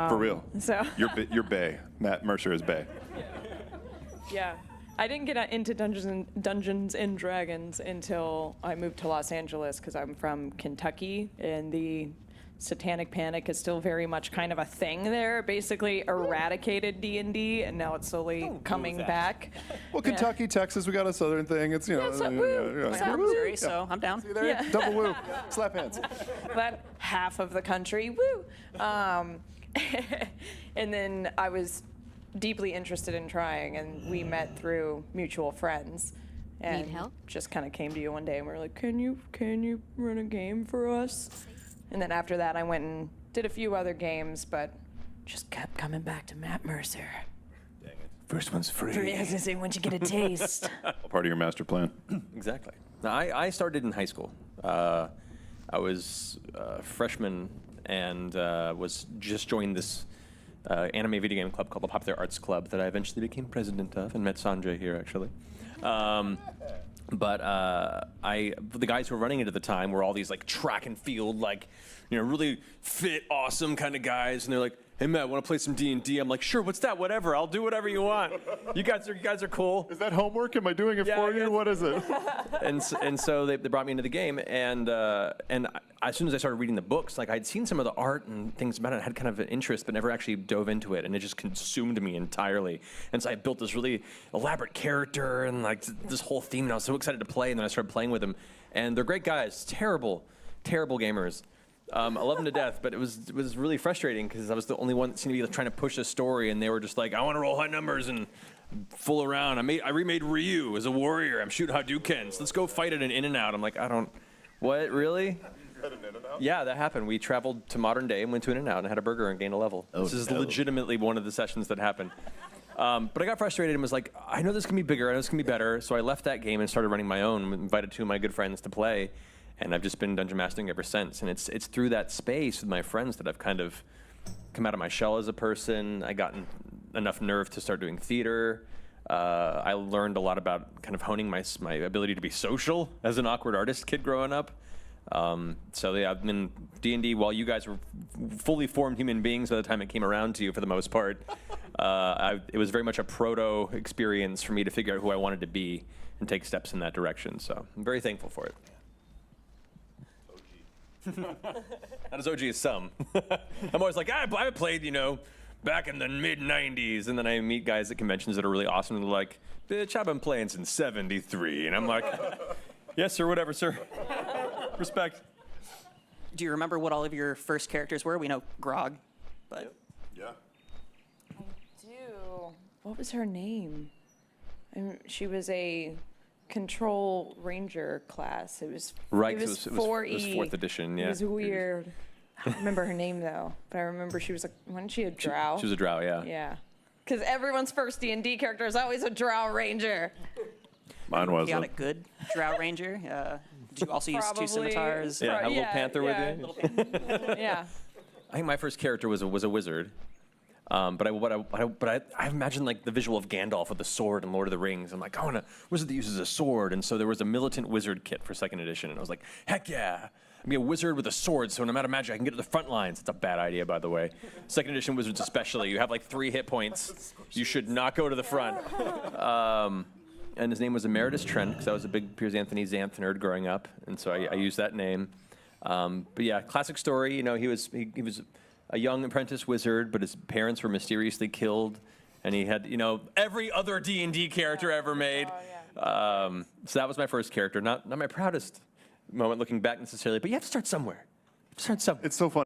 for real. So You're Bay. Matt Mercer is Bay. Yeah. I didn't get into Dungeons and Dragons until I moved to Los Angeles because I'm from Kentucky, and the Satanic Panic is still very much kind of a thing there. Basically eradicated D&D, and now it's slowly coming back. Well, Kentucky, Texas, we got a southern thing. It's, you know. so woo. I'm from Missouri, so I'm down. See there? Double woo. Slap hands. But half of the country, woo. And then I was deeply interested in trying, and we met through mutual friends. And Need help? just kind of came to you one day, and we were like, can you run a game for us? And then after that, I went and did a few other games, but just kept coming back to Matt Mercer. Dang it. First one's free. I was gonna say, once you get a taste. Part of your master plan. Exactly. Now, I started in high school. I was a freshman and was just joined this anime video game club called the Popular Arts Club that I eventually became president of, and met Sanjay here, actually. But the guys who were running it at the time were all these like track and field, like, you know, really fit, awesome kind of guys. And they're like, hey, Matt, want to play some D&D? I'm like, sure, what's that? Whatever, I'll do whatever you want. You guys are cool. Is that homework? Am I doing it for you? What is it? And so they brought me into the game, and as soon as I started reading the books, like I'd seen some of the art and things about it, I had kind of an interest, but never actually dove into it, and it just consumed me entirely. And so I built this really elaborate character and like this whole theme, and I was so excited to play, and then I started playing with them. And they're great guys, terrible gamers. I love them to death, but it was really frustrating because I was the only one that seemed to be trying to push a story, and they were just like, I want to roll high numbers and fool around. I remade Ryu as a warrior. I'm shooting Hadoukens. Let's go fight at an In-N-Out. I'm like, what, really? Yeah, that happened. We traveled to modern day and went to In-N-Out and had a burger and gained a level. This is legitimately one of the sessions that happened. But I got frustrated and was like, I know this can be bigger, I know this can be better. So I left that game and started running my own, invited two of my good friends to play. And I've just been dungeon mastering ever since. And it's through that space with my friends that I've kind of come out of my shell as a person. I got enough nerve to start doing theater. I learned a lot about kind of honing my ability to be social as an awkward artist kid growing up. So yeah, I've been D&D while you guys were fully formed human beings by the time it came around to you for the most part. It was very much a proto experience for me to figure out who I wanted to be and take steps in that direction. So I'm very thankful for it. Not as OG as some. I'm always like, I played, back in the mid-'90s, and then I meet guys at conventions that are really awesome, and they're like, bitch, I've been playing since '73, and I'm like, yes, sir, whatever, sir. Respect. Do you remember what all of your first characters were? We know Grog, but... Yeah. I do. What was her name? She was a Control Ranger class. It was right. It was 4E. It was 4th edition. Yeah. It was weird. I don't remember her name though, but I remember she was wasn't she a drow? She was a drow. Yeah. Yeah. Because everyone's first D&D character is always a drow ranger. Mine wasn't. Chaotic good drow ranger. Did you also use two scimitars? Yeah. Have a little panther with you. Yeah. I think my first character was a wizard. But I imagine like the visual of Gandalf with the sword in Lord of the Rings. I'm like, I want a wizard that uses a sword. And so there was a militant wizard kit for 2nd edition. And I was like, heck yeah. I'd be a wizard with a sword, so no matter magic, I can get to the front lines. It's a bad idea, by the way. 2nd edition wizards especially. You have like 3 hit points. You should not go to the front. And his name was Emeritus Trent, because I was a big Piers Anthony Xanth nerd growing up. And so I used that name. But yeah, classic story. He was a young apprentice wizard, but his parents were mysteriously killed, and he had, every other D&D character ever made. So that was my first character. Not my proudest moment looking back necessarily, but you have to start somewhere. It's so fun.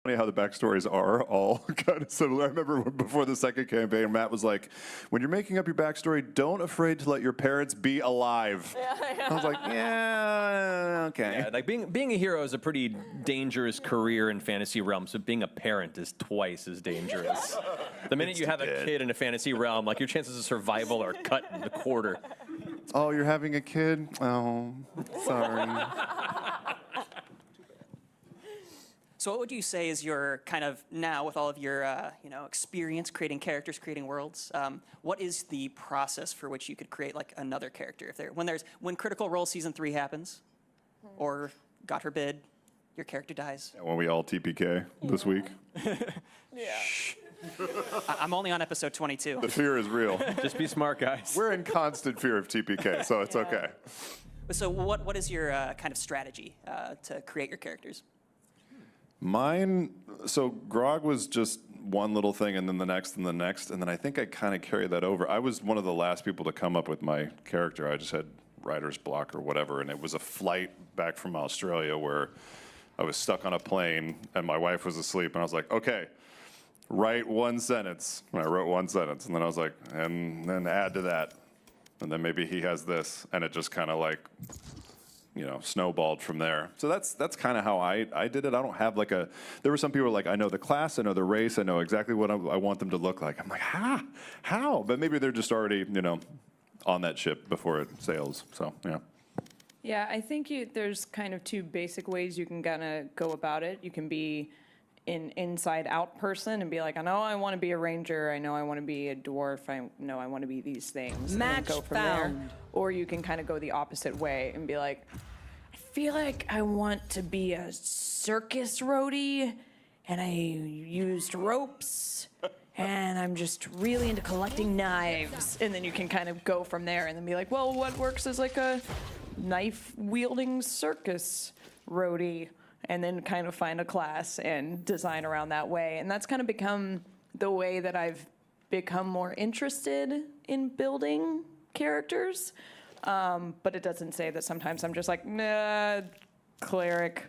funny how the backstories are all kind of similar. I remember before the second campaign, Matt was like, when you're making up your backstory, don't afraid to let your parents be alive. I was like, yeah, okay. Yeah, like being a hero is a pretty dangerous career in fantasy realms, but being a parent is twice as dangerous. The minute you have a kid in a fantasy realm, like your chances of survival are cut in the quarter. Oh, you're having a kid? Oh, sorry. So what would you say is your kind of now with all of your experience creating characters, creating worlds? What is the process for which you could create like another character? When Critical Role Season 3 happens, or God forbid, your character dies. When we all TPK this week. I'm only on episode 22. The fear is real. Just be smart, guys. We're in constant fear of TPK, so it's okay. So what is your kind of strategy to create your characters? Mine, so Grog was just one little thing and then the next and the next, and then I think I kind of carried that over. I was one of the last people to come up with my character. I just had writer's block or whatever, and it was a flight back from Australia where I was stuck on a plane and my wife was asleep, and I was like, okay, write one sentence. And I wrote one sentence, and then I was like, and then add to that, and then maybe he has this, and it just kind of like, snowballed from there. So that's kind of how I did it. I don't have like there were some people like, I know the class, I know the race, I know exactly what I want them to look like. I'm like, how? But maybe they're just already, on that ship before it sails. So, yeah. Yeah, I think there's kind of two basic ways you can kind of go about it. You can be an inside-out person and be like, I know I want to be a ranger, I know I want to be a dwarf, I know I want to be these things, and then go from there. Or you can kind of go the opposite way and be like, I feel like I want to be a circus roadie, and I used ropes, and I'm just really into collecting knives. And then you can kind of go from there and then be like, well, what works as like a knife-wielding circus roadie? And then kind of find a class and design around that way. And that's kind of become the way that I've become more interested in building characters. But it doesn't say that sometimes I'm just like, nah, cleric.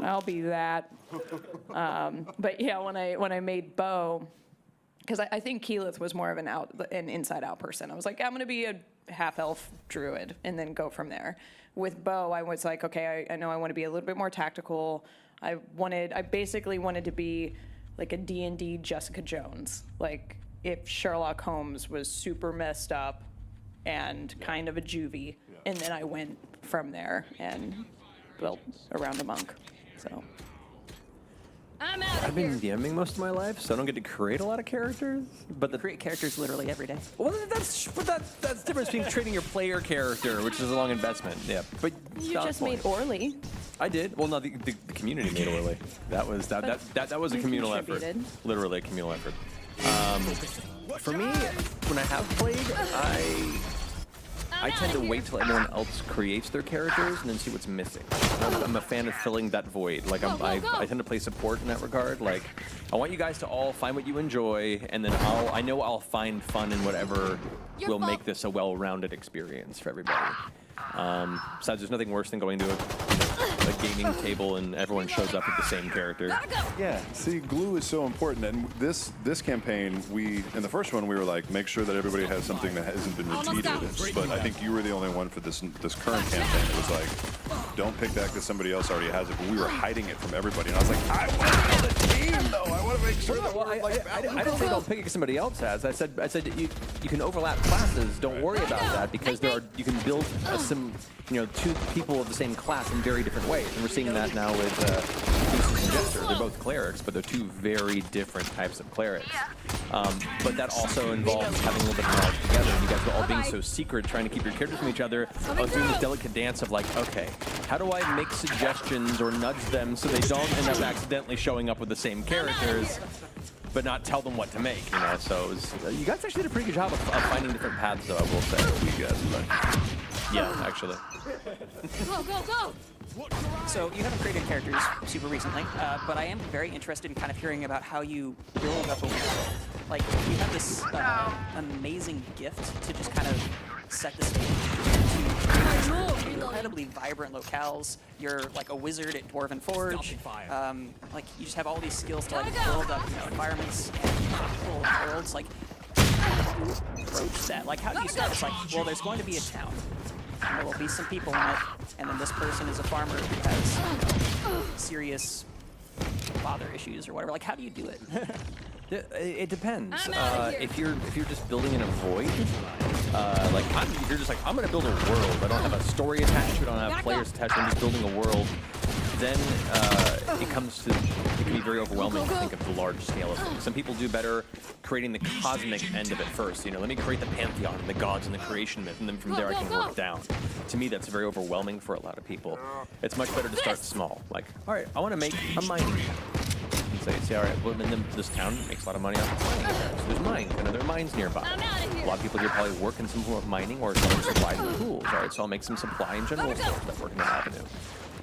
I'll be that. But yeah, when I made Bo, because I think Keyleth was more of an inside-out person. I was like, I'm going to be a half-elf druid and then go from there. With Bo, I was like, okay, I know I want to be a little bit more tactical. I basically wanted to be like a D&D Jessica Jones. Like if Sherlock Holmes was super messed up and kind of a juvie, and then I went from there and built around a monk. So I've been DMing most of my life, so I don't get to create a lot of characters. But create characters literally every day. Well, that's the difference between creating your player character, which is a long investment. Yeah, but you just made Orly. I did. Well, no, the community made Orly. That was a communal effort. Literally a communal effort. For me, when I have played, I tend to wait till everyone else creates their characters and then see what's missing. I'm a fan of filling that void. Like I tend to play support in that regard. Like I want you guys to all find what you enjoy, and then I know I'll find fun in whatever will make this a well-rounded experience for everybody. Besides, there's nothing worse than going to a gaming table and everyone shows up with the same character. Yeah, see, glue is so important. And this campaign, in the first one, we were like, make sure that everybody has something that hasn't been repeated. But I think you were the only one for this current campaign that was like, don't pick that because somebody else already has it. But we were hiding it from everybody. And I was like, I want to build a team, though. I want to make sure that we're like... I didn't say don't pick it because somebody else has. I said you can overlap classes. Don't worry about that because you can build two people of the same class in very different ways. And we're seeing that now with Beast and Jester. They're both clerics, but they're two very different types of clerics. But that also involves having a little bit of knowledge together. And you guys were all being so secret, trying to keep your characters from each other. I was doing this delicate dance of like, okay, how do I make suggestions or nudge them so they don't end up accidentally showing up with the same characters, but not tell them what to make, So you guys actually did a pretty good job of finding different paths, though, I will say. You guys, yeah, actually. Go! So you haven't created characters super recently, but I am very interested in kind of hearing about how you build up a world. Like, you have this amazing gift to just kind of set the stage. incredibly vibrant locales. You're like a wizard at Dwarven Forge. Like you just have all these skills to like build up, environments and cool worlds. Like, how do you approach that? Like, how do you start? It's like, well, there's going to be a town. And there will be some people in it, and then this person is a farmer who has serious father issues or whatever. Like, how do you do it? It depends. If you're just building in a void, if you're just like, I'm gonna build a world. I don't have a story attached to it. I don't have players attached. I'm just building a world. Then it can be very overwhelming to think of the large scale of things. Some people do better creating the cosmic end of it first. Let me create the pantheon, the gods, and the creation myth, and then from there I can work down. To me, that's very overwhelming for a lot of people. It's much better to start small. Like, all right, I want to make a mining town. And say, all right, well, then this town makes a lot of money off of mining. So there's mines, and there are mines nearby. A lot of people here probably work in some form of mining or selling supplies and tools. All right, so I'll make some supply and general stores that work in that avenue.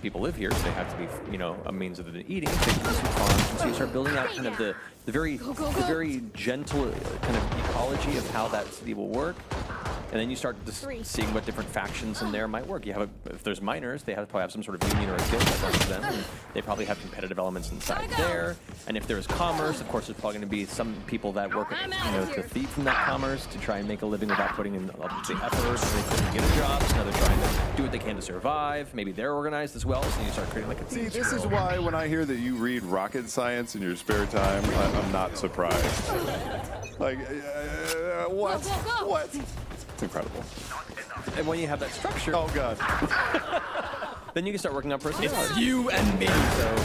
People live here, so they have to be, a means of eating. They can do some farms, and so you start building out kind of the very gentle kind of ecology of how that city will work. And then you start seeing what different factions in there might work. If there's miners, they probably have some sort of union or a guild that runs them. And they probably have competitive elements inside there. And if there's commerce, of course, there's probably going to be some people that work, to thieve from that commerce to try and make a living without putting in the effort. So they couldn't get a job, so now they're trying to do what they can to survive. Maybe they're organized as well, so you start creating like a team. See, this is why when I hear that you read rocket science in your spare time, I'm not surprised. Like, what? What? It's incredible. And when you have that structure, oh god, then you can start working on personality. It's you and me. So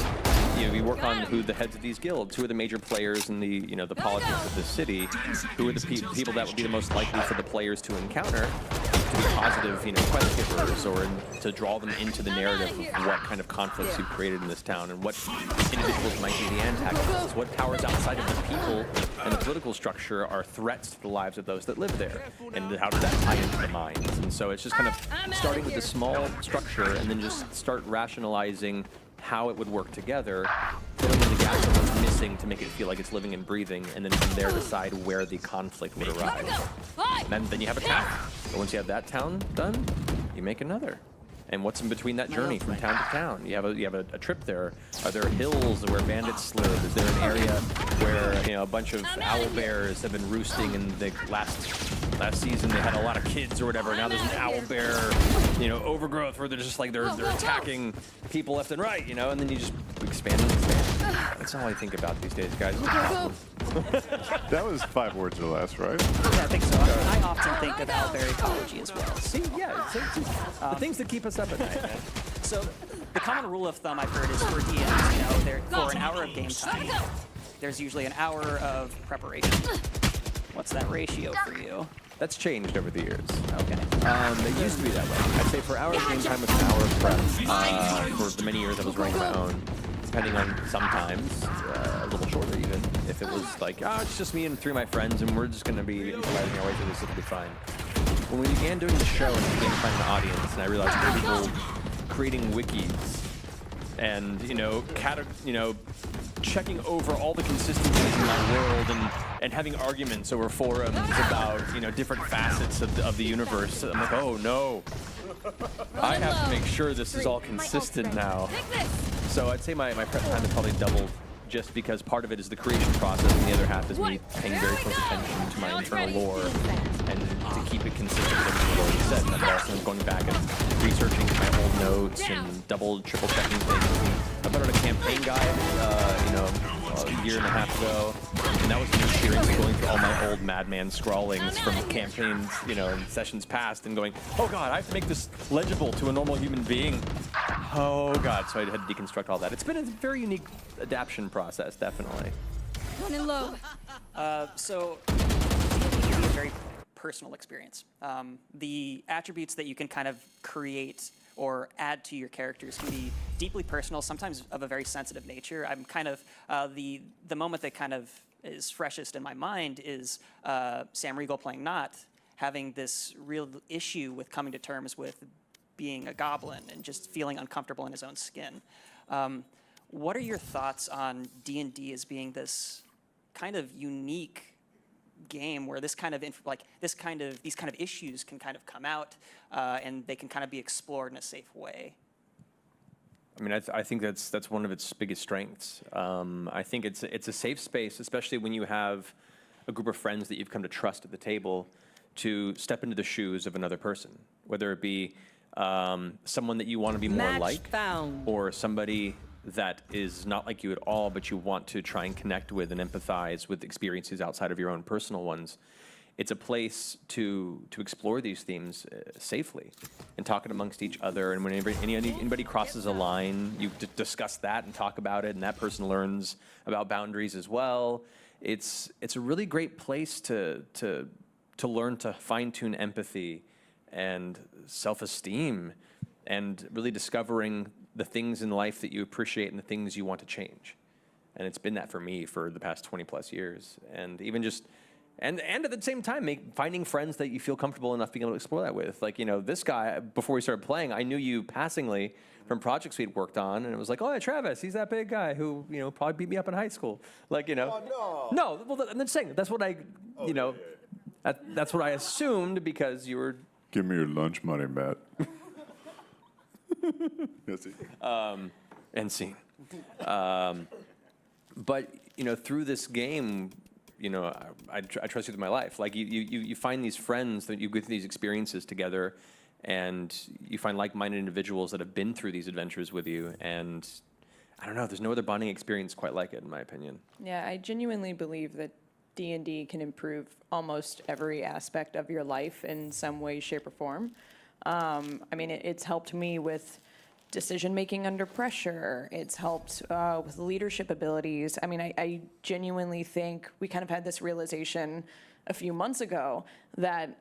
you work on who the heads of these guilds, who are the major players in the the politics of the city, who are the people that would be the most likely for the players to encounter, to be positive, quest givers, or to draw them into the narrative of what kind of conflicts you've created in this town, and what individuals might be the antagonists, what powers outside of the people and the political structure are threats to the lives of those that live there, and how does that tie into the minds. And so it's just kind of starting with a small structure, and then just start rationalizing how it would work together, filling in the gaps of what's missing to make it feel like it's living and breathing, and then from there decide where the conflict would arise. And then you have a town. And once you have that town done, you make another. And what's in between that journey from town to town? You have a trip there. Are there hills where bandits live? Is there an area where a bunch of owl bears have been roosting, and last season they had a lot of kids or whatever. Now there's an owl bear, overgrowth where they're just like they're attacking people left and right, and then you just expand and expand. That's all I think about these days, guys. That was 5 words or less, right? Yeah, I think so. I often think of owlbear ecology as well. See, yeah, the things that keep us up at night, man. So the common rule of thumb I've heard is for DMs, for an hour of game time, there's usually an hour of preparation. What's that ratio for you? That's changed over the years. Okay. It used to be that way. I'd say for hours game time was an hour of prep. For the many years I was running my own, depending on sometimes a little shorter even. If it was like, it's just me and 3 of my friends, and we're just going to be improvising our way through this, it'll be fine. When we began doing the show and began finding an audience, and I realized there were people creating wikis and checking over all the consistencies in my world and having arguments over forums about different facets of the universe. I'm like, oh no, I have to make sure this is all consistent now. So I'd say my prep time has probably doubled, just because part of it is the creation process, and the other half is me paying very close attention to my internal lore and to keep it consistent with everything I've already said. And I'm also going back and researching my old notes and triple checking things. I put out a campaign guide, a year and a half ago, and that was an experience of going through all my old Madman scrawlings from campaigns, in sessions past, and going, oh god, I have to make this legible to a normal human being. Oh god, so I had to deconstruct all that. It's been a very unique adaptation process, definitely. Running low. So it can be a very personal experience. The attributes that you can kind of create or add to your characters can be deeply personal, sometimes of a very sensitive nature. I'm kind of, the moment that kind of is freshest in my mind is Sam Riegel playing Not, having this real issue with coming to terms with being a goblin and just feeling uncomfortable in his own skin. What are your thoughts on D&D as being this kind of unique game where this kind of these kind of issues can kind of come out and they can kind of be explored in a safe way? I mean, I think that's one of its biggest strengths. I think it's a safe space, especially when you have a group of friends that you've come to trust at the table to step into the shoes of another person, whether it be someone that you want to be more like, or somebody that is not like you at all, but you want to try and connect with and empathize with experiences outside of your own personal ones. It's a place to explore these themes safely and talk it amongst each other. And whenever anybody crosses a line, you discuss that and talk about it, and that person learns about boundaries as well. It's a really great place to learn to fine-tune empathy and self-esteem, and really discovering the things in life that you appreciate and the things you want to change. And it's been that for me for the past 20 plus years. And even just, and at the same time, finding friends that you feel comfortable enough being able to explore that with. Like, this guy, before we started playing, I knew you passingly from projects we'd worked on, and it was like, oh yeah, Travis, he's that big guy who, probably beat me up in high school. Like, Oh, no. No, well, I'm just saying, that's what I, that's what I assumed because you were. Give me your lunch money, Matt. Yes, And scene. But through this game, I trust you with my life. Like you find these friends that you go through these experiences together, and you find like-minded individuals that have been through these adventures with you. And I don't know, there's no other bonding experience quite like it, in my opinion. Yeah, I genuinely believe that D&D can improve almost every aspect of your life in some way, shape, or form. I mean, it's helped me with decision-making under pressure. It's helped with leadership abilities. I mean, I genuinely think we kind of had this realization a few months ago that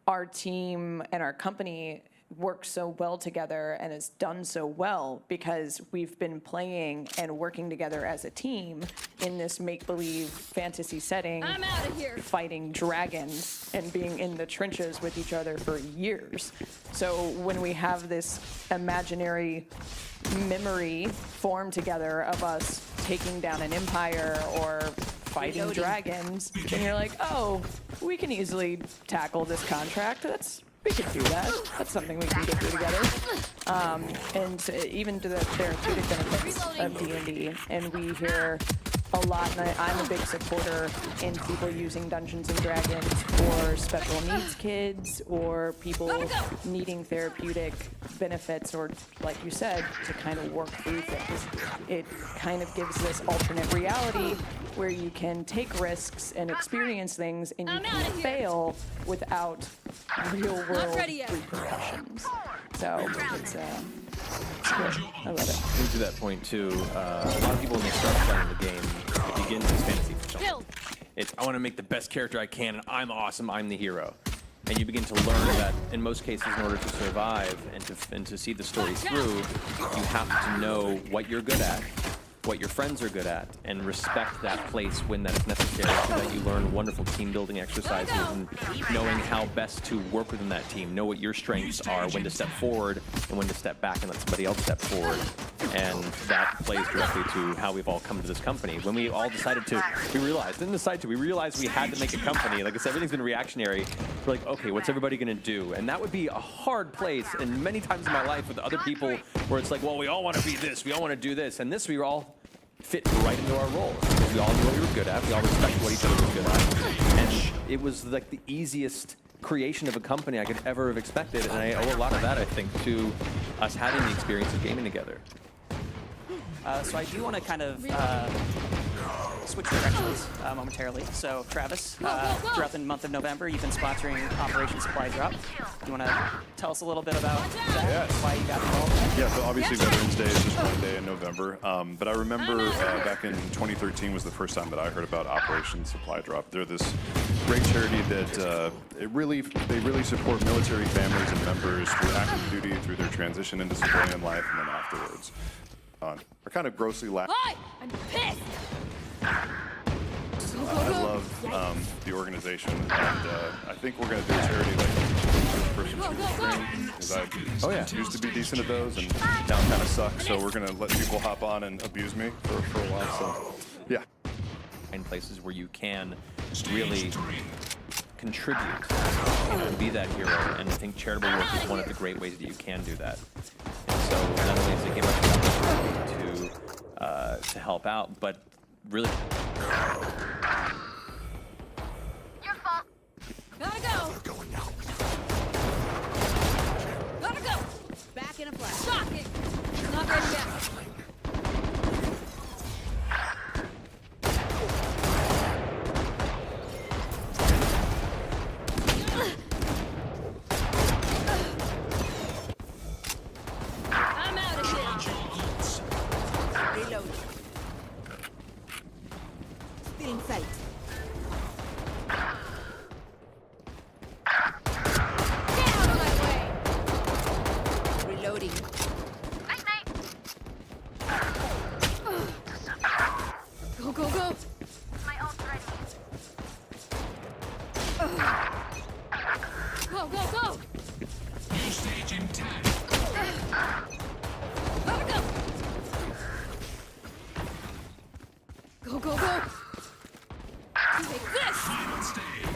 our team and our company works so well together and has done so well because we've been playing and working together as a team in this make-believe fantasy setting, I'm out of here. fighting dragons and being in the trenches with each other for years. So when we have this imaginary memory form together of us taking down an empire or fighting dragons, and you're like, oh, we can easily tackle this contract. We can do that. That's something we can get through together. And even to the therapeutic benefits of D&D. And we hear a lot, and I'm a big supporter in people using Dungeons & Dragons for special needs kids or people needing therapeutic benefits, or like you said, to kind of work through things. It kind of gives this alternate reality where you can take risks and experience things, and you can fail without real-world repercussions. So it's good. I love it. To that point too, a lot of people when they start playing the game, it begins as fantasy for something. It's, I want to make the best character I can, and I'm awesome, I'm the hero. And you begin to learn that in most cases, in order to survive and to see the story through, you have to know what you're good at, what your friends are good at, and respect that place when that is necessary, so that you learn wonderful team building exercises and knowing how best to work within that team, know what your strengths are, when to step forward and when to step back and let somebody else step forward. And that plays directly to how we've all come to this company. When we all decided to, we realized we had to make a company. Like I said, everything's been reactionary. We're like, okay, what's everybody gonna do? And that would be a hard place, and many times in my life with other people where it's like, well, we all want to be this, we all want to do this, and this we were all fit right into our roles because we all knew what we were good at, we all respected what each other was good at, and it was like the easiest creation of a company I could ever have expected, and I owe a lot of that, I think, to us having the experience of gaming together. So I do want to kind of switch directions momentarily. So Travis, throughout the month of November, you've been sponsoring Operation Supply Drop. You want to tell us a little bit about that, why you got involved? Yeah, so obviously Veterans Day is just one day in November. But I remember back in 2013 was the first time that I heard about Operation Supply Drop. They're this great charity that they really support military families and members through active duty, through their transition into civilian life, and then afterwards. Are kind of grossly lacking. I'm pissed. I love the organization, and I think we're going to do a charity like first-person shooter thing, because I used to be decent at those, and now it kind of sucks, so we're going to let people hop on and abuse me for a while, so yeah. In places where you can really contribute and be that hero. And I think charitable work is one of the great ways that you can do that. And so not only does it give us the opportunity to help out, but really. Your fault. Gotta go. We're going out. Gotta go. Back in a flash. Shocking. Not ready yet. I'm out of here. Reload. Still in sight. Get out of my way. Reloading. Night, night. Go, go, go. My ult's ready. Go, go, go. New stage intact. Gotta go. Go, go, go. Take this. Final stage.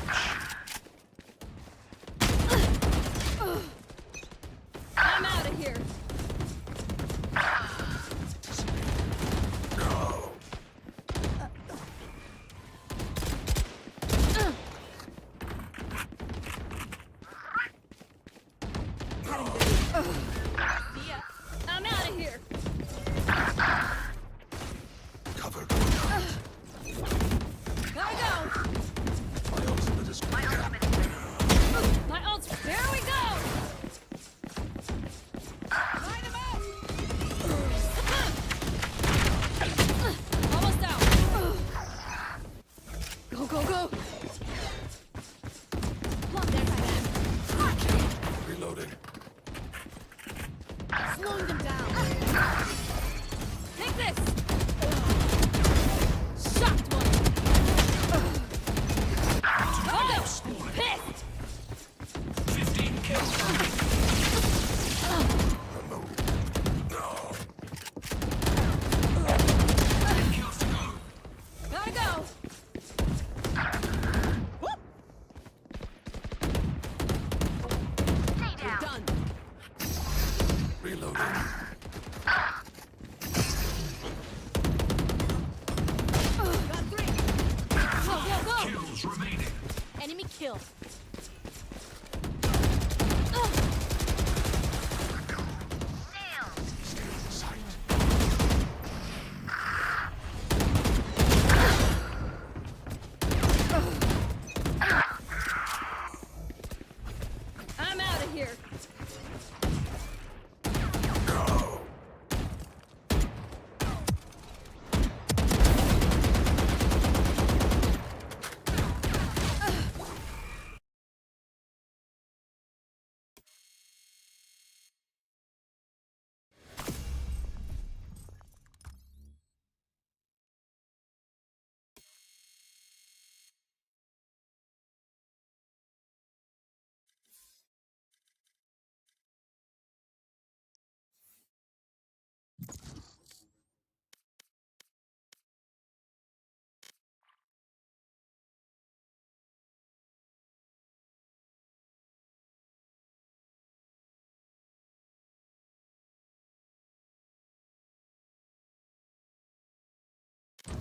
I'm out of here. See ya. I'm out of here. Cover going out. Gotta go. My ultimate is My ult's. There we go. Light him up. Almost out. Go, go, go. Look, there's my man. reloading. Slowing them down. Take this. Shocked one. Oh, pissed. 15 kills. Kills to go. Gotta go. Stay down. Done. Reloading. Got three. Go, go, go. Kills remaining. Enemy kill. Sight. I'm out of here.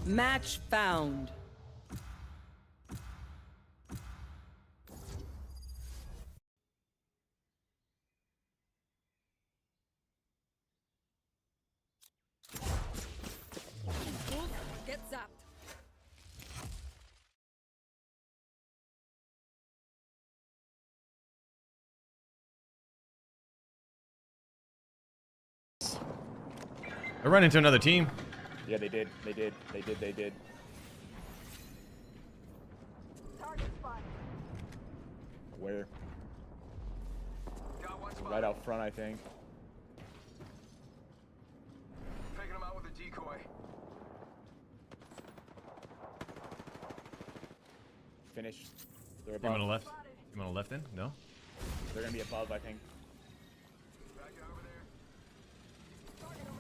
Match found. Get zapped. I run into another team. Yeah, they did. They did. They did. They did. Where? Right out front, I think. Taking him out with a decoy. Finished. They're Team above. on the left. Team on the left end? No? They're gonna be above, I think.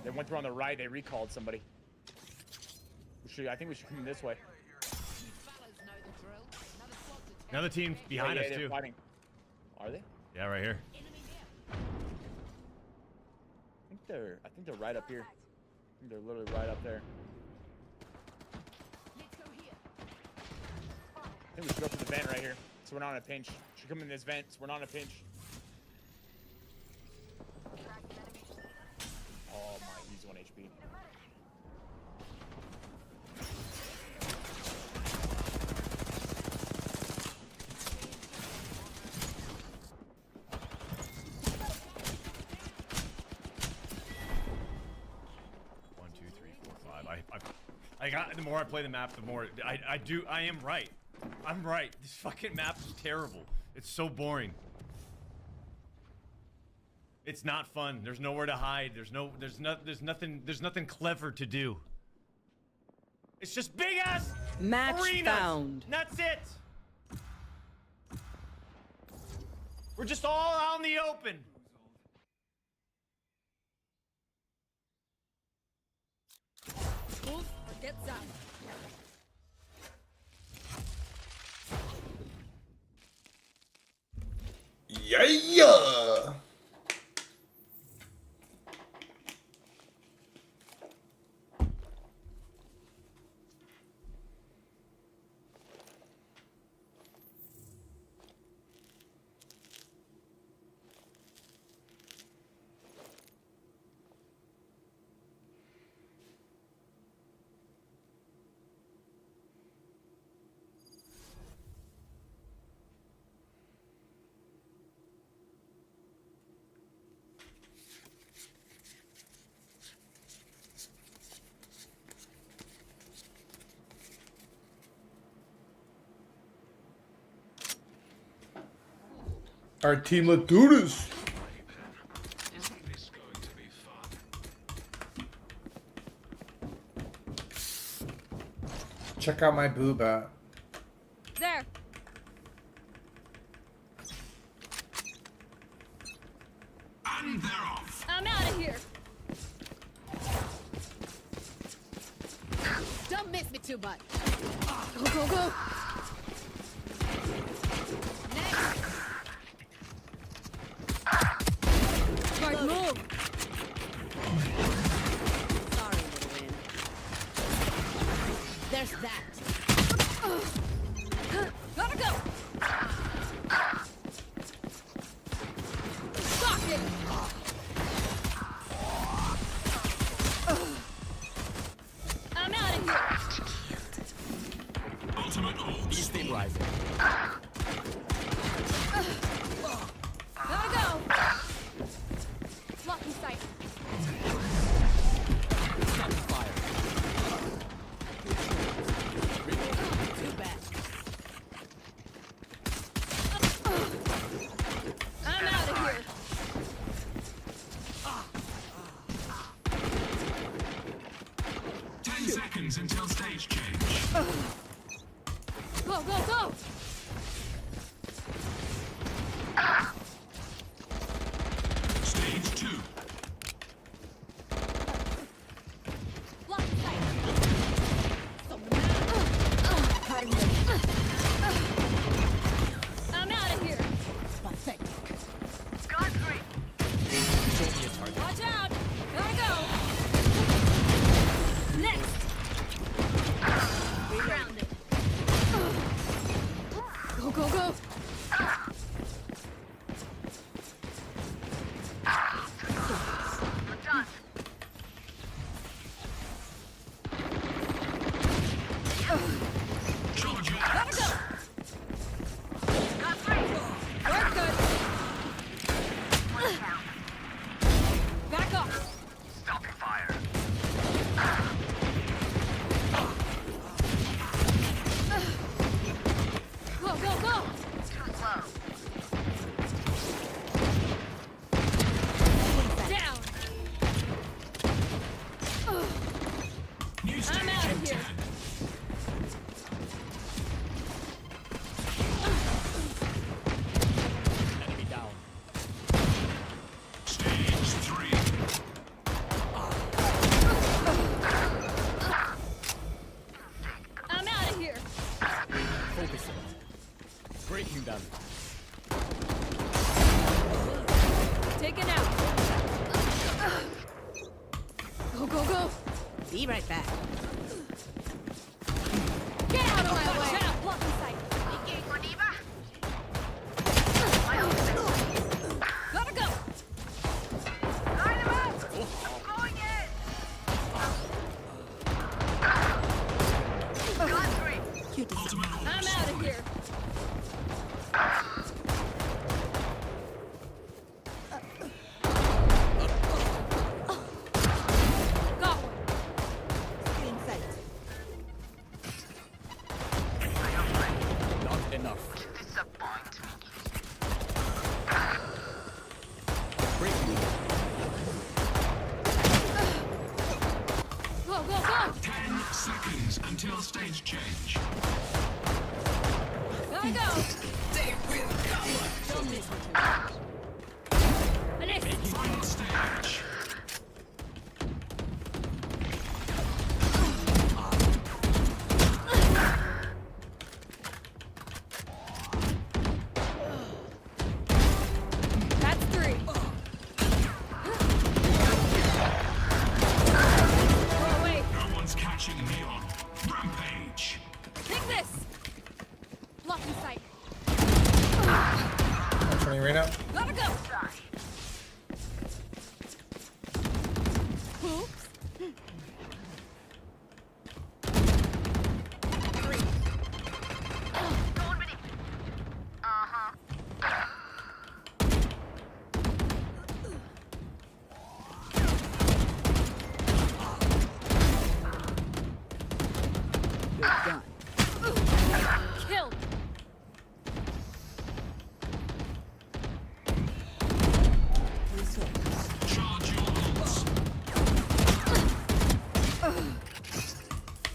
They went through on the right. They recalled somebody. I think we should come this way. Fellas know the drill. Another team behind us they're too. fighting. Are they? Yeah, right here. I think they're right up here. I think they're literally right up there. I think we should go for the vent right here. So we're not in a pinch. Should come in this vent. So we're not in a pinch. Oh my, he's 1 HP. One, two, three, four, five. I got, the more I play the map, the more I am right. I'm right. This fucking map is terrible. It's so boring. It's not fun. There's nowhere to hide. There's nothing clever to do. It's just big ass Match arenas. found. And that's it. We're just all out in the open. Move or get zapped. Yeah. All right, team, let's do this. Isn't this going to be fun? Check out my boob at. There. And they're off. I'm out of here. Don't miss me too much. Go, go, go. Next. Smart move. Sorry, little win. There's that. Gotta go. Stop it. I'm out of here. Ultimate orb. Destabilizing. Gotta go. Blocking sight. Fire. Too bad. I'm out of here. 10 seconds until stage change. Go, go, go. Stage 2. Blocking sight. I'm out of here. Pathetic. Scar 3. Watch out. Gotta go. Next. Grounded. Go, go, go. I'm done. Charge your Gotta axe. go. Got 3. We're good. Back off. Stop fire. Go, go, go. Too slow. Down. New stage I'm out in of here. 10. Enemy down. Stage 3. I'm out of here. Focus it. Be right back. Get out of my way! Blocking sight. Gotta go! Line him up! Going in! I'm out of here. Got one. In sight. Not enough. Go, go, go! 10 seconds until stage change. Gotta go! They will cover. Don't miss me too much. Final stage. That's 3. Go away. No one's catching Neon. Rampage. Take this! Blocking sight. I'm turning right now. Gotta go! Oops. 3. You're done. Killed. Charge your ults.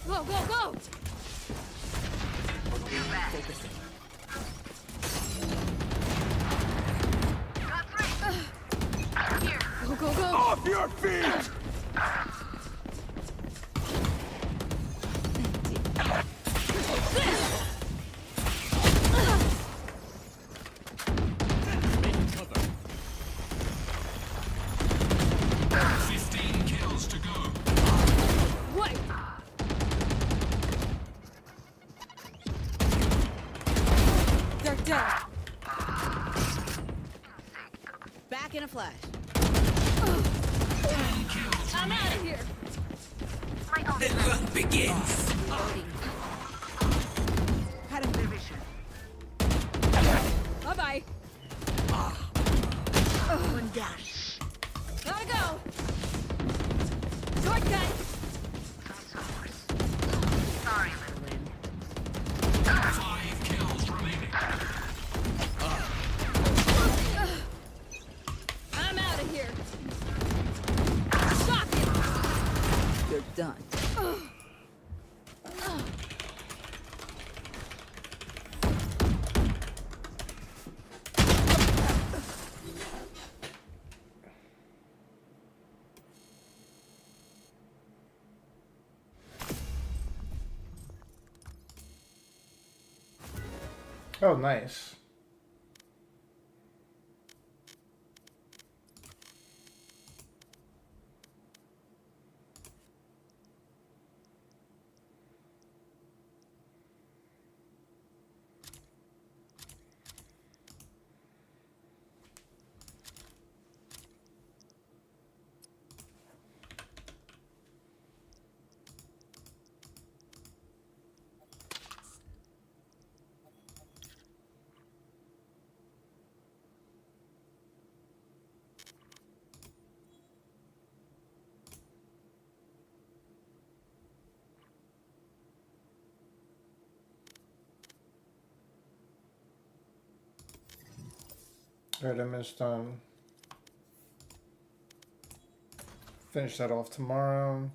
Go, go, go! Go, go, go! Off your feet! Making cover. 15 kills to go. Wait! They're dead. Back in a flash. I'm out of here. The hunt begins. Cut him division. Bye-bye. One down. Gotta go. Shortcut. Sorry, little Lynn. 5 kills remaining. I'm out of here. Shock it. You're done. Oh, nice. Alright, I missed finish that off tomorrow.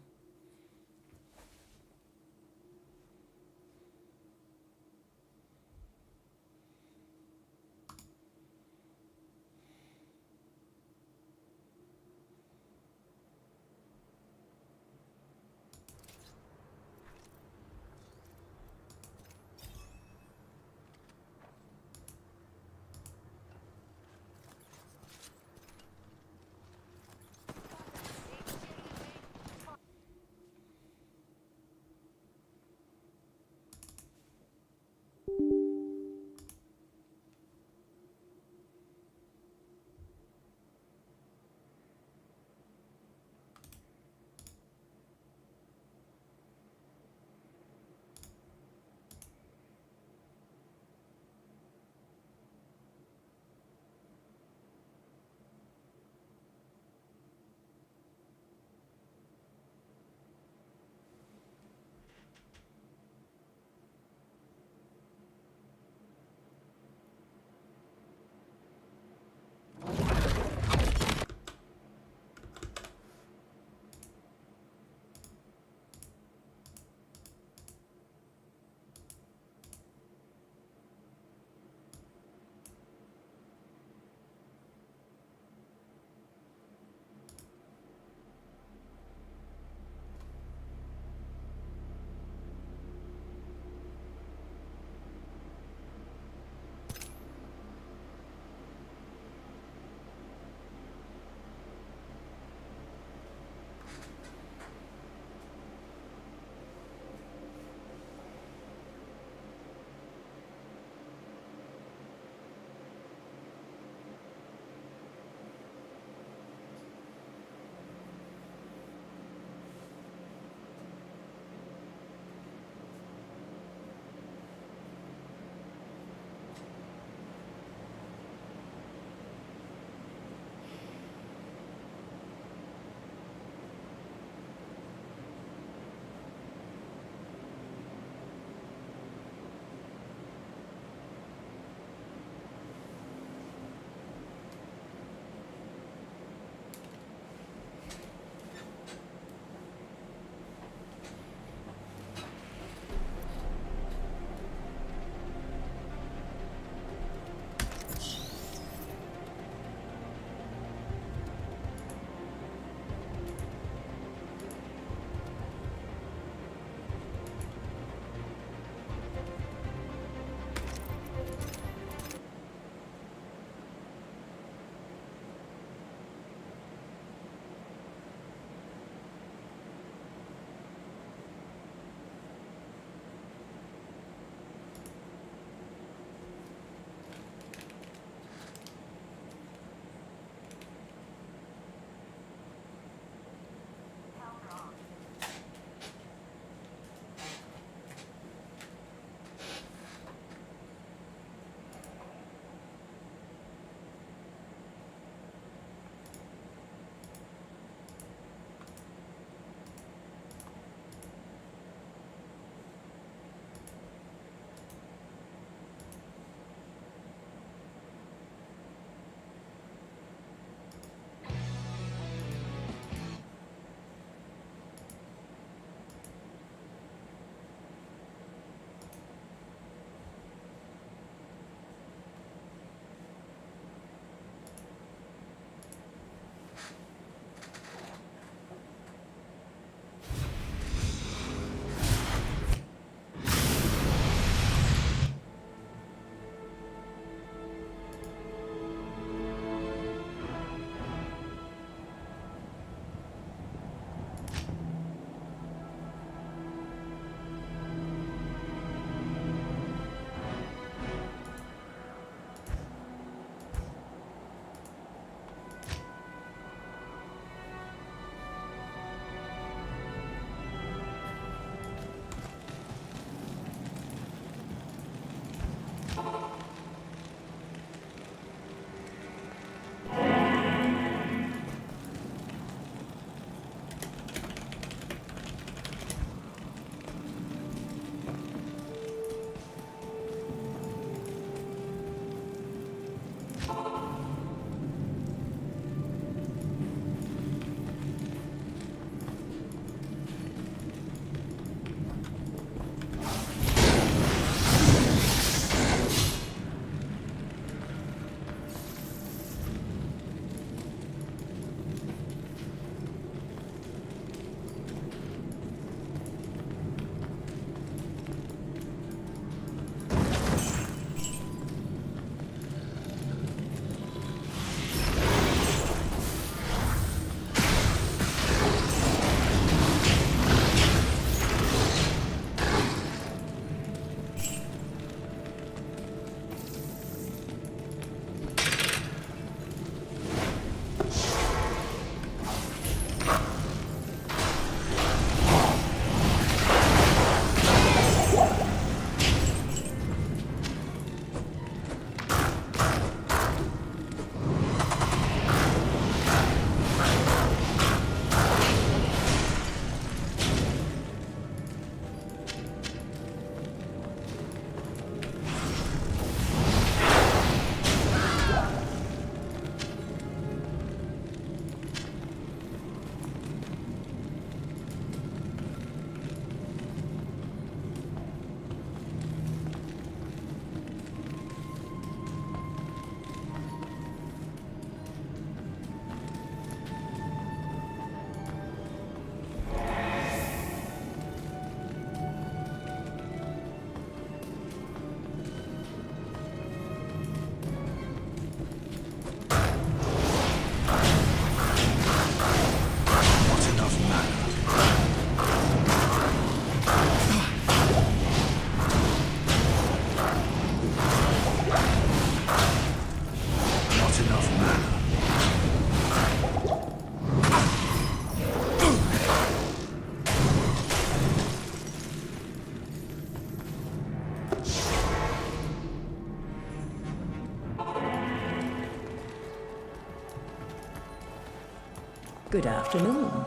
Good afternoon.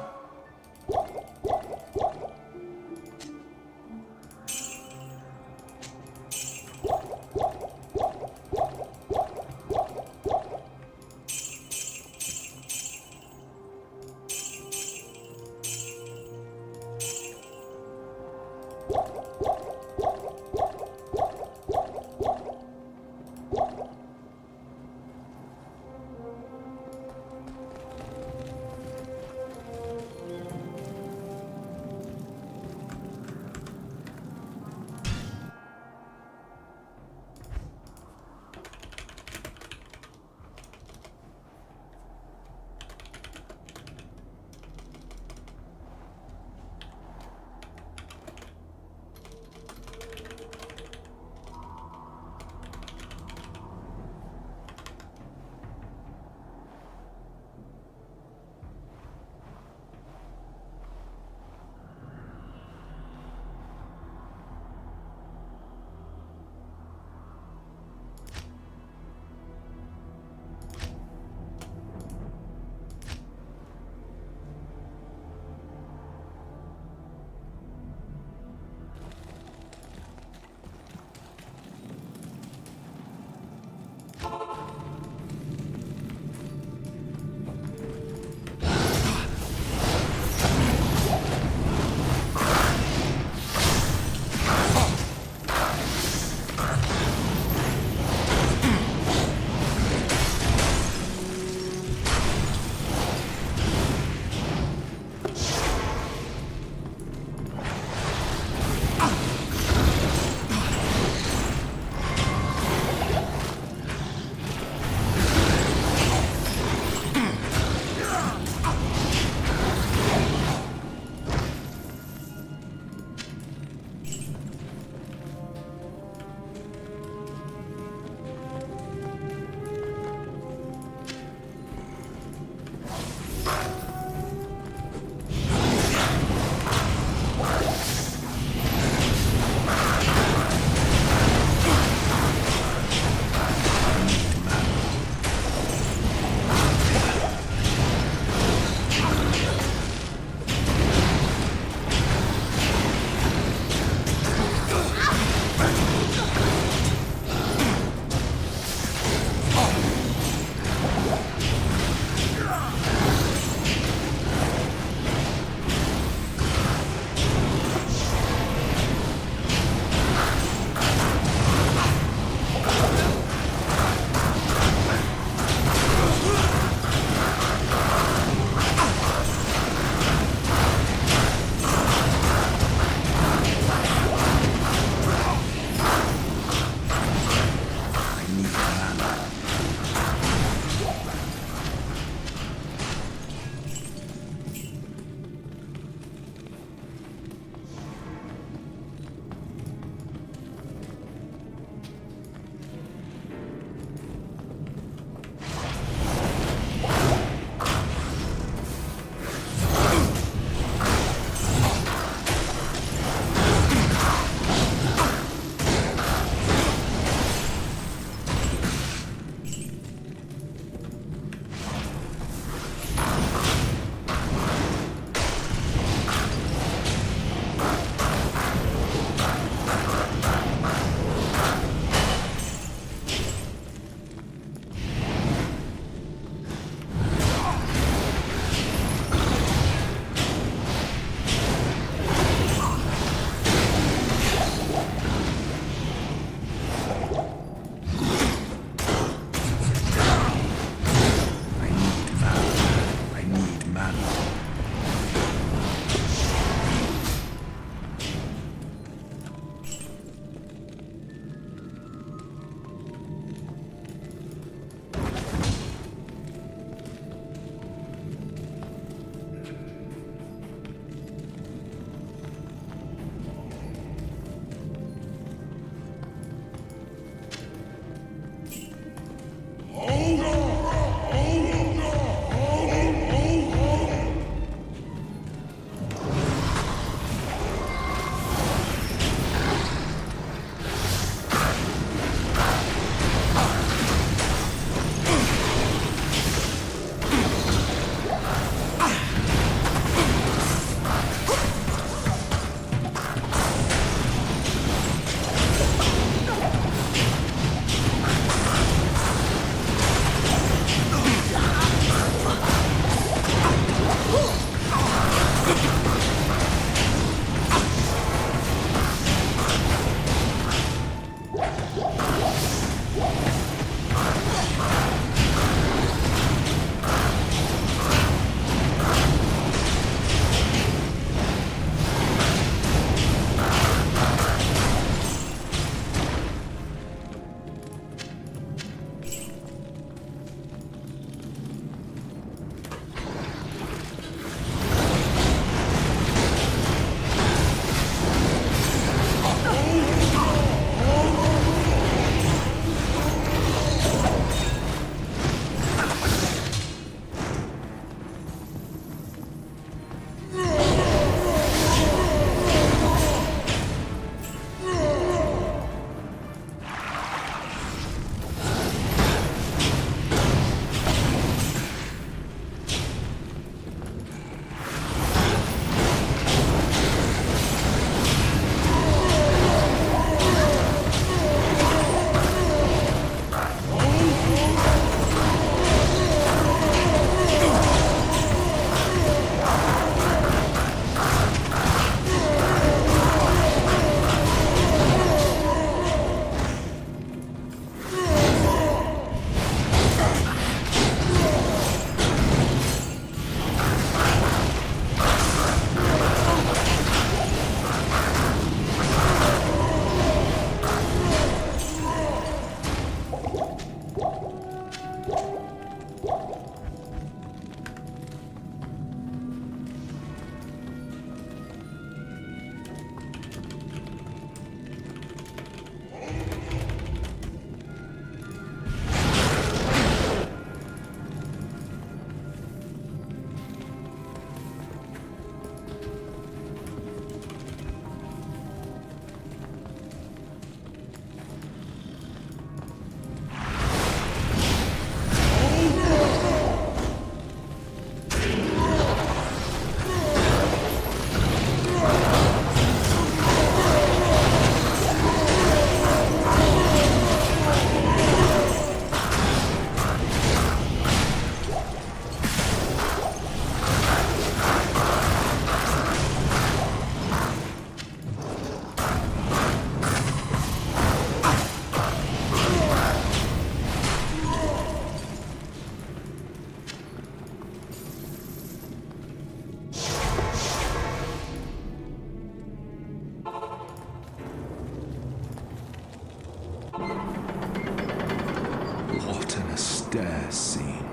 dare scene.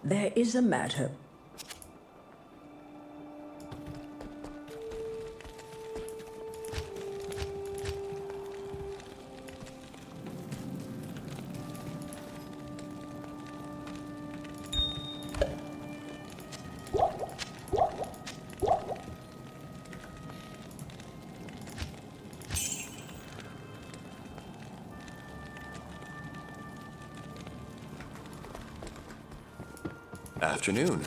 There is a matter. Afternoon.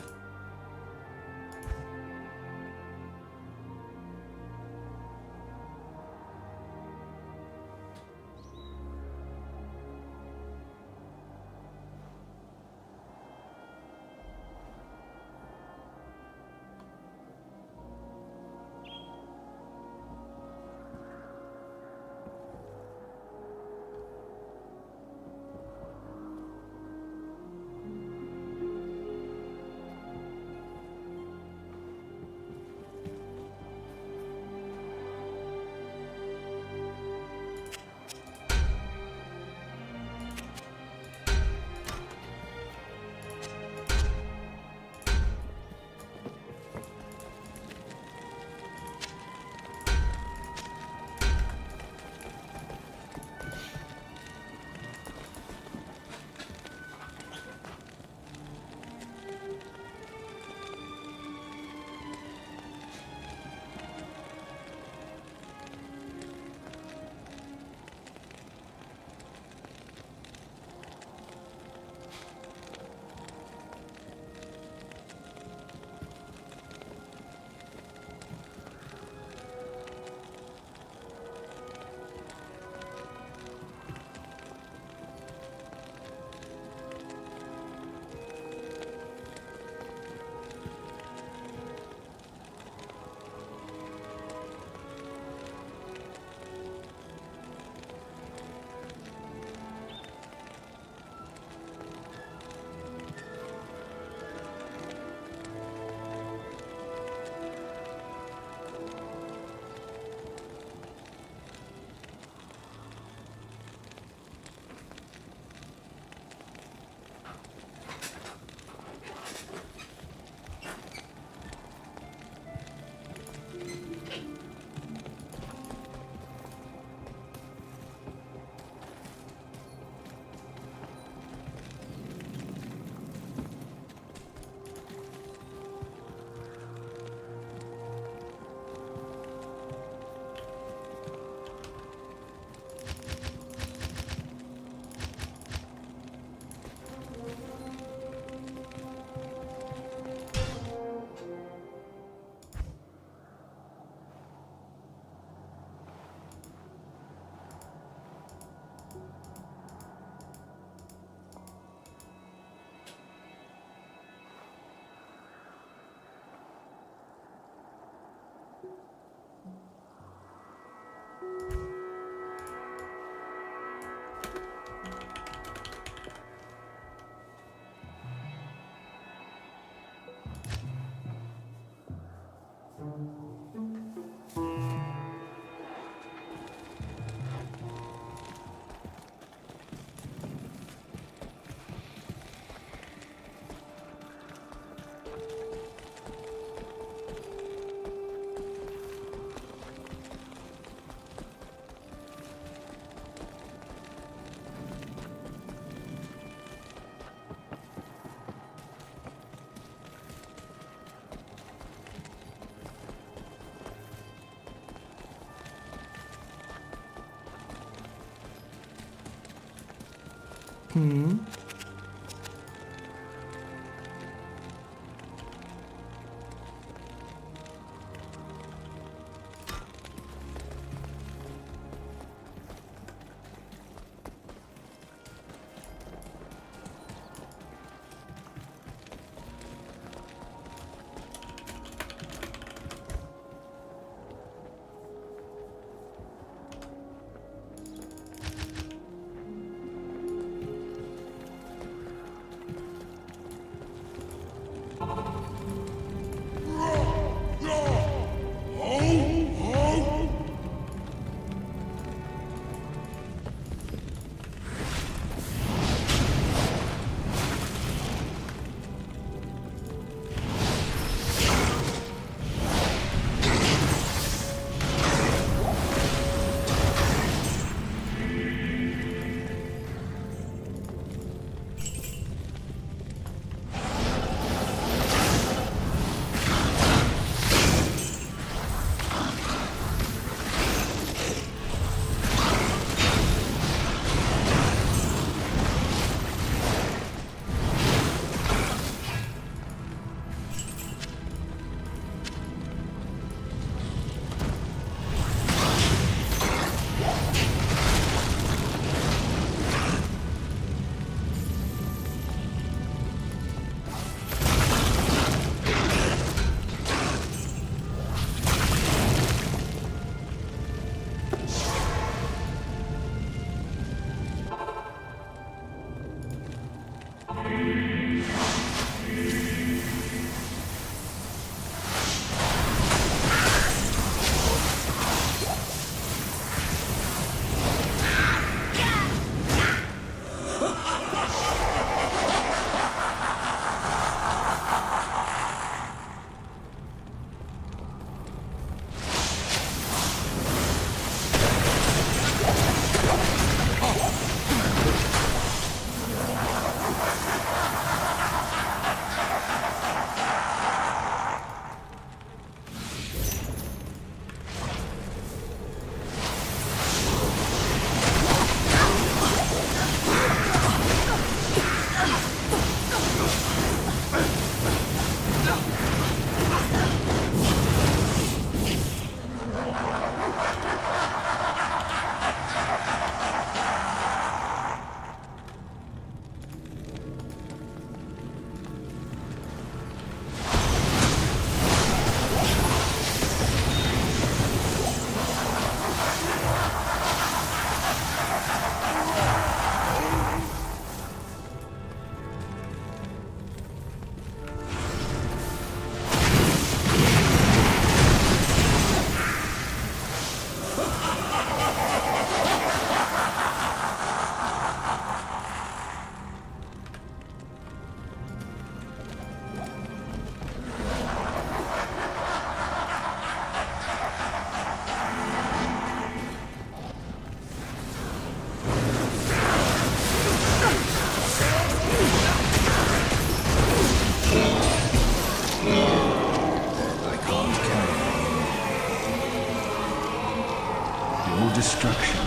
destruction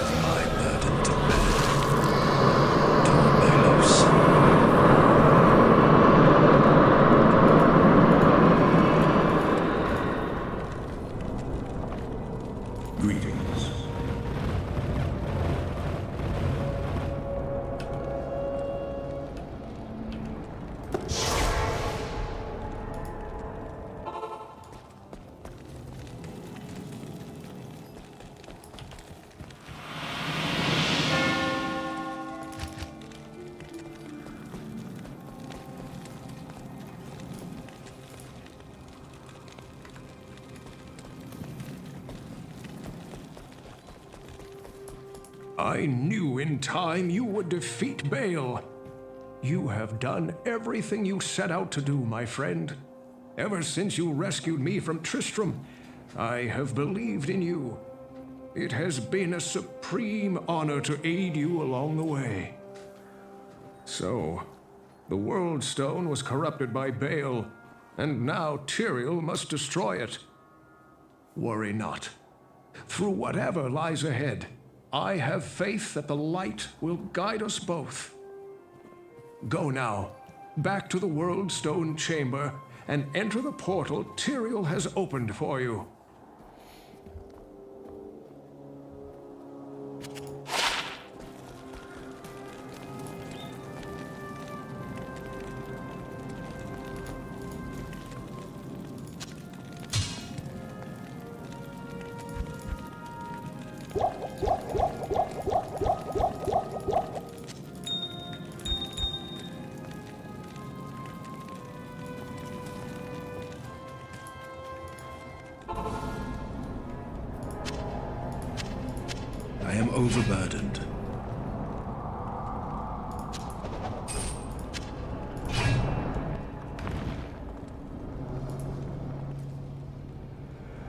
is my burden to bear. Tormelos. Greetings. I knew in time you would defeat Baal. You have done everything you set out to do, my friend. Ever since you rescued me from Tristram, I have believed in you. It has been a supreme honor to aid you along the way. So, the World Stone was corrupted by Baal, and now Tyrael must destroy it. Worry not. Through whatever lies ahead, I have faith that the light will guide us both. Go now, back to the World Stone Chamber, and enter the portal Tyrael has opened for you. I am overburdened.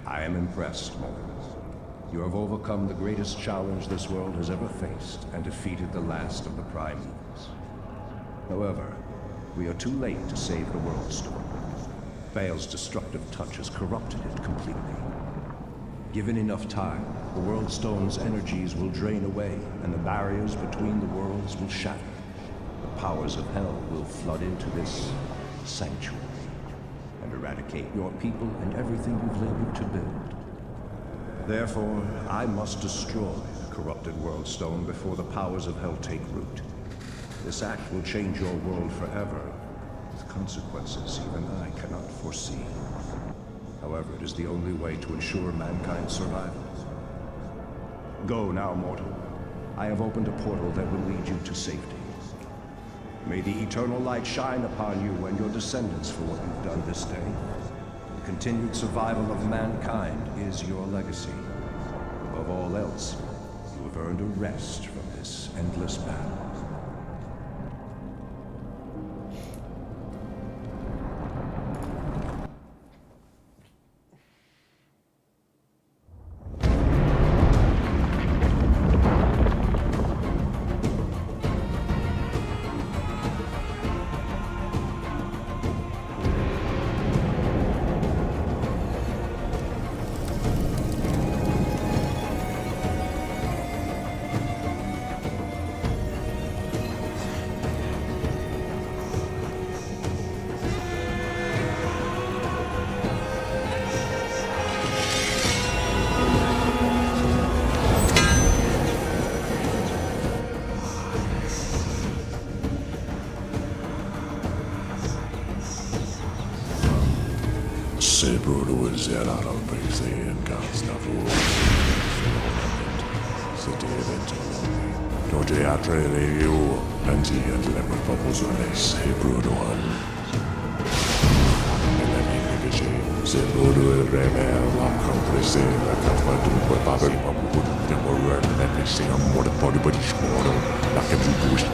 I am impressed, Morgan. You have overcome the greatest challenge this world has ever faced and defeated the last of the Primeval. However, we are too late to save the World Stone. Baal's destructive touch has corrupted it completely. Given enough time, the World Stone's energies will drain away, and the barriers between the worlds will shatter. The powers of hell will flood into this sanctuary and eradicate your people and everything you've labored to build. Therefore, I must destroy the corrupted World Stone before the powers of hell take root. This act will change your world forever, with consequences even I cannot foresee. However, it is the only way to ensure mankind's survival. Go now, mortal. I have opened a portal that will lead you to safety. May the eternal light shine upon you and your descendants for what you've done this day. The continued survival of mankind is your legacy. Above all else, you have earned a rest from this endless battle. Se brudo zerara prese in Constable. City eventually. Doje atre leo, anti and lemon bubbles release. Se brudo on. And I mean, se brudo remer, one compresse, la capa du babel, babu, the warrior, and then they say I'm more the body, but it's more like a bush.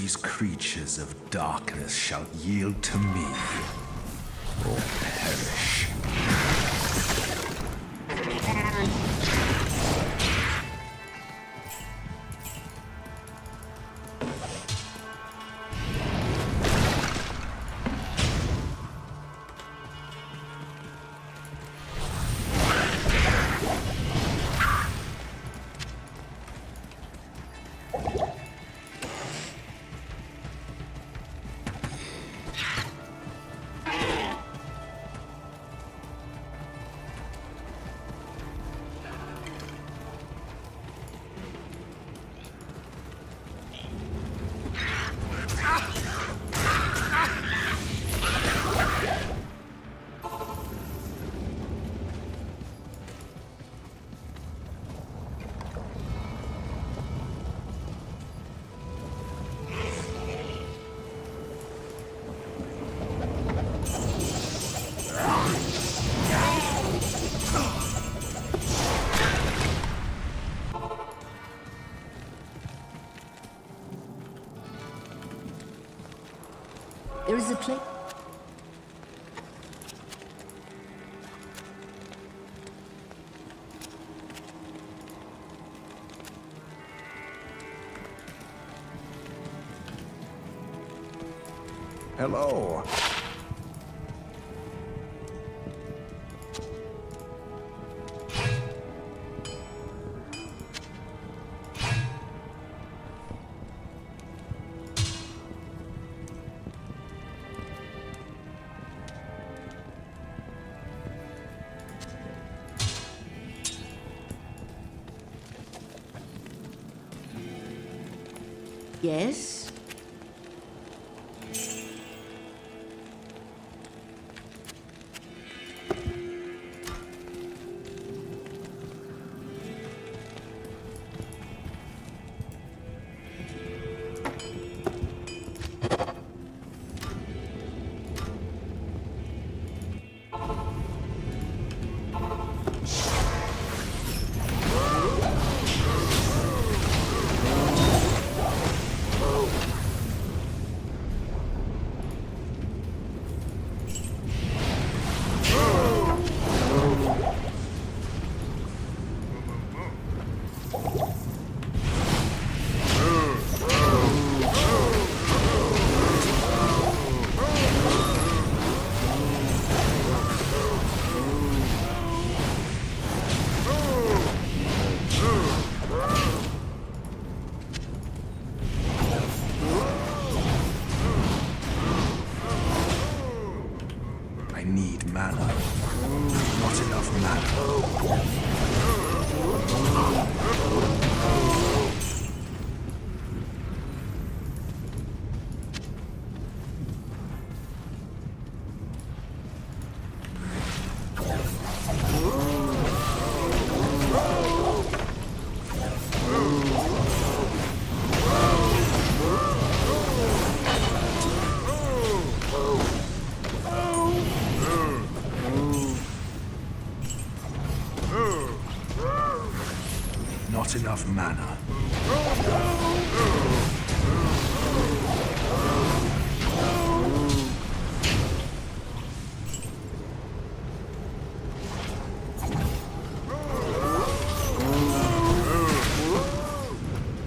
these creatures of darkness shall yield to me, or perish. There is a place. Hello. Yes? I need mana. Not enough mana. Not enough mana.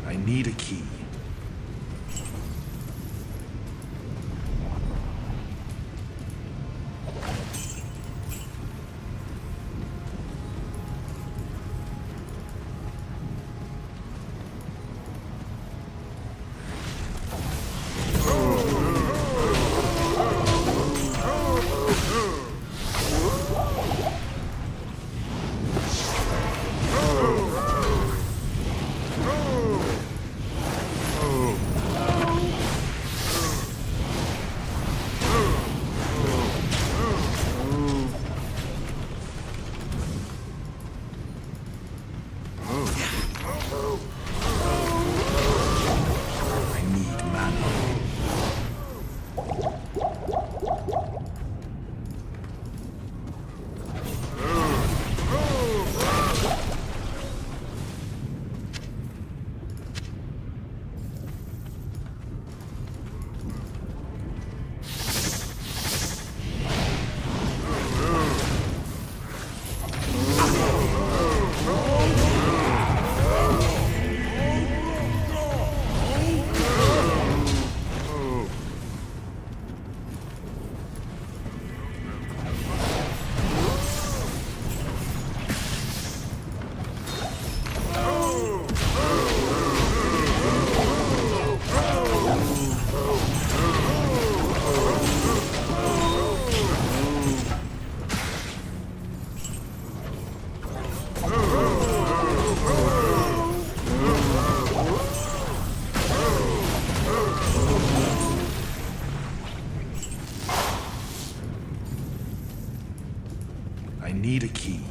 I need a key. I need a key.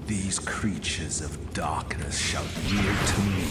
These creatures of darkness shall yield to me.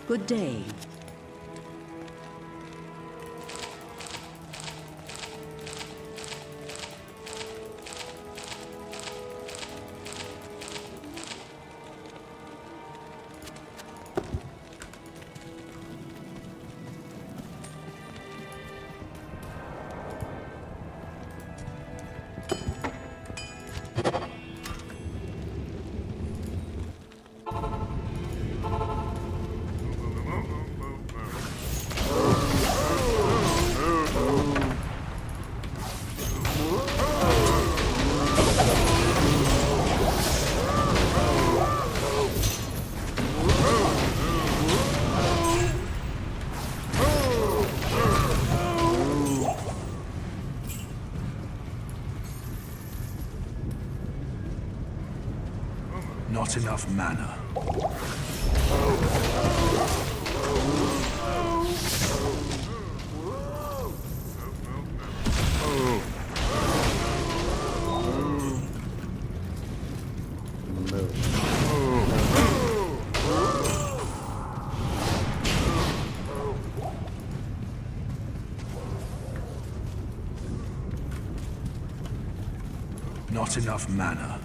Good day. Not enough mana. Not enough mana.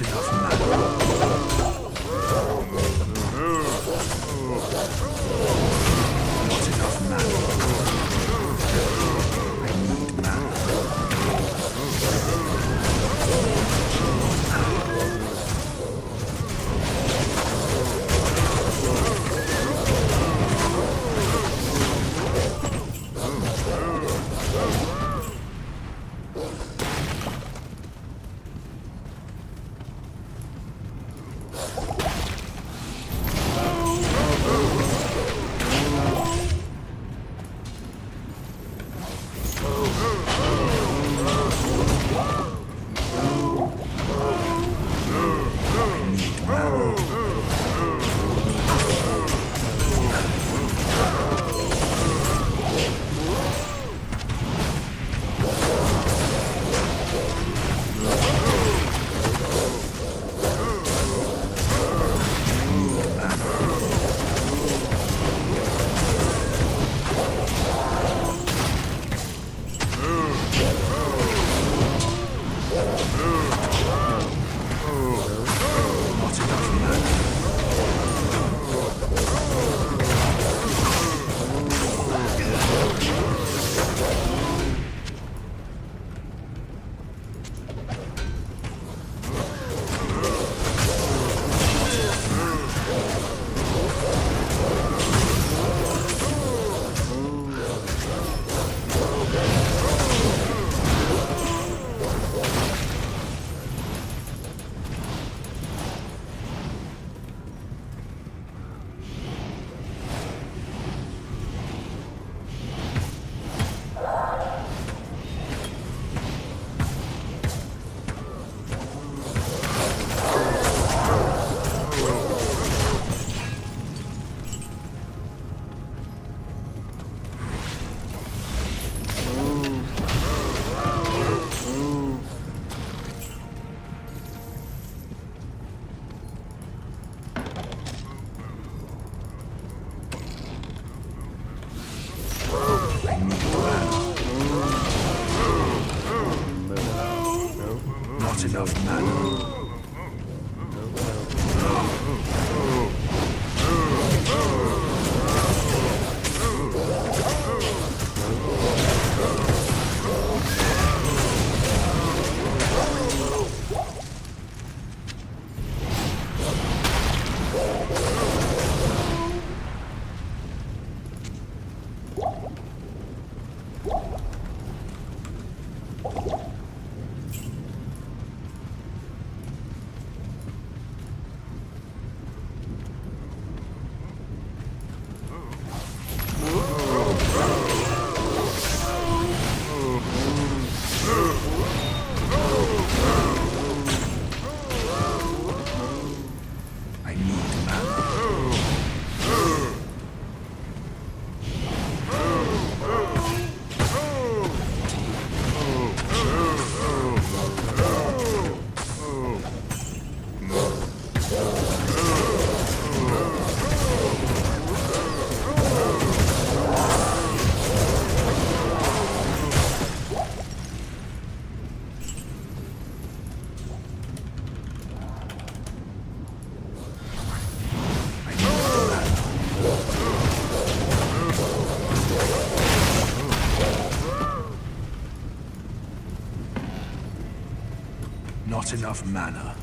Not enough mana. Not enough mana. I need mana. Not enough mana. Not enough mana.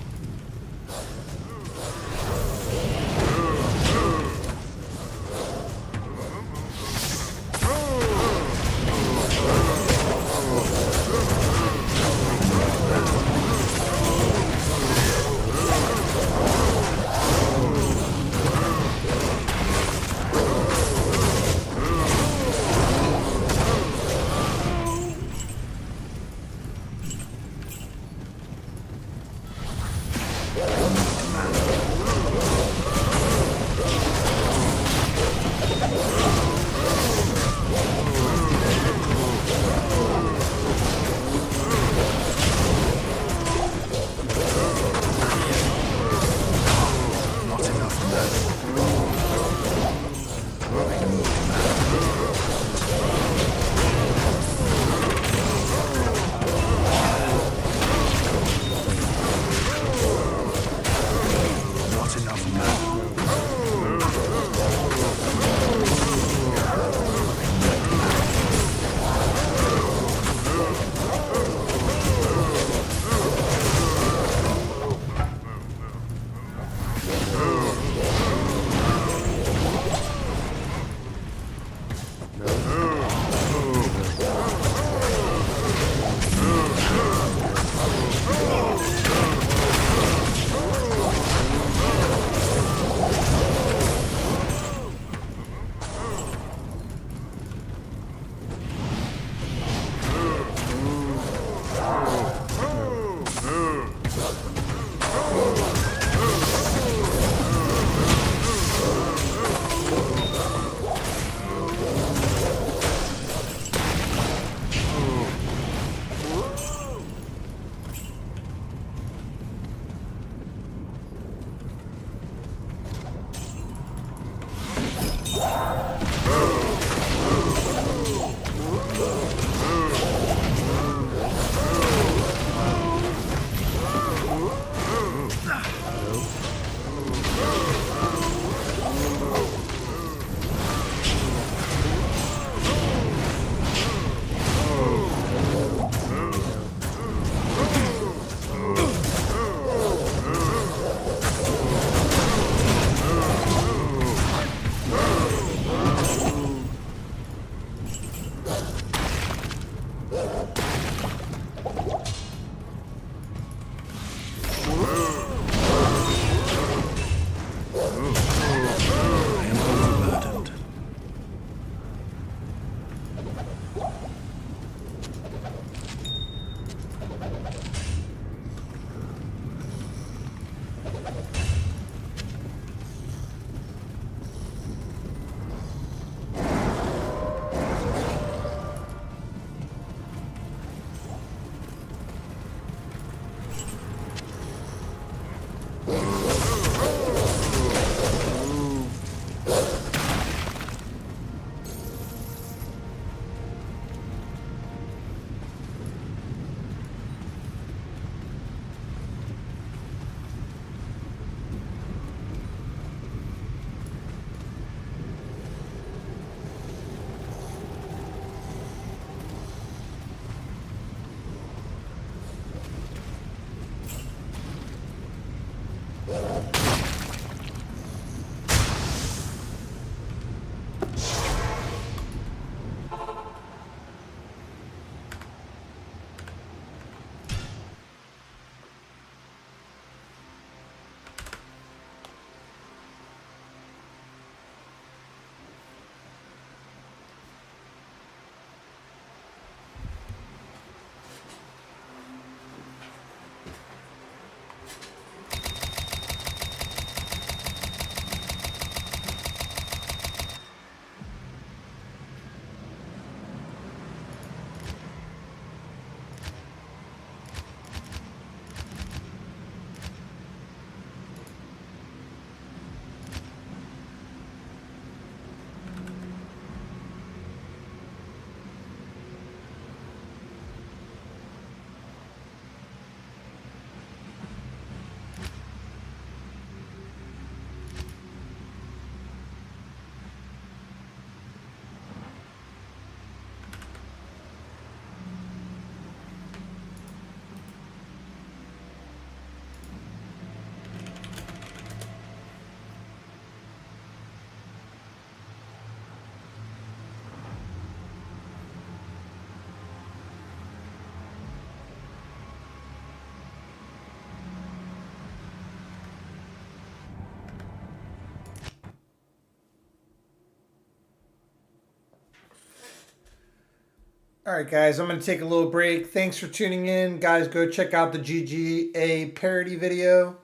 All right, guys, I'm going to take a little break. Thanks for tuning in. Guys, go check out the GGA parody video.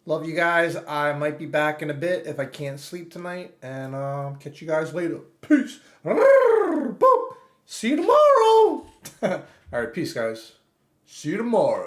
Love you guys. I might be back in a bit if I can't sleep tonight. And catch you guys later. Peace. Boop. See you tomorrow. All right, peace, guys. See you tomorrow.